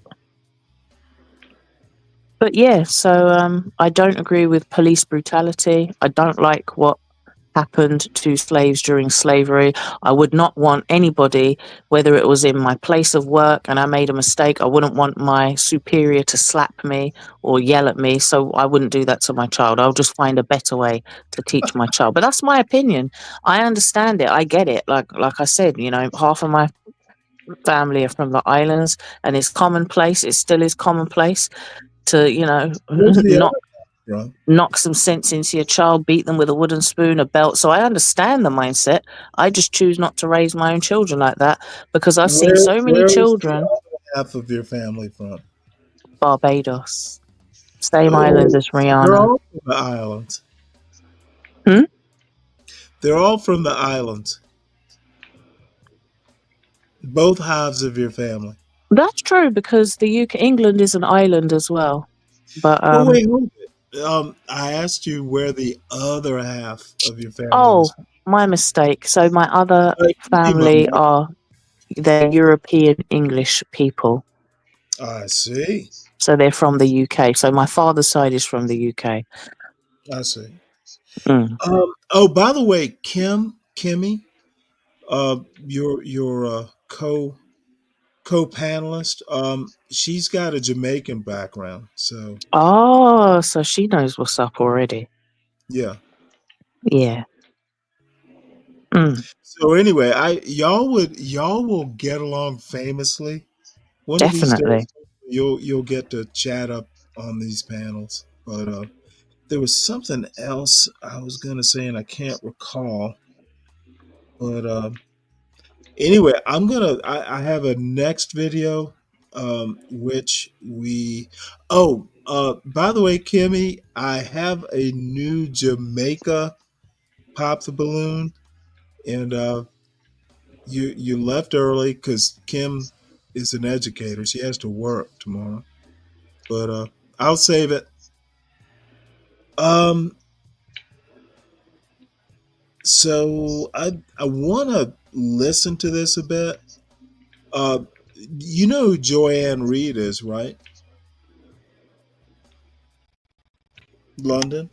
But yeah, so I don't agree with police brutality. I don't like what happened to slaves during slavery. I would not want anybody, whether it was in my place of work and I made a mistake, I wouldn't want my superior to slap me or yell at me. So I wouldn't do that to my child. I'll just find a better way to teach my child. But that's my opinion. I understand it. I get it. Like I said, half of my family are from the islands, and it's commonplace. It still is commonplace to, Where's the not other from? knock some sense into your child, beat them with a wooden spoon, a belt. So I understand the mindset. I just choose not to raise my own children like that, because I've seen so many Where is the children. other half of your family from? Barbados, same island Oh, as so they're Rihanna. all from the islands. Hmm? They're all from the islands. Both halves of your family. That's true because the UK, England is an island as well. But Well, wait, hold it. I asked you where the other half of your family oh, was. my mistake. So my other You mean family mama? are they're European English people. I see. So they're from the UK. So my father's side is from the UK. I see. Mm. Oh, by the way, Kimmy, your co-panelist, she's got a Jamaican background, so Oh, so she knows what's up already. yeah. Yeah. Mm. So anyway, y'all will get along famously. One of these Definitely. days, you'll get to chat up on these panels. But there was something else I was gonna say, and I can't recall. But anyway, I have a next video, which we. Oh, by the way, Kimmy, I have a new Jamaica pop the balloon, and you left early because Kim is an educator. She has to work tomorrow, but I'll save it. Um, so I want to listen to this a bit. Uh, you know who Joanne Reed is, right? London.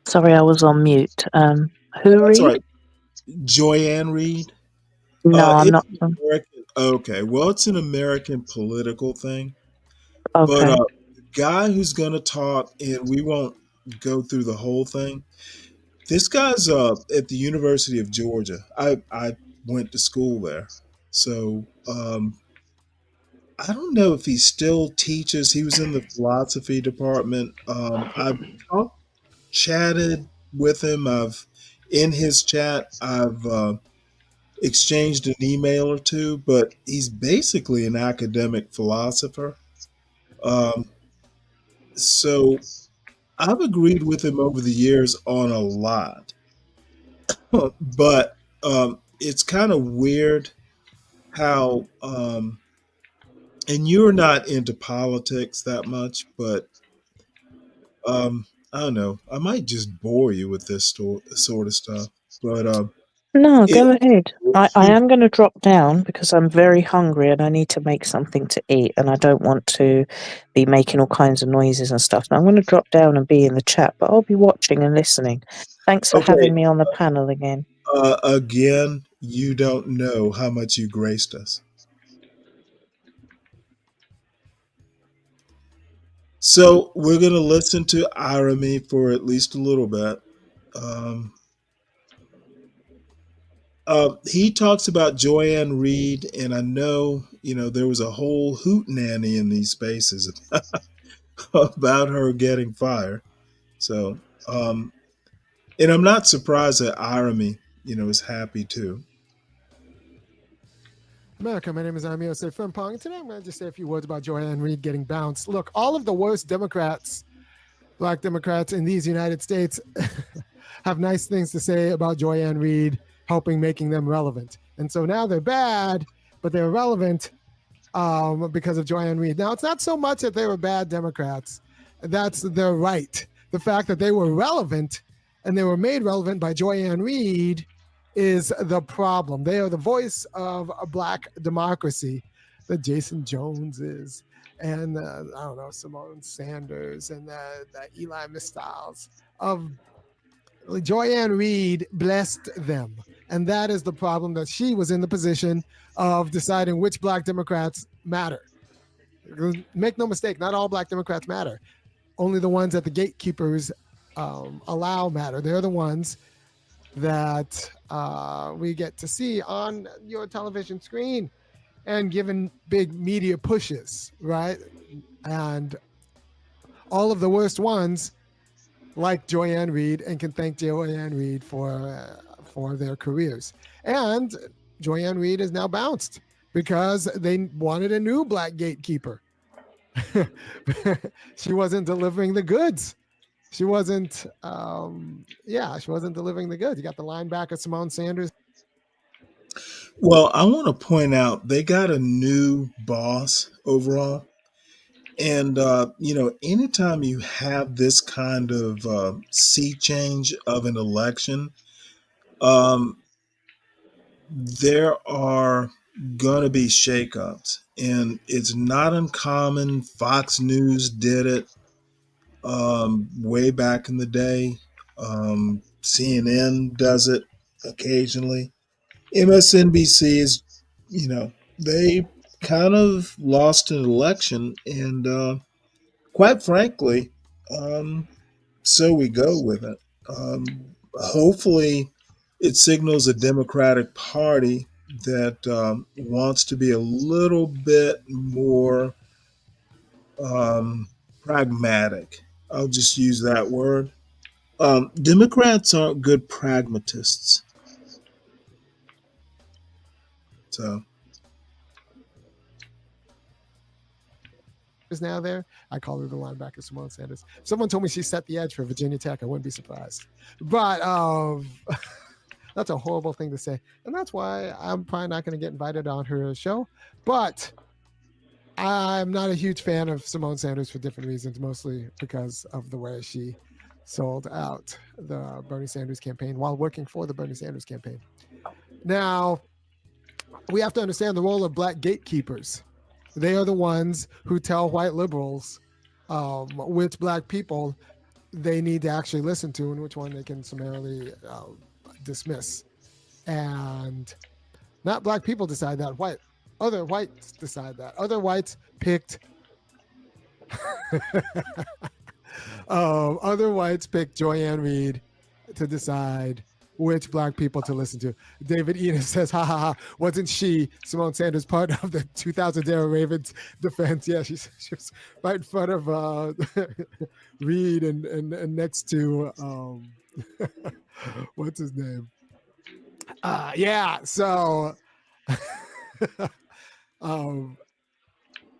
Sorry, I was on mute. Who That's read? right. Joanne Reed. No, I'm It's not. an American. Okay, well, it's an American political thing. But Okay. the guy who's going to talk, and we won't go through the whole thing. This guy's at the University of Georgia. I went to school there, so I don't know if he still teaches. He was in the philosophy department. I've chatted with him. I've in his chat. I've exchanged an email or two, but he's basically an academic philosopher. Um, so I've agreed with him over the years on a lot, but it's kind of weird how, and you're not into politics that much, but I don't know. I might just bore you with this sort of stuff, but No, it, go ahead. I am going to drop down because I'm very hungry and I need to make something to eat and I don't want to be making all kinds of noises and stuff. So I'm going to drop down and be in the chat, but I'll be watching and listening. Thanks for okay. having me on the panel again. Again, you don't know how much you graced us. So we're going to listen to Irony for at least a little bit. He talks about Joanne Reed, and I know, there was a whole hootenanny in these spaces about her getting fired. So, and I'm not surprised that Irony, is happy too. America, my name is Amir Frimpong, and today I'm going to just say a few words about Joanne Reed getting bounced. Look, all of the worst Democrats, Black Democrats in these United States have nice things to say about Joanne Reed making them relevant. And so now they're bad, but they're relevant because of Joanne Reed. Now, it's not so much that they were bad Democrats. That's their right. The fact that they were relevant and they were made relevant by Joanne Reed is the problem. They are the voice of a Black democracy that Jason Jones is, and I don't know, Simone Sanders and the Eli Mistyles of Joanne Reed blessed them. And that is the problem, that she was in the position of deciding which Black Democrats matter. Make no mistake, not all Black Democrats matter. Only the ones that the gatekeepers allow matter. They're the ones that we get to see on your television screen and given big media pushes, right? And all of the worst ones like Joanne Reed and can thank Joanne Reed for their careers. And Joanne Reed is now bounced because they wanted a new Black gatekeeper. She wasn't delivering the goods. She wasn't, she wasn't delivering the goods. You got the linebacker, Simone Sanders. Well, I want to point out they got a new boss overall. And, anytime you have this kind of sea change of an election, um, there are going to be shakeups. And it's not uncommon. Fox News did it way back in the day. CNN does it occasionally. MSNBC is, they kind of lost an election. And quite frankly, so we go with it. Hopefully, it signals a Democratic Party that wants to be a little bit more pragmatic. I'll just use that word. Democrats aren't good pragmatists. So is now there. I call her the linebacker, Simone Sanders. If someone told me she set the edge for Virginia Tech, I wouldn't be surprised. But that's a horrible thing to say. And that's why I'm probably not going to get invited on her show. But I'm not a huge fan of Simone Sanders for different reasons, mostly because of the way she sold out the Bernie Sanders campaign while working for the Bernie Sanders campaign. Now, we have to understand the role of black gatekeepers. They are the ones who tell white liberals which black people they need to actually listen to and which one they can summarily dismiss. And not black people decide that. Other whites decide that. Other whites picked other whites picked Joy-Ann Reid to decide which black people to listen to. David Enos says, ha ha ha, wasn't she, Simone Sanders, part of the 2000 era Ravens defense? Yeah, she was right in front of Reid and next to, what's his name? Yeah, so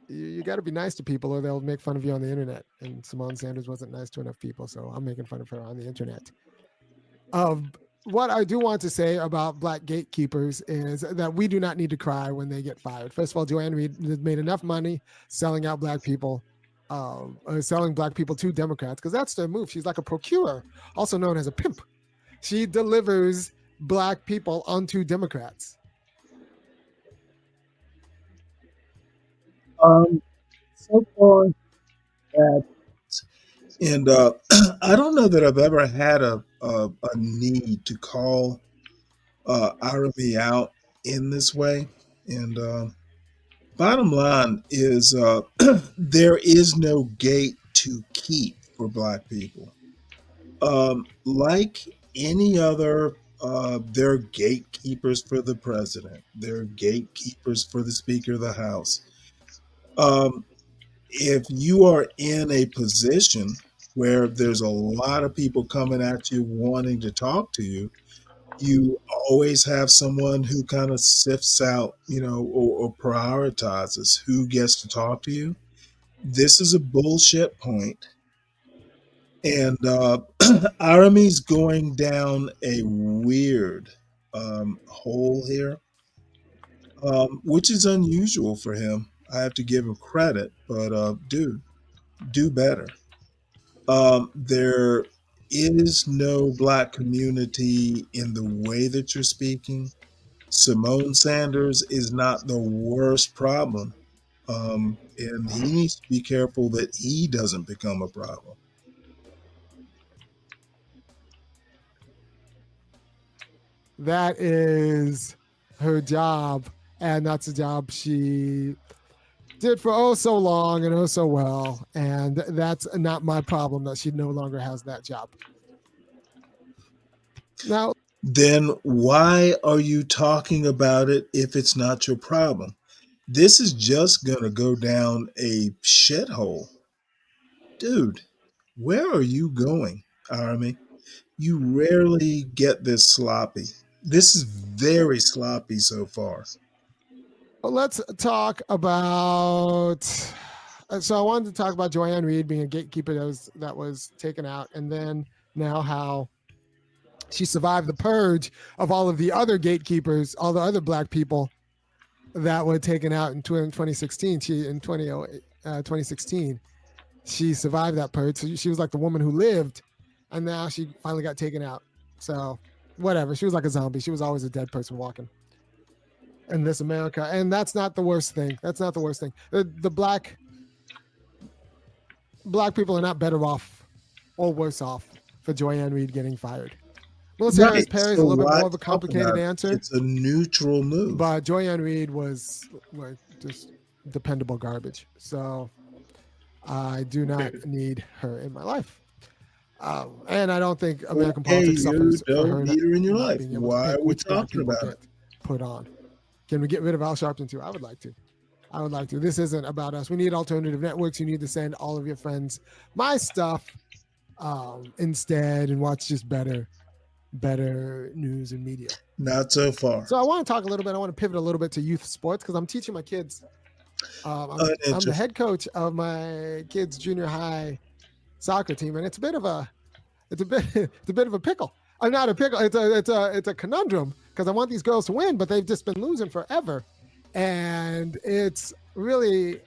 you got to be nice to people or they'll make fun of you on the internet. And Simone Sanders wasn't nice to enough people, so I'm making fun of her on the internet. What I do want to say about black gatekeepers is that we do not need to cry when they get fired. First of all, Joy-Ann Reid has made enough money selling out black people, selling black people to Democrats, because that's their move. She's like a procurer, also known as a pimp. She delivers black people onto Democrats. So far, that, and I don't know that I've ever had a need to call Irony out in this way. And bottom line is there is no gate to keep for black people. Like any other, there are gatekeepers for the president. There are gatekeepers for the Speaker of the House. If you are in a position where there's a lot of people coming at you wanting to talk to you, you always have someone who kind of sifts out, or prioritizes who gets to talk to you. This is a bullshit point. And Aramie's going down a weird hole here, which is unusual for him. I have to give him credit, but dude, do better. There is no black community in the way that you're speaking. Simone Sanders is not the worst problem. And he needs to be careful that he doesn't become a problem. That is her job, and that's a job she did for oh so long and oh so well, and that's not my problem that she no longer has that job. Now, then why are you talking about it if it's not your problem? This is just going to go down a shithole. Dude, where are you going, Army? You rarely get this sloppy. This is very sloppy so far. let's talk about. So I wanted to talk about Joy-Ann Reid being a gatekeeper that was taken out, and then now how She survived the purge of all of the other gatekeepers, all the other black people that were taken out in 2016. In 2016, she survived that purge. So she was like the woman who lived, and now she finally got taken out. So whatever. She was like a zombie. She was always a dead person walking in this America. And that's not the worst thing. That's not the worst thing. The black people are not better off or worse off for Joy-Ann Reid getting fired. Melissa Harris Perry is a little bit more of a complicated answer. It's a neutral move. But Joy-Ann Reid was like just dependable garbage. So I do not need her in my life. And I don't think American politics suffers for her need her in your not life. being able to Why pick are we which black talking people about get it? put on. Can we get rid of Al Sharpton too? I would like to. I would like to. This isn't about us. We need alternative networks. You need to send all of your friends my stuff instead and watch just better news and media. Not so far. So I want to talk a little bit. I want to pivot a little bit to youth sports because I'm teaching my kids. I'm the head coach of my kids' junior high soccer team, and it's a bit of a pickle. I'm not a pickle. It's a conundrum because I want these girls to win, but they've just been losing forever, and it's really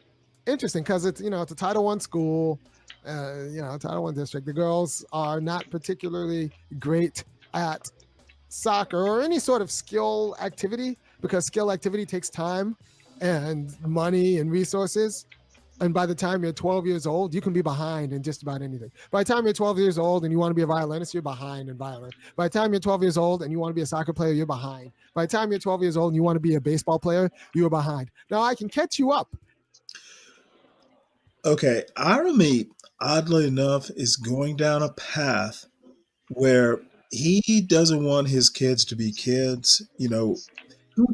interesting because it's a Title I school, Title I district. The girls are not particularly great at soccer or any sort of skill activity because skill activity takes time and money and resources. And by the time you're 12 years old, you can be behind in just about anything. By the time you're 12 years old and you want to be a violinist, you're behind in violin. By the time you're 12 years old and you want to be a soccer player, you're behind. By the time you're 12 years old and you want to be a baseball player, you're behind. Now I can catch you up. Okay, Arami, oddly enough, is going down a path where he doesn't want his kids to be kids. Who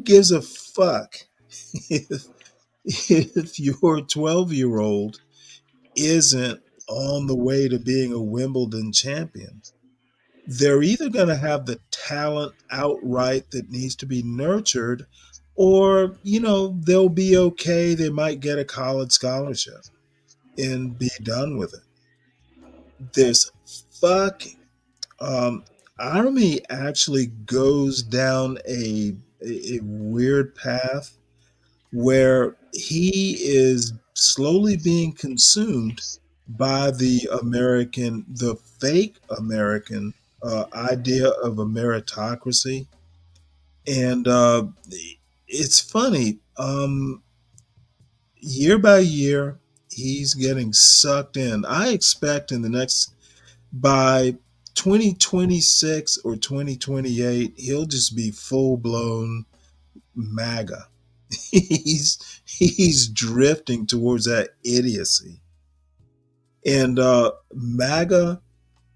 gives a fuck if your 12-year-old isn't on the way to being a Wimbledon champion? They're either going to have the talent outright that needs to be nurtured, or, they'll be okay. They might get a college scholarship and be done with it. This fucking Army actually goes down a weird path where he is slowly being consumed by the fake American idea of a meritocracy. And it's funny, year by year, he's getting sucked in. I expect by 2026 or 2028, he'll just be full-blown MAGA. He's drifting towards that idiocy. And MAGA,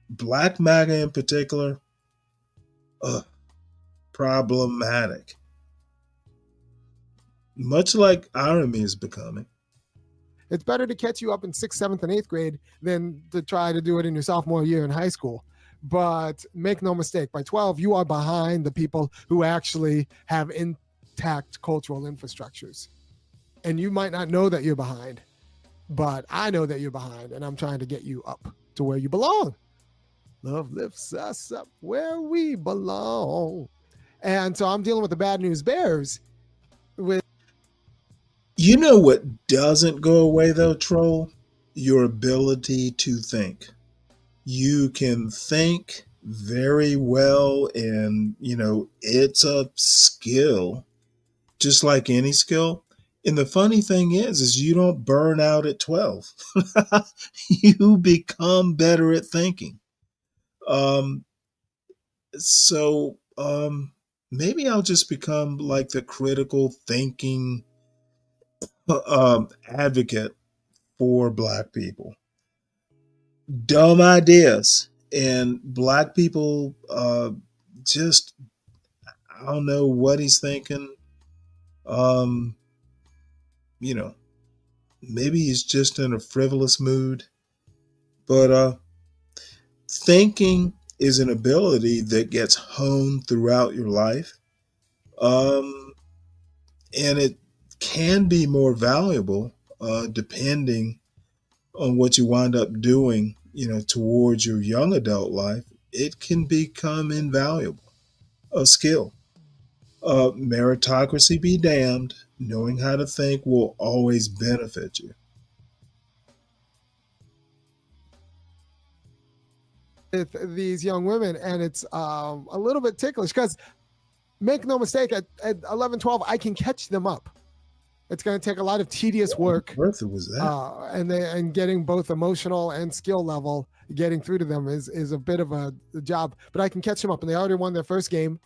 Black MAGA in particular, problematic. Much like Arami is becoming. It's better to catch you up in 6th, 7th, and 8th grade than to try to do it in your sophomore year in high school. But make no mistake, by 12, you are behind the people who actually have intact cultural infrastructures. And you might not know that you're behind, but I know that you're behind, and I'm trying to get you up to where you belong. Love lifts us up where we belong. And so I'm dealing with the bad news bears with. You know what doesn't go away though, Troll? Your ability to think. You can think very well, and it's a skill, just like any skill. And the funny thing is you don't burn out at 12. You become better at thinking. So maybe I'll just become like the critical thinking advocate for Black people. Dumb ideas, and Black people just, I don't know what he's thinking. Maybe he's just in a frivolous mood, but thinking is an ability that gets honed throughout your life, and it can be more valuable depending on what you wind up doing, towards your young adult life it can become invaluable. A skill. Meritocracy be damned. Knowing how to think will always benefit you. With these young women, and it's a little bit ticklish because make no mistake, at 11, 12, I can catch them up. It's going to take a lot of tedious work. What was that? And getting both emotional and skill level, getting through to them is a bit of a job. But I can catch them up, and they already won their first game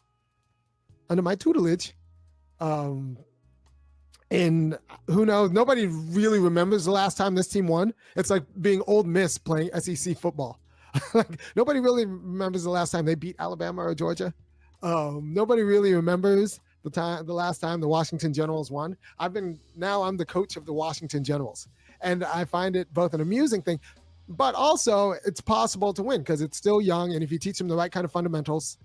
under my tutelage. And who knows? Nobody really remembers the last time this team won. It's like being Old Miss playing SEC football. Like, nobody really remembers the last time they beat Alabama or Georgia. Nobody really remembers the last time the Washington Generals won. I'm the coach of the Washington Generals, and I find it both an amusing thing, but also it's possible to win because it's still young, and if you teach them the right kind of fundamentals,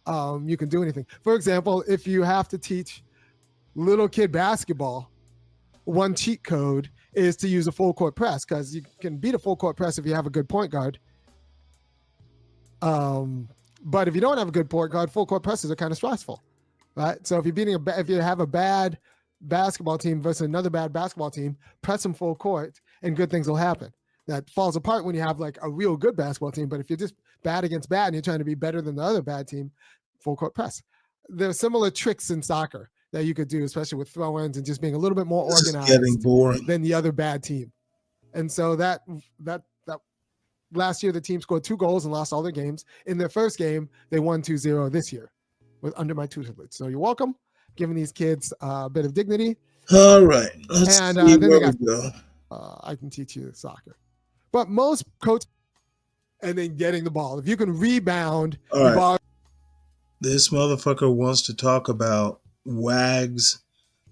you can do anything. For example, if you have to teach little kid basketball, one cheat code is to use a full court press because you can beat a full court press if you have a good point guard. But if you don't have a good point guard, full court presses are kind of stressful, right? So if if you have a bad basketball team versus another bad basketball team, press them full court and good things will happen. That falls apart when you have like a real good basketball team. But if you're just bad against bad and you're trying to be better than the other bad team, full court press. There are similar tricks in soccer that you could do, especially with throw-ins and just being a little bit more This is organized getting boring. than the other bad team. And so that last year, the team scored 2 goals and lost all their games. In their first game, they won 2-0 this year under my tutelage. So you're welcome, giving these kids a bit of dignity. All right. Let's And see then where they we go. I can teach you soccer. But most coaches, and then getting the ball. If you can rebound All the right. ball. This motherfucker wants to talk about WAGs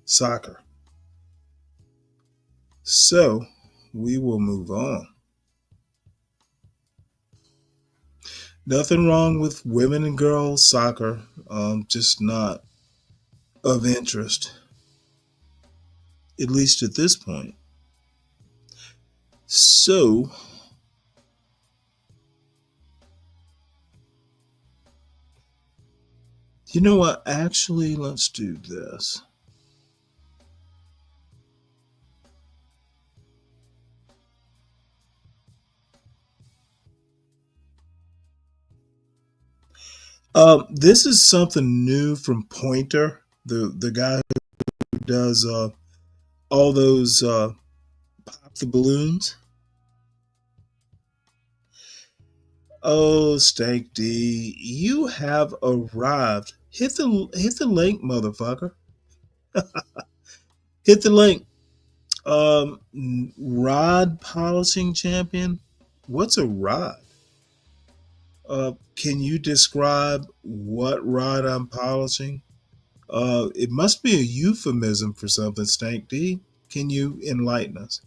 soccer. So we will move on. Nothing wrong with women and girls soccer, just not of interest, at least at this point. So, you know what? Actually, let's do this. This is something new from Pointer, the guy who does all those pop the balloons. Oh, Stank D, you have arrived. Hit the link, motherfucker. Hit the link. Rod polishing champion. What's a rod? Can you describe what rod I'm polishing? It must be a euphemism for something, Stank D. Can you enlighten us?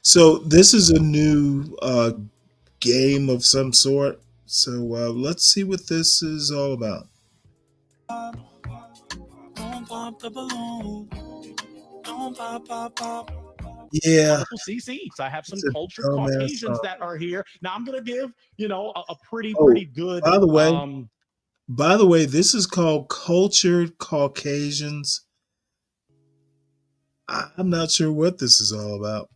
So this is a new game of some sort. So let's see what this is all about. Don't pop the balloon. Don't pop, pop, pop. Yeah. Wonderful CCs. I have some It's a cultured dumbass Caucasians song. that are here. Now I'm gonna give, a pretty Oh, good by the way, this is called Cultured Caucasians. I'm not sure what this is all about.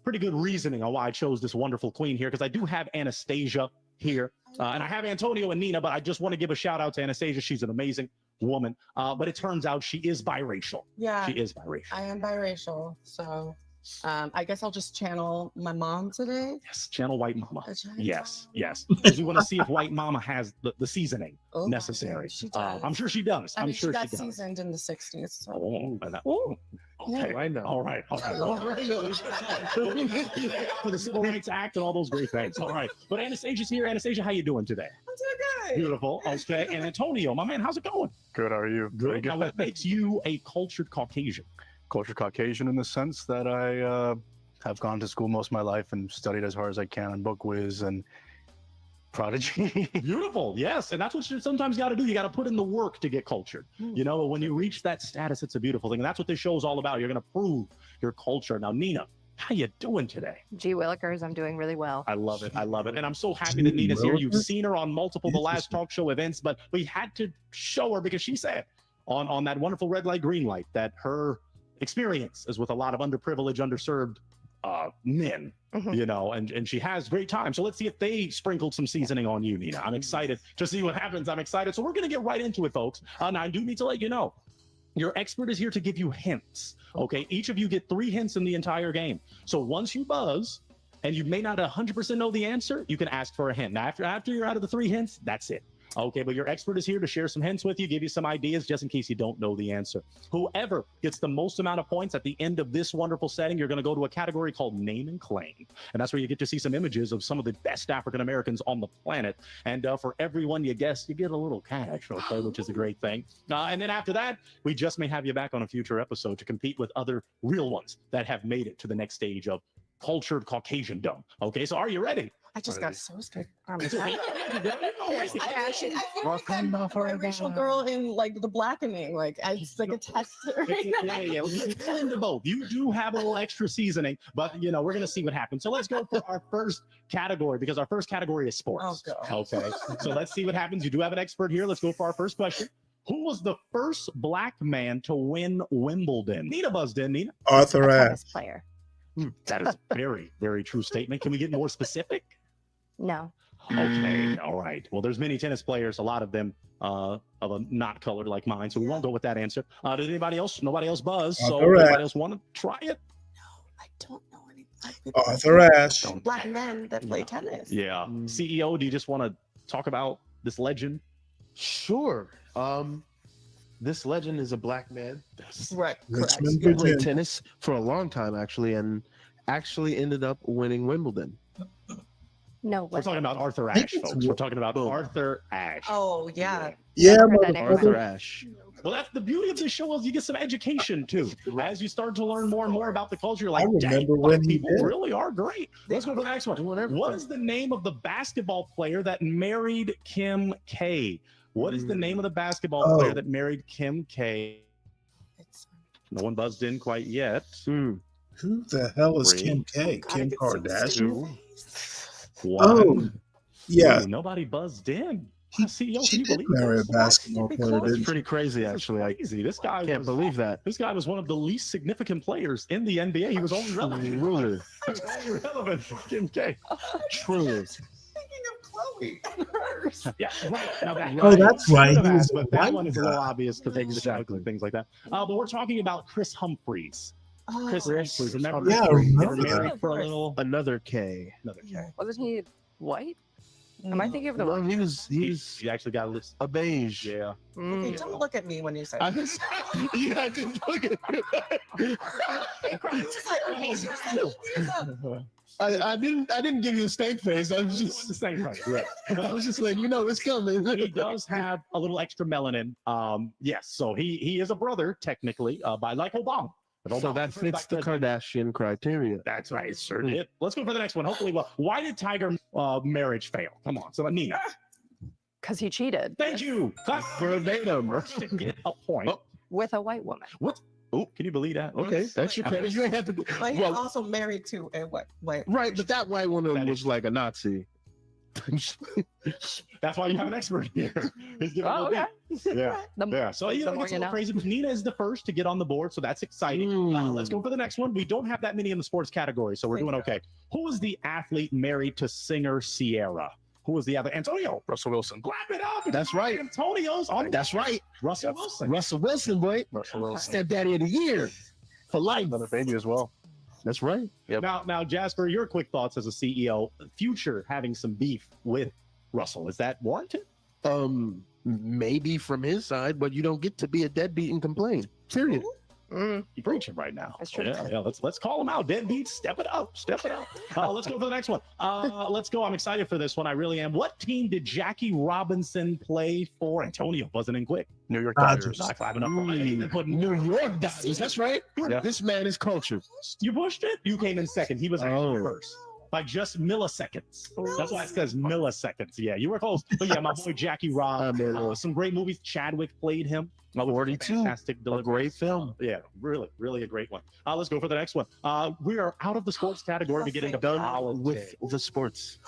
pretty good reasoning on why I chose this wonderful queen here, because I do have Anastasia here. And I have Antonio and Nina, but I just want to give a shout out to Anastasia. She's an amazing woman. But it turns out she is biracial. Yeah. She is biracial. I am biracial, so I guess I'll just channel my mom today. Yes, channel White Mama. A giant Yes, yes. Because we want to see if White Mama has the seasoning Oh, necessary. she does. I'm sure she does. I I'm mean, sure she got she does. seasoned in the 60s. So. Oh, and that, okay. I know. All right. All right. For the Civil Rights Act and all those great things. All right. But Anastasia's here. Anastasia, how you doing today? I'm doing good. Beautiful. Okay. And Antonio, my man, how's it going? Good. How are you? Good. Now, what makes you a cultured Caucasian? Cultured Caucasian in the sense that I have gone to school most of my life and studied as hard as I can on Book Whiz and Prodigy. Beautiful. Yes. And that's what you sometimes got to do. You got to put in the work to get cultured. You know, when you reach that status, it's a beautiful thing. And that's what this show is all about. You're going to prove your culture. Now, Nina, How you doing today? G Willikers, I'm doing really well. I love it. I love it. And I'm so happy that Nina's here. You've seen her on multiple The Last Talk Show events, but we had to show her because she said on that wonderful red light, green light, that her experience is with a lot of underprivileged, underserved men, you know, and she has great time. So let's see if they sprinkled some seasoning on you, Nina. I'm excited to see what happens. I'm excited. So we're going to get right into it, folks. Now, I do need to let you know, your expert is here to give you hints. Okay, each of you get 3 hints in the entire game. So once you buzz, and you may not 100% know the answer, you can ask for a hint. Now, after you're out of the 3 hints, that's it. Okay, but your expert is here to share some hints with you, give you some ideas just in case you don't know the answer. Whoever gets the most amount of points at the end of this wonderful setting, you're going to go to a category called Name and Claim. And that's where you get to see some images of some of the best African Americans on the planet. And for everyone you guess, you get a little cash, okay, which is a great thing. And then after that, we just may have you back on a future episode to compete with other real ones that have made it to the next stage of cultured Caucasiandom. Okay, so are you ready? I just got so scared. I'm I a racial girl in like The Blackening. Like it's like a test. Yeah, we'll into both. You do have a little extra seasoning, but you know we're gonna see what happens. So let's go for our first category because our first category is sports. Oh, God. Okay, so let's see what happens. You do have an expert here. Let's go for our first question. Who was the first black man to win Wimbledon? Nina buzzed in. Nina. Arthur Ashe. Player. That is a very, very true statement. Can we get more specific? No. Okay, all right. Well, there's many tennis players, a lot of them of a not colored like mine, so we won't go with that answer. Does anybody else? Nobody else buzz, so anybody else want to try it? I don't know any black people. Arthur Ashe. Black men that play tennis. Yeah. CEO, do you just want to talk about this legend? Sure. This legend is a black man. Right. Richmond, He played Virginia. tennis for a long time, actually, and actually ended up winning Wimbledon. No. We're talking about Arthur Ashe, folks. We're talking about Arthur Ashe. Oh yeah. Yeah, Arthur Ashe. Well, that's the beauty of this show is you get some education too. As you start to learn more and more about the culture, you're like, I dang, remember black when he people did. really are great. Let's go to the next one. What is the name of the basketball player that married Kim K? What is the name of the basketball player that married Kim K? No one buzzed in quite yet. Who the hell is 3, Kim K? Kim Kardashian? 2, 1. Oh, yeah. Ooh, nobody buzzed in. CEO, She can you did believe marry a this? basketball player, That's didn't she? pretty crazy, actually. I Crazy. This guy can't believe that. This guy was one of the least significant players in the NBA. He was only relevant. Truly. Only relevant for Kim K. Truly. Chloe and hers. Yeah, right. Now that, Oh, that's right. Should have He was asked, but that white one is a little guy. obvious because exactly and things like that. But we're talking about Chris Humphries. Chris Humphries, remember? Yeah, I They were remember married that. for a little. Another K. Another K. Wasn't he white? Am I thinking of the No, wrong? he actually got a list. A beige. Yeah. Okay, don't look at me when you say. I just, yeah, I didn't look at I didn't give you a stank face. I was just the same face. Right. I was just like, you know, it's coming. He does have a little extra melanin. Yes, so he is a brother technically, by like Obama. But So Obama that turned fits back the president. Kardashian criteria. That's right, sir. Let's go for the next one. Hopefully, well, why did Tiger marriage fail? Come on, so Nina. Because he cheated Thank you. Clap. Verbatim. Didn't get a point. with a white woman. What? Oh, can you believe that? Okay, that's your credit. You ain't have to. But he's also married to a white. Right, but that white woman was like a Nazi. That's why you have an expert here. He's giving Oh, a little okay. bit. Yeah. Yeah. So you the know, more it's a you little know. crazy. But Nina is the first to get on the board, so that's exciting. Let's go for the next one. We don't have that many in the sports category, so we're doing okay. Who is the athlete married to singer Sierra? Who was the other? Antonio. Russell Wilson. Clap it up. That's right. Antonio's on. That's right. Russell Wilson. Russell Wilson, boy. Russell Wilson. Stepdaddy of the year for life. Another baby as well. That's right. Yep. Now, Jasper, your quick thoughts as a CEO. Future having some beef with Russell, is that warranted? Maybe from his side, but you don't get to be a deadbeat and complain. Period. You're preaching right now. That's true. Yeah. Let's call him out. Deadbeat, step it up. Step it up. Let's go for the next one. Let's go. I'm excited for this one. I really am. What team did Jackie Robinson play for? Antonio wasn't in quick. New York Dodgers. Dodgers. Not clapping up. New York Dodgers. That's right. Yeah. This man is cultured. You pushed it. You came in second. He was actually Oh. first by just milliseconds. That's why it says milliseconds. Yeah, you were close. But yeah, my boy Jackie Rob. Some great movies. Chadwick played him. Well, 42, fantastic a delivery. great film. Yeah, really a great one. Let's go for the next one. We are out of the sports category to get into Done politics. with the sports.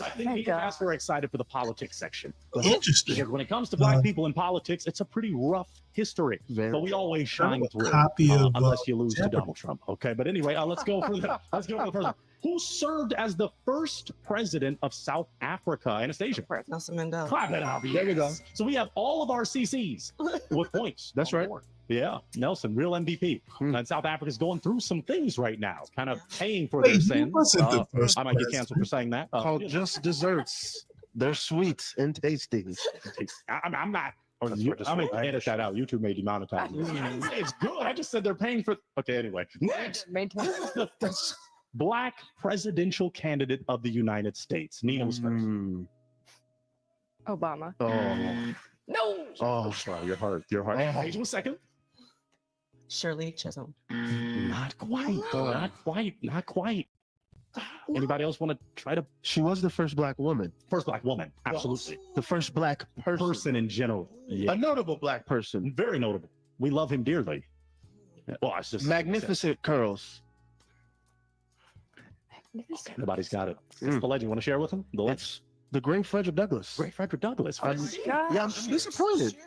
I think me and Cass are excited for the politics section. Interesting. Because when it comes to black people in politics, it's a pretty rough history. Very. But we always shine through. Copy of, unless you lose to Jeopardy. Donald Trump. Okay, but anyway, let's go for the first one. Who served as the first president of South Africa? Anastasia. Nelson Mandela. Clap it up. There we go. So we have all of our CCs with points. That's right. Yeah, Nelson, real MVP. And South Africa's going through some things right now, kind of paying for Wait, their he sins. wasn't the first I might get president. canceled for saying that. Called just desserts. They're sweet and tasty. I'm not. I'm gonna edit that out. YouTube may demonetize me. It's good. I just said they're paying for. Okay, anyway. Next, the black presidential candidate of the United States. Nina was first. Obama. Oh. No. Oh, sorry, your heart. Wait 1 second. Shirley Chisholm. Not quite. Not quite. Anybody else want to try to? She was the first black woman. First black woman, absolutely. The first black Person in general. Yeah. A notable black person. Very notable. We love him dearly. Well, it's just Magnificent curls. Nobody's got it. The legend. Want to share with him? It's the great Frederick Douglass. Great Frederick Douglass. Yeah, I'm disappointed.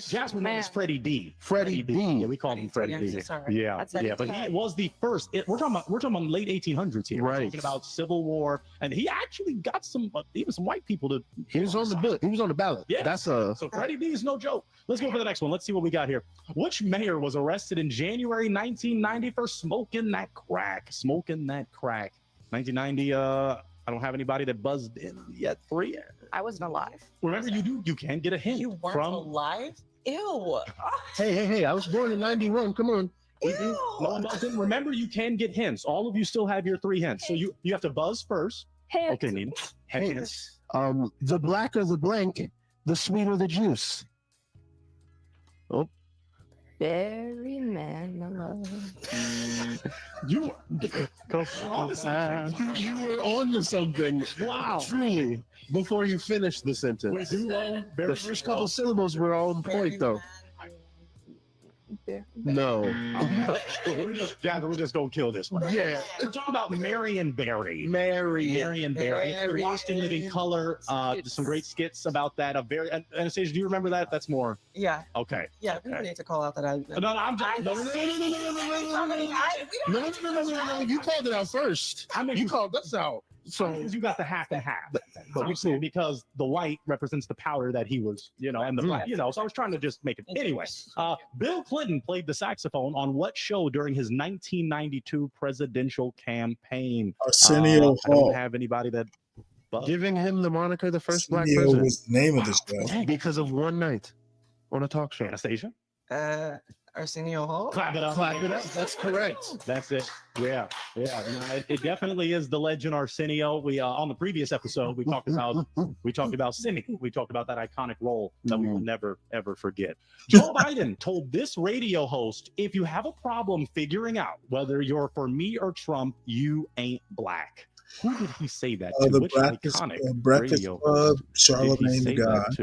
Jasmine is Freddie D. Freddie D. Yeah, we call him Freddie D. Yeah, but he was the first. We're talking about late 1800s here. Right. We're talking about Civil War, and he actually got even some white people to. He was on the bill. He was on the ballot. Yeah. That's a. So Freddie D is no joke. Let's go for the next one. Let's see what we got here. Which mayor was arrested in January 1990 for smoking that crack? 1990. I don't have anybody that buzzed in yet. 3. I wasn't alive. Remember, you can get a hint. You weren't from alive? Ew. Hey! I was born in '91. Come on. No one buzzed in. Remember, you can get hints. All of you still have your 3 hints. So you have to buzz first. Hints. Okay, Nina. Hints. The blacker the blank, the sweeter the juice. Oh. Berry man. You were on to something. Wow. Truly. Before you finish the sentence. The first couple syllables were on point, though. No. We're just gonna kill this one. Yeah. We're talking about Marion Barry. Marion Barry. Lost in Living Color. Some great skits about that. Anastasia, do you remember that? That's more. Yeah. Okay. Yeah, we need to call out that I. No, I'm just. No. You called it out first. You called us out. So you got the half and half. Because the white represents the powder that he was, and the black, so I was trying to just make it. Anyway, Bill Clinton played the saxophone on what show during his 1992 presidential campaign? Arsenio I don't Hall. have anybody that. Giving him the moniker the first black Arsenio president. was the name of this show. Because of one night on a talk show. Anastasia? Arsenio Hall. Clap it up. That's correct. That's it. Yeah. No, it definitely is the legend Arsenio. We on the previous episode we talked about Cindy. We talked about that iconic role that we will never ever forget. Joe Biden told this radio host, "If you have a problem figuring out whether you're for me or Trump, you ain't black." Who did he say that to? The Which Breakfast iconic Club, radio host Charlamagne did he say the that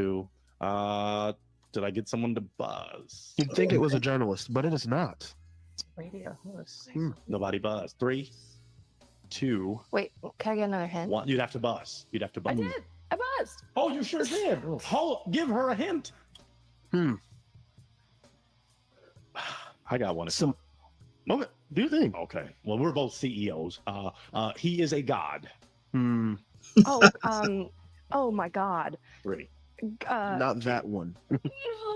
God. to? Did I get someone to buzz? You'd think it was a journalist, but it is not. Radio host. Nobody buzz. 3, 2, Wait, can I get another hint? 1. You'd have to buzz. I did. I buzzed. Oh, you sure did. Give her a hint. I got one. Do you think? Okay. Well, we're both CEOs. He is a god. Oh my God. 3. Not that one.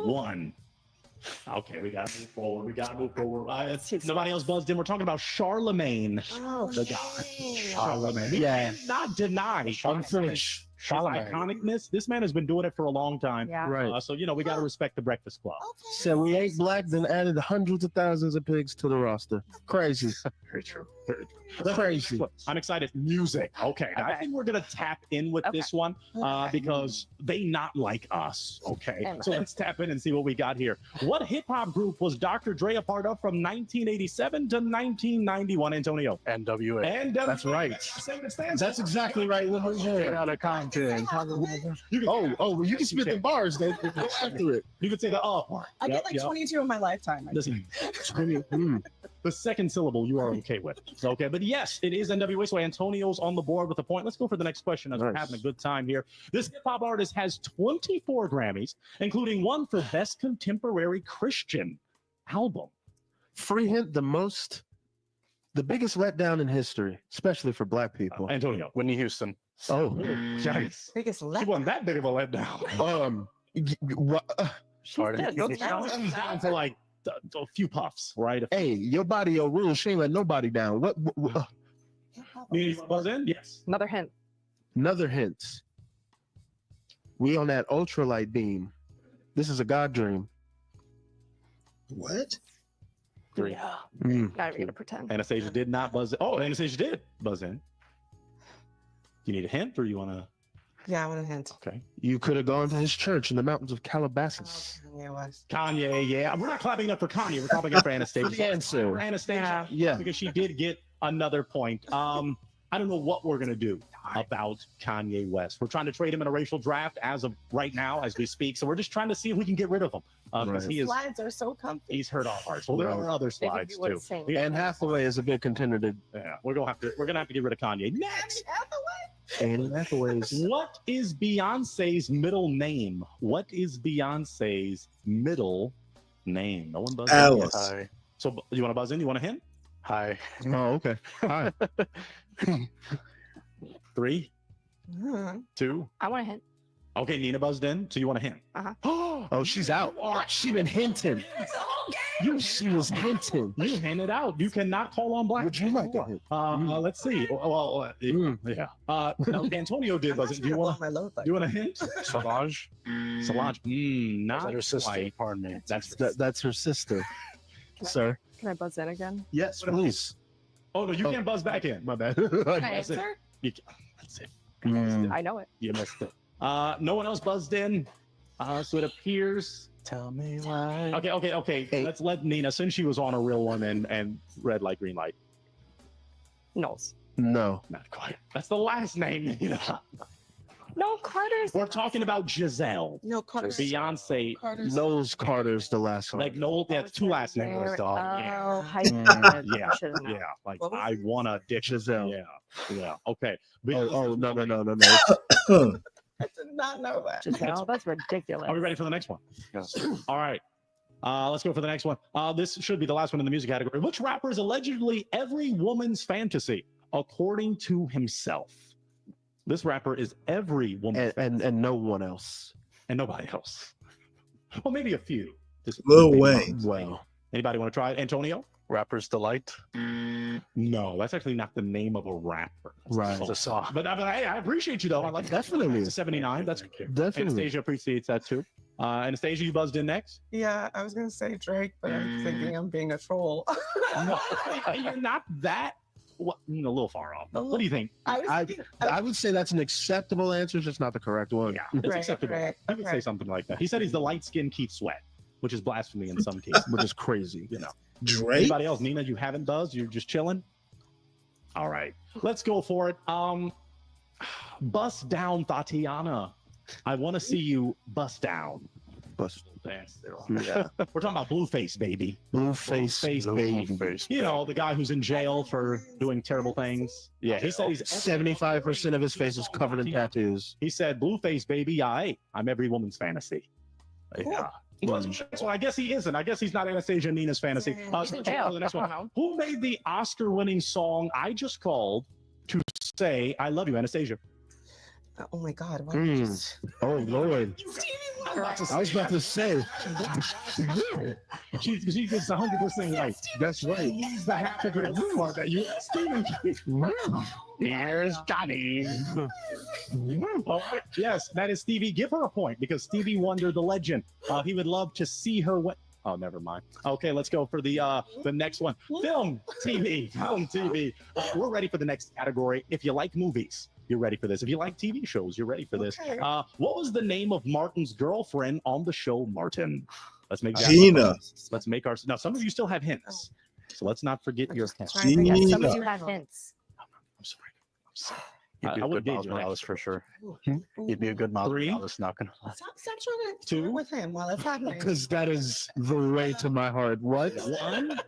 1. Okay, we gotta move forward. Nobody else buzzed in. We're talking about Charlemagne, the god. Charlemagne. We cannot deny Charlemagne's iconicness. This man has been doing it for a long time. Yeah. Right. So we got to respect the Breakfast Club. So we ain't black, then added hundreds of thousands of pigs to the roster. Crazy. Very true. Crazy. I'm excited. Music. Okay. Now, I think we're gonna tap in with this one because they not like us. Okay. So let's tap in and see what we got here. What hip hop group was Dr. Dre a part of from 1987 to 1991? Antonio. NWA. And That's right. That's exactly right. Out of context. Okay. You can, Well, you can spit the bars. Then go after it. You could say the part. I get like 22 in my lifetime. I Listen, Mm. the second syllable you are okay with. Okay, but yes, it is NWA. So Antonio's on the board with a point. Let's go for the next question as we're Nice. having a good time here. This hip hop artist has 24 Grammys, including one for Best Contemporary Christian Album. Free hint: the biggest letdown in history, especially for Black people. Antonio. Whitney Houston. Oh, Yikes. Biggest She wasn't that big of a letdown. Sorry. Down for like a few puffs, right? Hey, your body, your rules. She ain't let nobody down. What You buzz in? Yes. Another hint. Another hint. We on that ultralight beam. This is a God dream. What? Three. Yeah. Mm. Not even gonna pretend. Anastasia did not buzz in. Oh, Anastasia did buzz in. You need a hint or you want to? Yeah, I want a hint. Okay. You could have gone to his church in the mountains of Calabasas. Yeah, it was. Kanye, yeah. We're not clapping up for Kanye. We're clapping up for Anastasia. For the answer. For Anastasia. Yeah. Because she did get another point. I don't know what we're going to do about Kanye West. We're trying to trade him in a racial draft as of right now, as we speak. So we're just trying to see if we can get rid of him. Because he is, Slides are so comfy. he's hurt our hearts. Well, there are other They can slides do what too. it's saying. And Hathaway is a good contender to Yeah, we're gonna have to get rid of Kanye. Next, Anne Hathaway's. what is Beyonce's middle name? What is Beyonce's middle name? No one buzzed in. Alice. Hi. So you want to buzz in? You want a hint? Hi. Oh, okay. Hi. 3, Mhm. 2. I want a hint. Okay, Nina buzzed in. So you want a hint? Oh, she's out. She been hinting. She was hinting. You hinted out. You cannot call on Black. Would you like a hint? Let's see. Yeah. No, Antonio did buzz in. Do you want? My load Do you want a hint? Solange. Solange. Not That her sister. quite. Pardon me. That's her sister, sir. Can I buzz in again? Yes, please. Oh no, you can't buzz back in. My bad. Can I That's it. answer? That's it. I know it. You missed it. No one else buzzed in. So it appears. Tell me why. Okay. Hey. Let's let Nina, since she was on a real one and red light, green light. Knowles. No. Not quite. That's the last name, Nina. No, Carter's. We're talking about Giselle. No, Carter's. Beyonce. Carter's. Knowles Carter's the last one. Like Noel, that's two last names. There- Dog. Oh, Yeah. hyphen. Yeah. I should've known. Yeah. Like What was I want to ditch Giselle. Yeah. Okay. Oh, no. I did not know that. Giselle, that's ridiculous. Are we ready for the next one? Yes. All right. Let's go for the next one. This should be the last one in the music category. Which rapper is allegedly every woman's fantasy, according to himself? This rapper is every woman's And no one else. and nobody else. Well, maybe a few. Lil Wayne. Well, Anybody want to try it? Antonio? Rapper's Delight. No, that's actually not the name of a rapper. Right. It's a song. But hey, I appreciate you though. I like Definitely. It's a 79. That's Definitely. Anastasia appreciates that too. Anastasia, you buzzed in next. Yeah, I was gonna say Drake, but I'm thinking I'm being a troll. No, you're not that. What, a little far off. What do you think? I would say that's an acceptable answer, just not the correct one. Yeah, it's acceptable. I would say something like that. He said he's the light-skinned Keith Sweat, which is blasphemy in some cases. Which is crazy. You know. Drake? Anybody else? Nina, you haven't buzzed? You're just chilling? All right. Let's go for it. Bust down, Tatiana. I want to see you bust down. Bust. Yeah. We're talking about Blueface, baby. Blueface, baby. Blueface. You know, the guy who's in jail for doing terrible things. Yeah, he said he's 75% of his face is covered in tattoos. He said, Blueface, baby, I'm every woman's fantasy. Yeah. So I guess he isn't. I guess he's not Anastasia and Nina's fantasy. So the next one. Who made the Oscar-winning song "I Just Called to Say I Love You"? Anastasia. Oh my God! What Oh Lord! I was about to say. She gets 100% right. That's right. He's the half of it part that you Stephen. Here's Johnny. Yes, that is Stevie. Give her a point because Stevie Wonder, the legend. He would love to see her. Oh, never mind. Okay, let's go for the next one. Film, TV. We're ready for the next category. If you like movies, you're ready for this. If you like TV shows, you're ready for this. Okay. What was the name of Martin's girlfriend on the show Martin? Let's make that. Gina. Let's make our. Now, some of you still have hints, so let's not forget your hints. Some of you have hints. I'm sorry. He'd be a wouldn't good gauge Miles your Morales for sure. Hmm? He'd be a good Miles Three. Morales. Not gonna lie. Stop trying to two with him while it's happening. Because that is the way to my heart. What? One.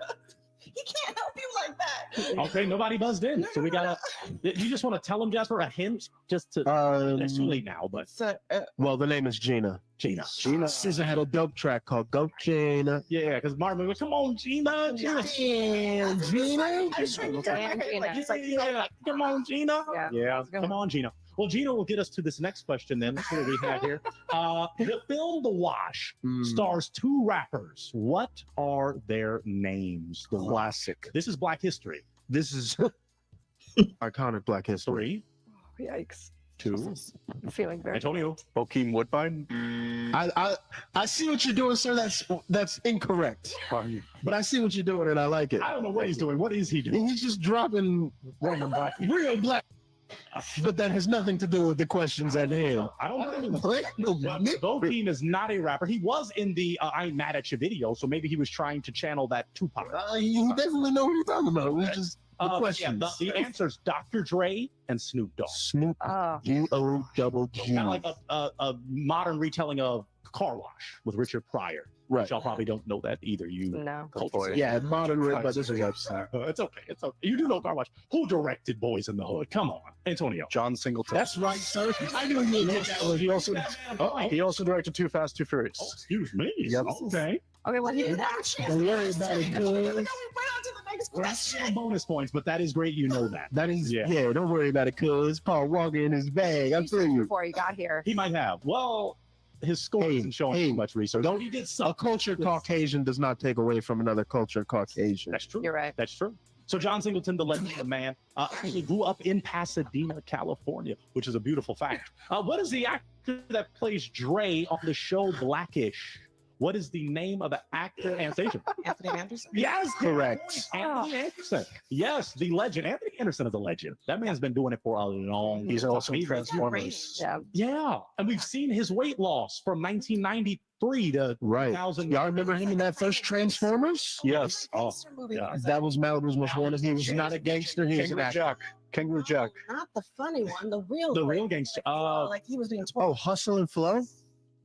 He can't help you like that. Okay, nobody buzzed in, so we gotta. You just want to tell him, Jasper, a hint, just to. It's too late now, but So, Well, the name is Gina. Gina. SZA had a dope track called "Go Gina." Yeah, because Marvin was, come on, Gina, Gina. Yeah, Gina. Yeah, come on, Gina. Yeah, come on, Gina. Well, Gina will get us to this next question then. Let's see what we have here. The film The Wash stars two rappers. What are their names? The Classic. This is Black History. This is iconic Black history. Three, Yikes. two, I'm feeling very. Antonio. Bokeem Woodbine. I see what you're doing, sir. That's incorrect. But I see what you're doing, and I like it. I don't know what he's doing. What is he doing? He's just dropping real black. But that has nothing to do with the questions at hand. I don't know. Bokeem is not a rapper. He was in the I Ain't Mad at You video, so maybe he was trying to channel that Tupac. You definitely know what you're talking about. It's just the questions. Yeah, the answer's Dr. Dre and Snoop Dogg. Snoop D-O-double-G. Kind of like a modern retelling of Car Wash with Richard Pryor. Right. Y'all probably don't know that either. You No. Yeah, modern rip, but this is it's okay. It's okay. You do know Car Wash. Who directed Boys in the Hood? Come on, Antonio. John Singleton. That's right, sir. I knew you would get that one. He also directed Too Fast, Too Furious. Excuse me. Yep. Okay. Okay, well, you Don't worry about it, cuz. That's bonus points, but that is great. You know that. That is, yeah, don't worry about it, cuz. Paul Walker in his bag. I'm telling you. before you got here. He might have. Well, his score isn't showing too much research. Don't he did a culture Caucasian does not take away from another culture Caucasian. That's true. You're right. That's true. So John Singleton, the legend man, actually grew up in Pasadena, California, which is a beautiful fact. What is the actor that plays Dre on the show Blackish? What is the name of the actor? Anastasia. Anthony Anderson. Yes, correct. Anthony Anderson. Yes, the legend. Anthony Anderson is a legend. That man's been doing it for a long. He's also in time. Transformers. Yeah, and we've seen his weight loss from 1993 to 2000. Y'all remember him in that first Transformers? Yes. Oh, yeah. That was Malibu's most wanted. He was not a gangster. He was an actor. Kangaroo Jack. Not the funny one, the real. The one. real gangster. Like he was being told. Oh, Hustle and Flow?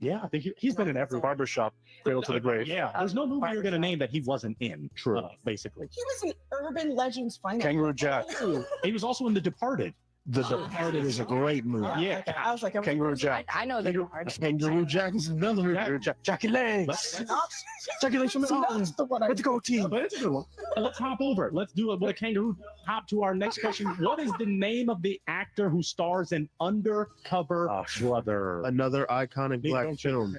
Yeah, I think he's been in every Barbershop, Cradle to the Grave. Yeah, there's no movie you're gonna name that he wasn't in. True, basically. He was an Urban Legends finest. Kangaroo Jack. He was also in The Departed. The Departed is a great movie. Yeah, I was like, Kangaroo Jack. I know the hard. Kangaroo Jack is another one. Jackie Legs. Jackie Legs from the that's the one I. With the goatee. but it's a good one. Let's hop over. Let's do it with a kangaroo. Hop to our next question. What is the name of the actor who stars in Undercover Brother? Another iconic black film.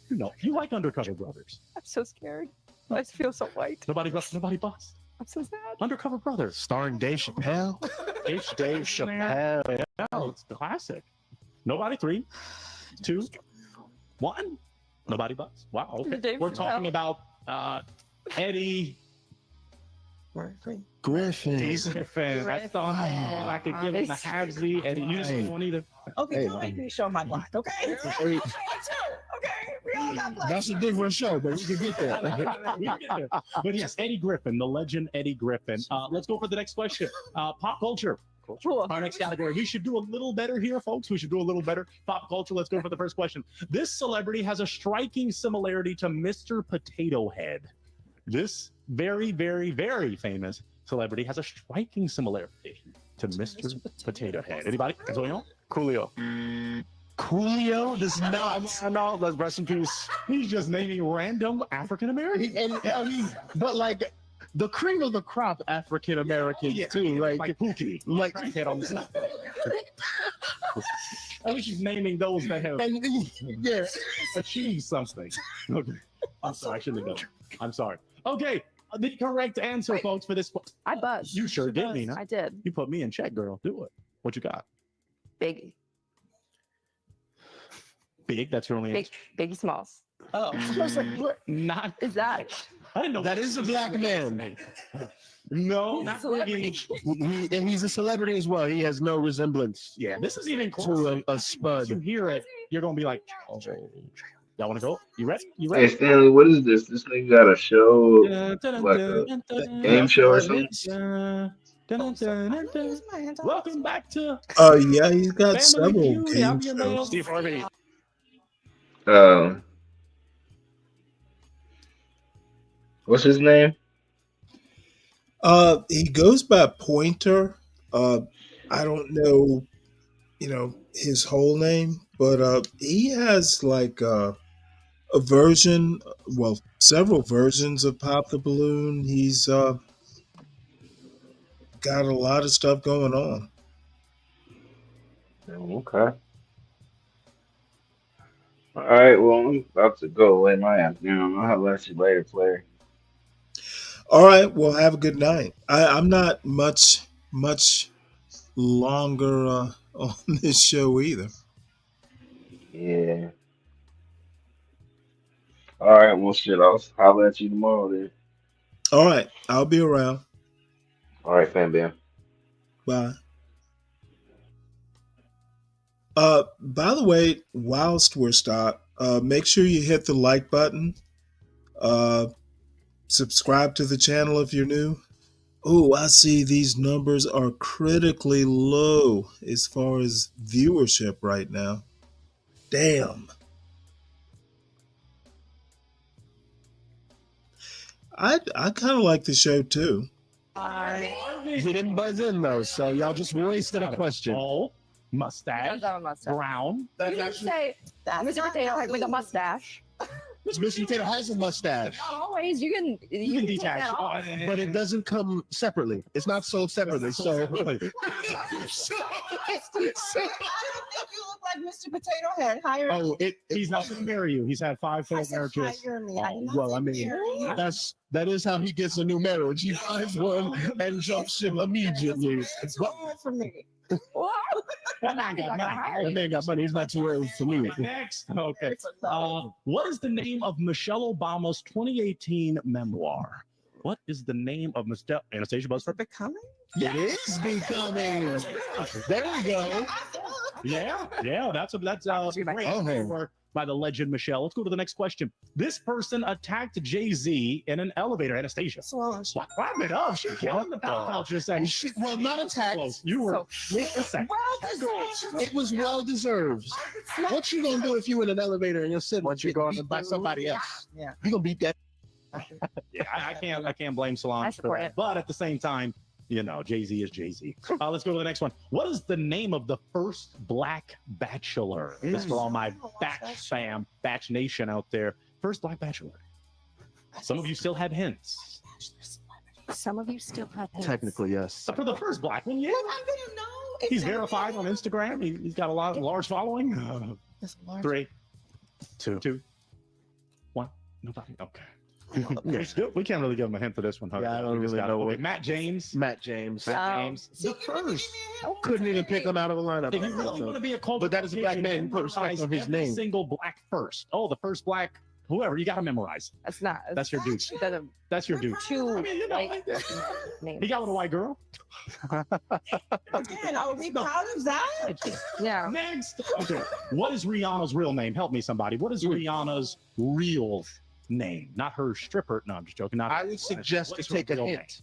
You know, you like Undercover Brothers. I'm so scared. I just feel so white. Nobody bust. I'm so sad. Undercover Brother. Starring Dave Chappelle. Dave Chappelle. Yeah, it's classic. Nobody. 3, 2, 1. Nobody busts. Wow. Okay. Dave We're Chappelle. talking about Eddie Griffin. Griffin. I thought I could give him the halvesy. Eddie, you just don't either. Okay, Hey, don't make me show my black. Okay. Hey, Okay, we all got black. that's a different show, but we can get there. We can get there. But yes, Eddie Griffin, the legend Eddie Griffin. Let's go for the next question. Pop culture. Our next category. We should do a little better here, folks. We should do a little better. Pop culture. Let's go for the first question. This celebrity has a striking similarity to Mr. Potato Head. This very, very, very famous celebrity has a striking similarity to Mr. Potato Head. Anybody? Antonio? Coolio. Coolio does not. No, let's rest in peace. He's just naming random African Americans. And I mean, but like the cream of the crop African Americans too. Like Pookie. Like Head on the side. At least he's naming those that have yeah. achieved something. Okay. I'm sorry. I shouldn't have done it. I'm sorry. Okay. The correct answer, folks, for this. I buzzed. You sure did, Nina. I did. You put me in check, girl. Do it. What you got? Biggie. Big. That's your only Big. answer. Biggie Smalls. Oh, I was like, what? Not. Is that? I didn't know That is a black man. No, He's a not celebrity. And he's a celebrity as well. He has no resemblance Yeah, this is even to closer. a spud. You hear it, you're gonna be like, oh. Y'all want to go? You ready? You Hey ready? Stanley, what is this? This nigga got a show, like a game show or something? Welcome back to Yeah, he's got Family several Feud. game I'm your man, shows. Steve Harvey. What's his name? He goes by Pointer. I don't know, his whole name, but he has like a version, well, several versions of Pop the Balloon. He's got a lot of stuff going on. Okay. All right. Well, I'm about to go lay my ass down. I'll let you later, player. All right, well, have a good night. I'm not much longer on this show either. Yeah. All right. Well, shit. I'll holler at you tomorrow then. All right, I'll be around. All right, fam bam. Bye. By the way, whilst we're stopped, make sure you hit the like button. Subscribe to the channel if you're new. Oh, I see these numbers are critically low as far as viewership right now. Damn. I kind of like the show too. He didn't buzz in though, so y'all just wasted a question. Oh, mustache, brown. You didn't say Mr. Potato Head with a mustache. Mr. Potato has a mustache. Not always. You can take detach. that off. But it doesn't come separately. It's not sold separately. So I don't think you look like Mr. Potato Head. Hire He's not going to marry you. He's had 5 failed marriages. hire me. I did not well, say I mean, marry you. that is how he gets a new marriage. He finds one and jumps ship immediately. It's hard for me. That man got money. He's not too early for me. Next. Okay. What is the name of Michelle Obama's 2018 memoir? What is the name of Michelle Anastasia Buzzford? Becoming? It is becoming. There we go. Yeah. That's great work by the legend Michelle. Let's go to the next question. This person attacked Jay-Z in an elevator. Anastasia. What it up? She killed the pop culture section. Well, not attacked. You were it was well deserved. What you gonna do if you in an elevator and you're sitting once you're going by somebody else? Yeah. You gonna beat that? I can't blame Solange for that. But at the same time, Jay-Z is Jay-Z. Let's go to the next one. What is the name of the first black bachelor? This is for all my Batch fam, Batch Nation out there. First black bachelor. Some of you still have hints. Some of you still have hints. Technically, yes. For the first black one, yeah. I'm gonna know. He's verified on Instagram. He's got a large following. 3, 2, 1. Nobody. Okay. We can't really give him a hint for this one. Yeah, I don't really know. Okay, Matt James. The first. Couldn't even pick him out of the lineup. If you really want to be a cult, but that is a black man who put respect on his every name. Single black first. Oh, the first black. Whoever, you got to memorize. That's not. That's your dude. That's your dude. He got with a white girl. Again, are we proud of that? Yeah. Next. Okay. What is Rihanna's real name? Help me, somebody. What is Rihanna's real name? Not her stripper. No, I'm just joking. Not. I would suggest to take a hint.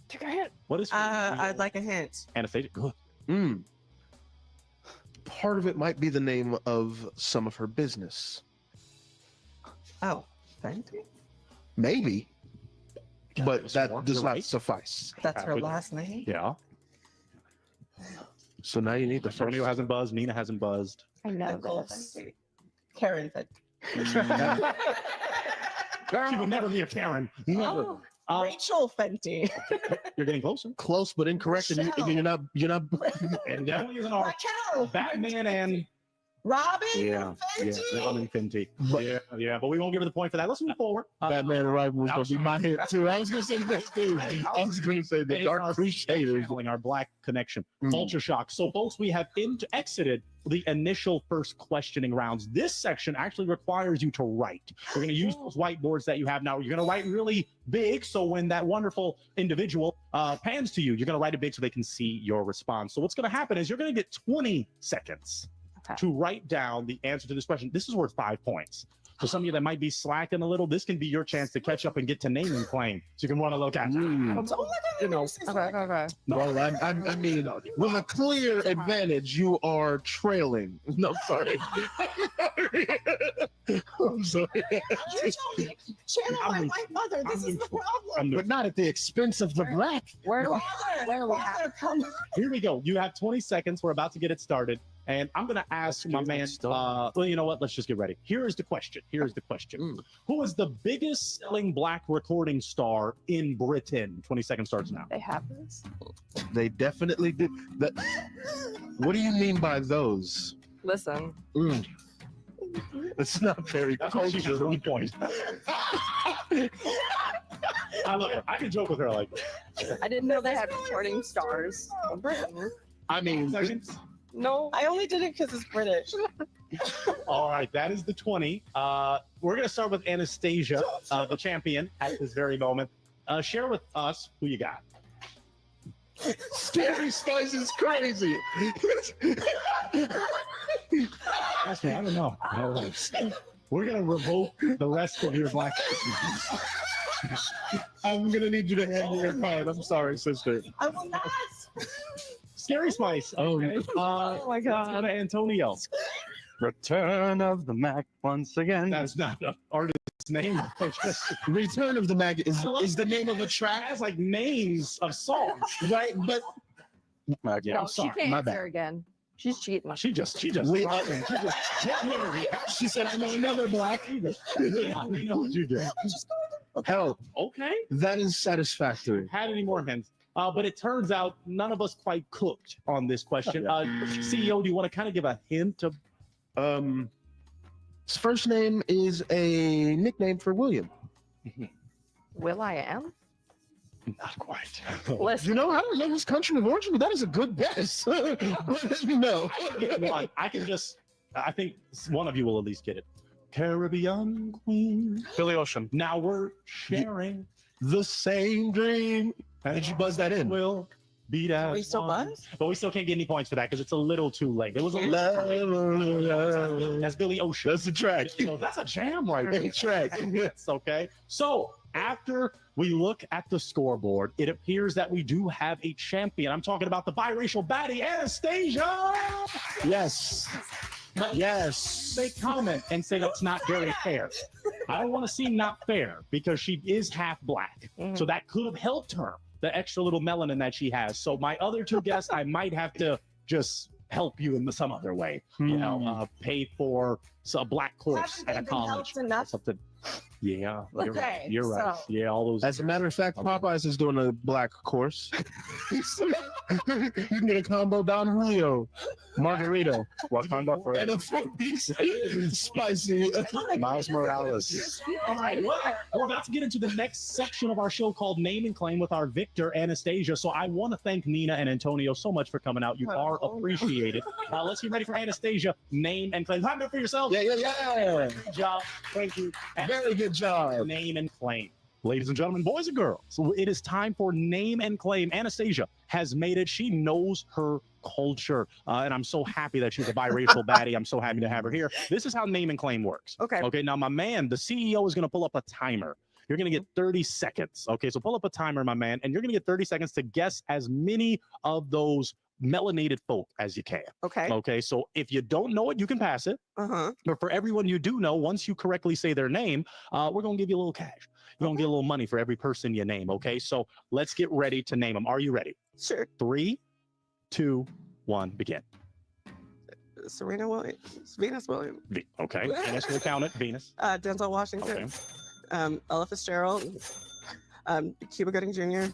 Take a hint. What is? I'd like a hint. Anastasia. Good. Part of it might be the name of some of her business. Oh, Fenty? Maybe. But that does not suffice. That's her last name? Yeah. So now you need the Antonio hasn't buzzed. Nina hasn't buzzed. I know. Karen Fenty. She would never be a Karen. Oh, Rachel Fenty. You're getting closer. Close, but incorrect. And you're not. And definitely isn't our Batman and Robin. Yeah, Robin Fenty. Yeah, but we won't give her the point for that. Let's move forward. Batman and Robin was going to be my hit too. I was going to say that too. I was going to say the Dark Crusaders. Our black connection. Culture shock. So, folks, we have exited the initial first questioning rounds. This section actually requires you to write. We're going to use those whiteboards that you have now. You're going to write really big, so when that wonderful individual pans to you, you're going to write it big so they can see your response. So what's going to happen is you're going to get 20 seconds to write down the answer to this question. This is worth 5 points. For some of you that might be slacking a little, this can be your chance to catch up and get to name and claim. So you can run a little catch. You know, Okay. well, I mean, with a clear advantage, you are trailing. No, sorry. I'm sorry. You told me, channel my white mother. This is the problem. But not at the expense of the black. Where do we Father, come. Here we go. You have 20 seconds. We're about to get it started. And I'm going to ask my man, well, you know what? Let's just get ready. Here is the question. Who is the biggest selling black recording star in Britain? 20 seconds starts now. They have this. They definitely do. That. What do you mean by those? Listen. It's not very cultural. Point. I love it. I can joke with her like that. I didn't know they had recording stars in Britain. I mean, No, I only did it because it's British. All right, that is the 20. We're going to start with Anastasia, the champion at this very moment. Share with us who you got. Scary Spice is crazy. Actually, I don't know. We're going to revoke the rest of your black. I'm gonna need you to hand me your card. I'm sorry, sister. I will not. Scary Spice. Oh, Oh my God. Let's go to Antonio. Return of the Mac once again. That's not an artist's name. Return of the Mac is the name of a track. It has like names of songs. Right, but Yeah, No, I'm she sorry. can't my answer bad. again. She's cheating. She just. she said, I know another black. I know what you did. Hell, Okay. that is satisfactory. Had any more hints? But it turns out none of us quite cooked on this question. CEO, do you want to kind of give a hint of? His first name is a nickname for William. Will I am? Not quite. Listen. You know, I don't know his country of origin, but that is a good guess. No. I can just. I think one of you will at least get it. Caribbean Queen. Billy Ocean. Now we're sharing. The same dream. How did you buzz that in? Will beat out. We still buzz? But we still can't get any points for that because it's a little too late. It was a little. That's Billy Ocean. That's the track. So that's a jam right there. Track. It's okay. So after we look at the scoreboard, it appears that we do have a champion. I'm talking about the biracial baddie, Anastasia. Yes. Yes. They comment and say that's not very fair. I don't want to seem not fair because she is half black. So that could have helped her, the extra little melanin that she has. So my other two guests, I might have to just help you in some other way. You know, pay for a black course at a college or something. Yeah, you're Okay, right. You're right. so- Yeah, all those. As a matter of fact, Popeyes is doing a black course. You can get a combo Don Julio, Margarito, Wakanda for and a 4-piece spicy Miles Morales. All right, well, we're about to get into the next section of our show called Name and Claim with our victor, Anastasia. So I want to thank Nina and Antonio so much for coming out. You are appreciated. Let's get ready for Anastasia. Name and claim. Time for yourself. Yeah. Good job. Thank you. Very good job. Name and claim. Ladies and gentlemen, boys and girls, so it is time for name and claim. Anastasia has made it. She knows her culture. And I'm so happy that she's a biracial baddie. I'm so happy to have her here. This is how name and claim works. Okay. Okay. Now, my man, the CEO is going to pull up a timer. You're going to get 30 seconds. Okay. So pull up a timer, my man, and you're going to get 30 seconds to guess as many of those melanated folk as you can. Okay. Okay. So if you don't know it, you can pass it. Uh-huh. But for everyone you do know, once you correctly say their name, we're going to give you a little cash. You're going to get a little money for every person you name. Okay. So let's get ready to name them. Are you ready? Sure. 3, 2, 1, begin. Serena Williams. Venus Williams. Okay. Venus, we'll count it. Venus. Denzel Washington. Ella Fitzgerald. Cuba Gooding Jr.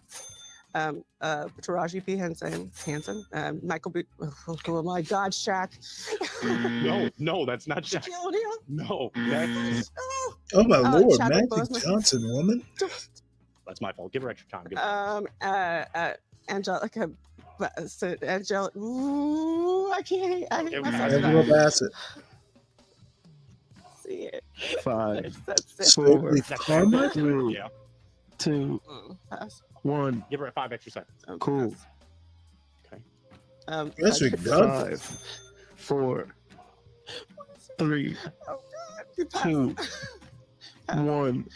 Taraji P. Henson. Michael B. Oh my God, Shaq. No, that's not Shaq. Shaquille O'Neal. No, that's Oh my lord, Chadwick Magic Boseman. Johnson, woman. that's my fault. Give her extra time. Give her Angelica. Ooh, I can't. I hate myself. Angela Bassett. See it. 5, That's 4, Stokely Carmichael? 3, Yeah. 2, Pass. 1. Give her 5 extra seconds. Cool. Patrick Douglas. 5, 4, 3, 2, 1.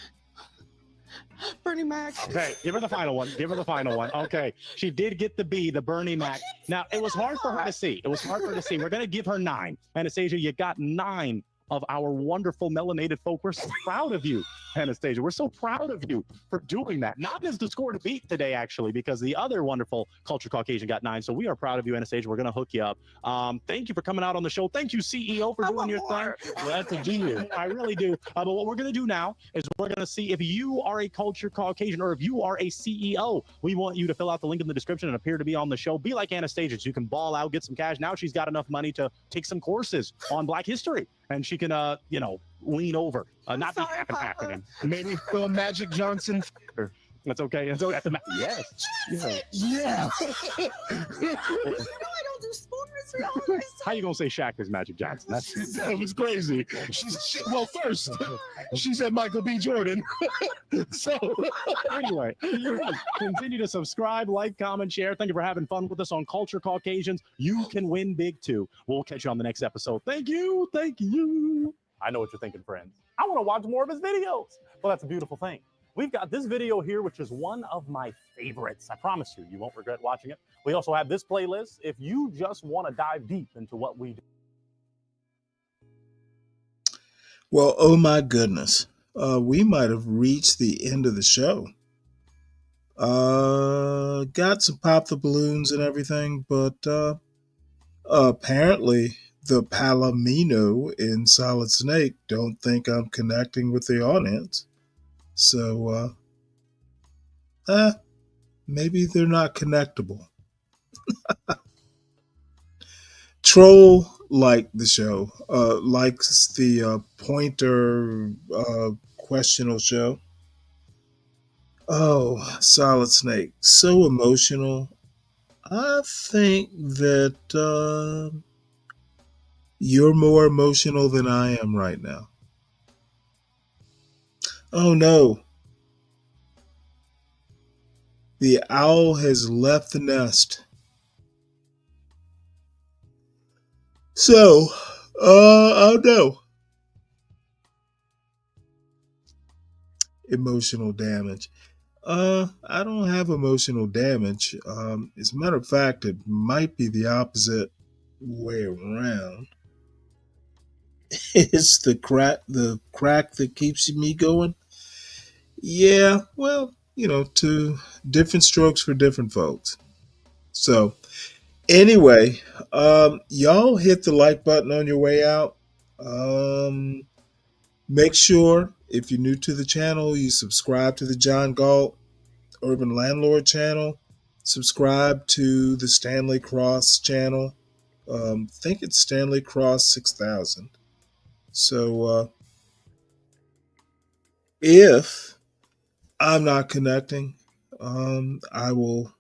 Bernie Mac. Okay, give her the final one. Give her the final one. Okay, she did get the B, the Bernie Mac. Now, it was hard for her to see. It was hard for her to see. We're going to give her 9. Anastasia, you got 9 of our wonderful melanated folk. We're so proud of you, Anastasia. We're so proud of you for doing that. 9 is the score to beat today, actually, because the other wonderful Culture Caucasian got 9. So we are proud of you, Anastasia. We're going to hook you up. Thank you for coming out on the show. Thank you, CEO, for doing your thing. That's a genius. I really do. But what we're going to do now is we're going to see if you are a Culture Caucasian or if you are a CEO. We want you to fill out the link in the description and appear to be on the show. Be like Anastasia. So you can ball out, get some cash. Now she's got enough money to take some courses on Black history. And she can, lean over, not be happening. Maybe for a Magic Johnson. That's okay. That's okay. Yes. Yeah. I don't do sports. How you gonna say Shaq is Magic Johnson? That was crazy. Well, first, she said Michael B. Jordan. So, anyway, continue to subscribe, like, comment, share. Thank you for having fun with us on Culture Caucasians. You can win big too. We'll catch you on the next episode. Thank you. Thank you. I know what you're thinking, friends. I want to watch more of his videos. Well, that's a beautiful thing. We've got this video here, which is one of my favorites. I promise you, you won't regret watching it. We also have this playlist if you just want to dive deep into what we do. Well, oh my goodness. We might have reached the end of the show. Got some pop the balloons and everything, but apparently the Palomino in Solid Snake don't think I'm connecting with the audience. So, maybe they're not connectable. Troll liked the show, likes the Pointer questionable show. Oh, Solid Snake, so emotional. I think that you're more emotional than I am right now. Oh no. The owl has left the nest. So, oh no. Emotional damage. I don't have emotional damage. As a matter of fact, it might be the opposite way around. It's the crack that keeps me going. Yeah, well, to different strokes for different folks. So, anyway, y'all hit the like button on your way out. Make sure, if you're new to the channel, you subscribe to the John Galt Urban Landlord channel. Subscribe to the Stanley Cross channel. I think it's Stanley Cross 6000. So, if I'm not connecting, I will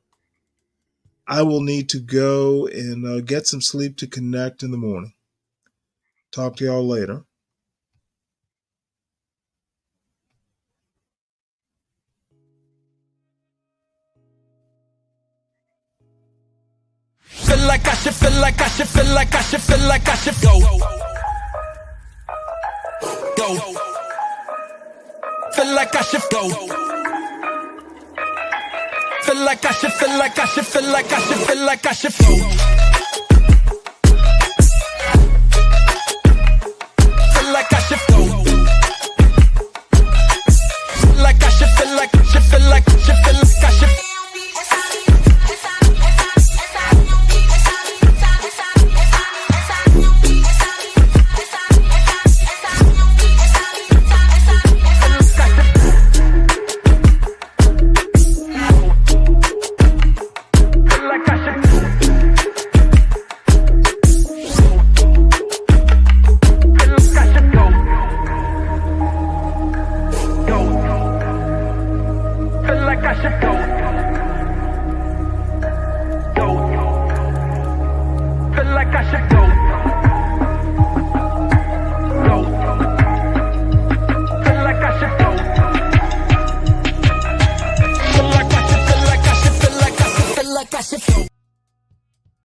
need to go and get some sleep to connect in the morning. Talk to y'all later. Feel like I should, feel like I should, feel like I should, feel like I should go. Go. Feel like I should go. Feel like I should, feel like I should, feel like I should, feel like I should go. Feel like I should go. Feel like I should, feel like I should, feel like I should, feel like I should. Feel like I should go.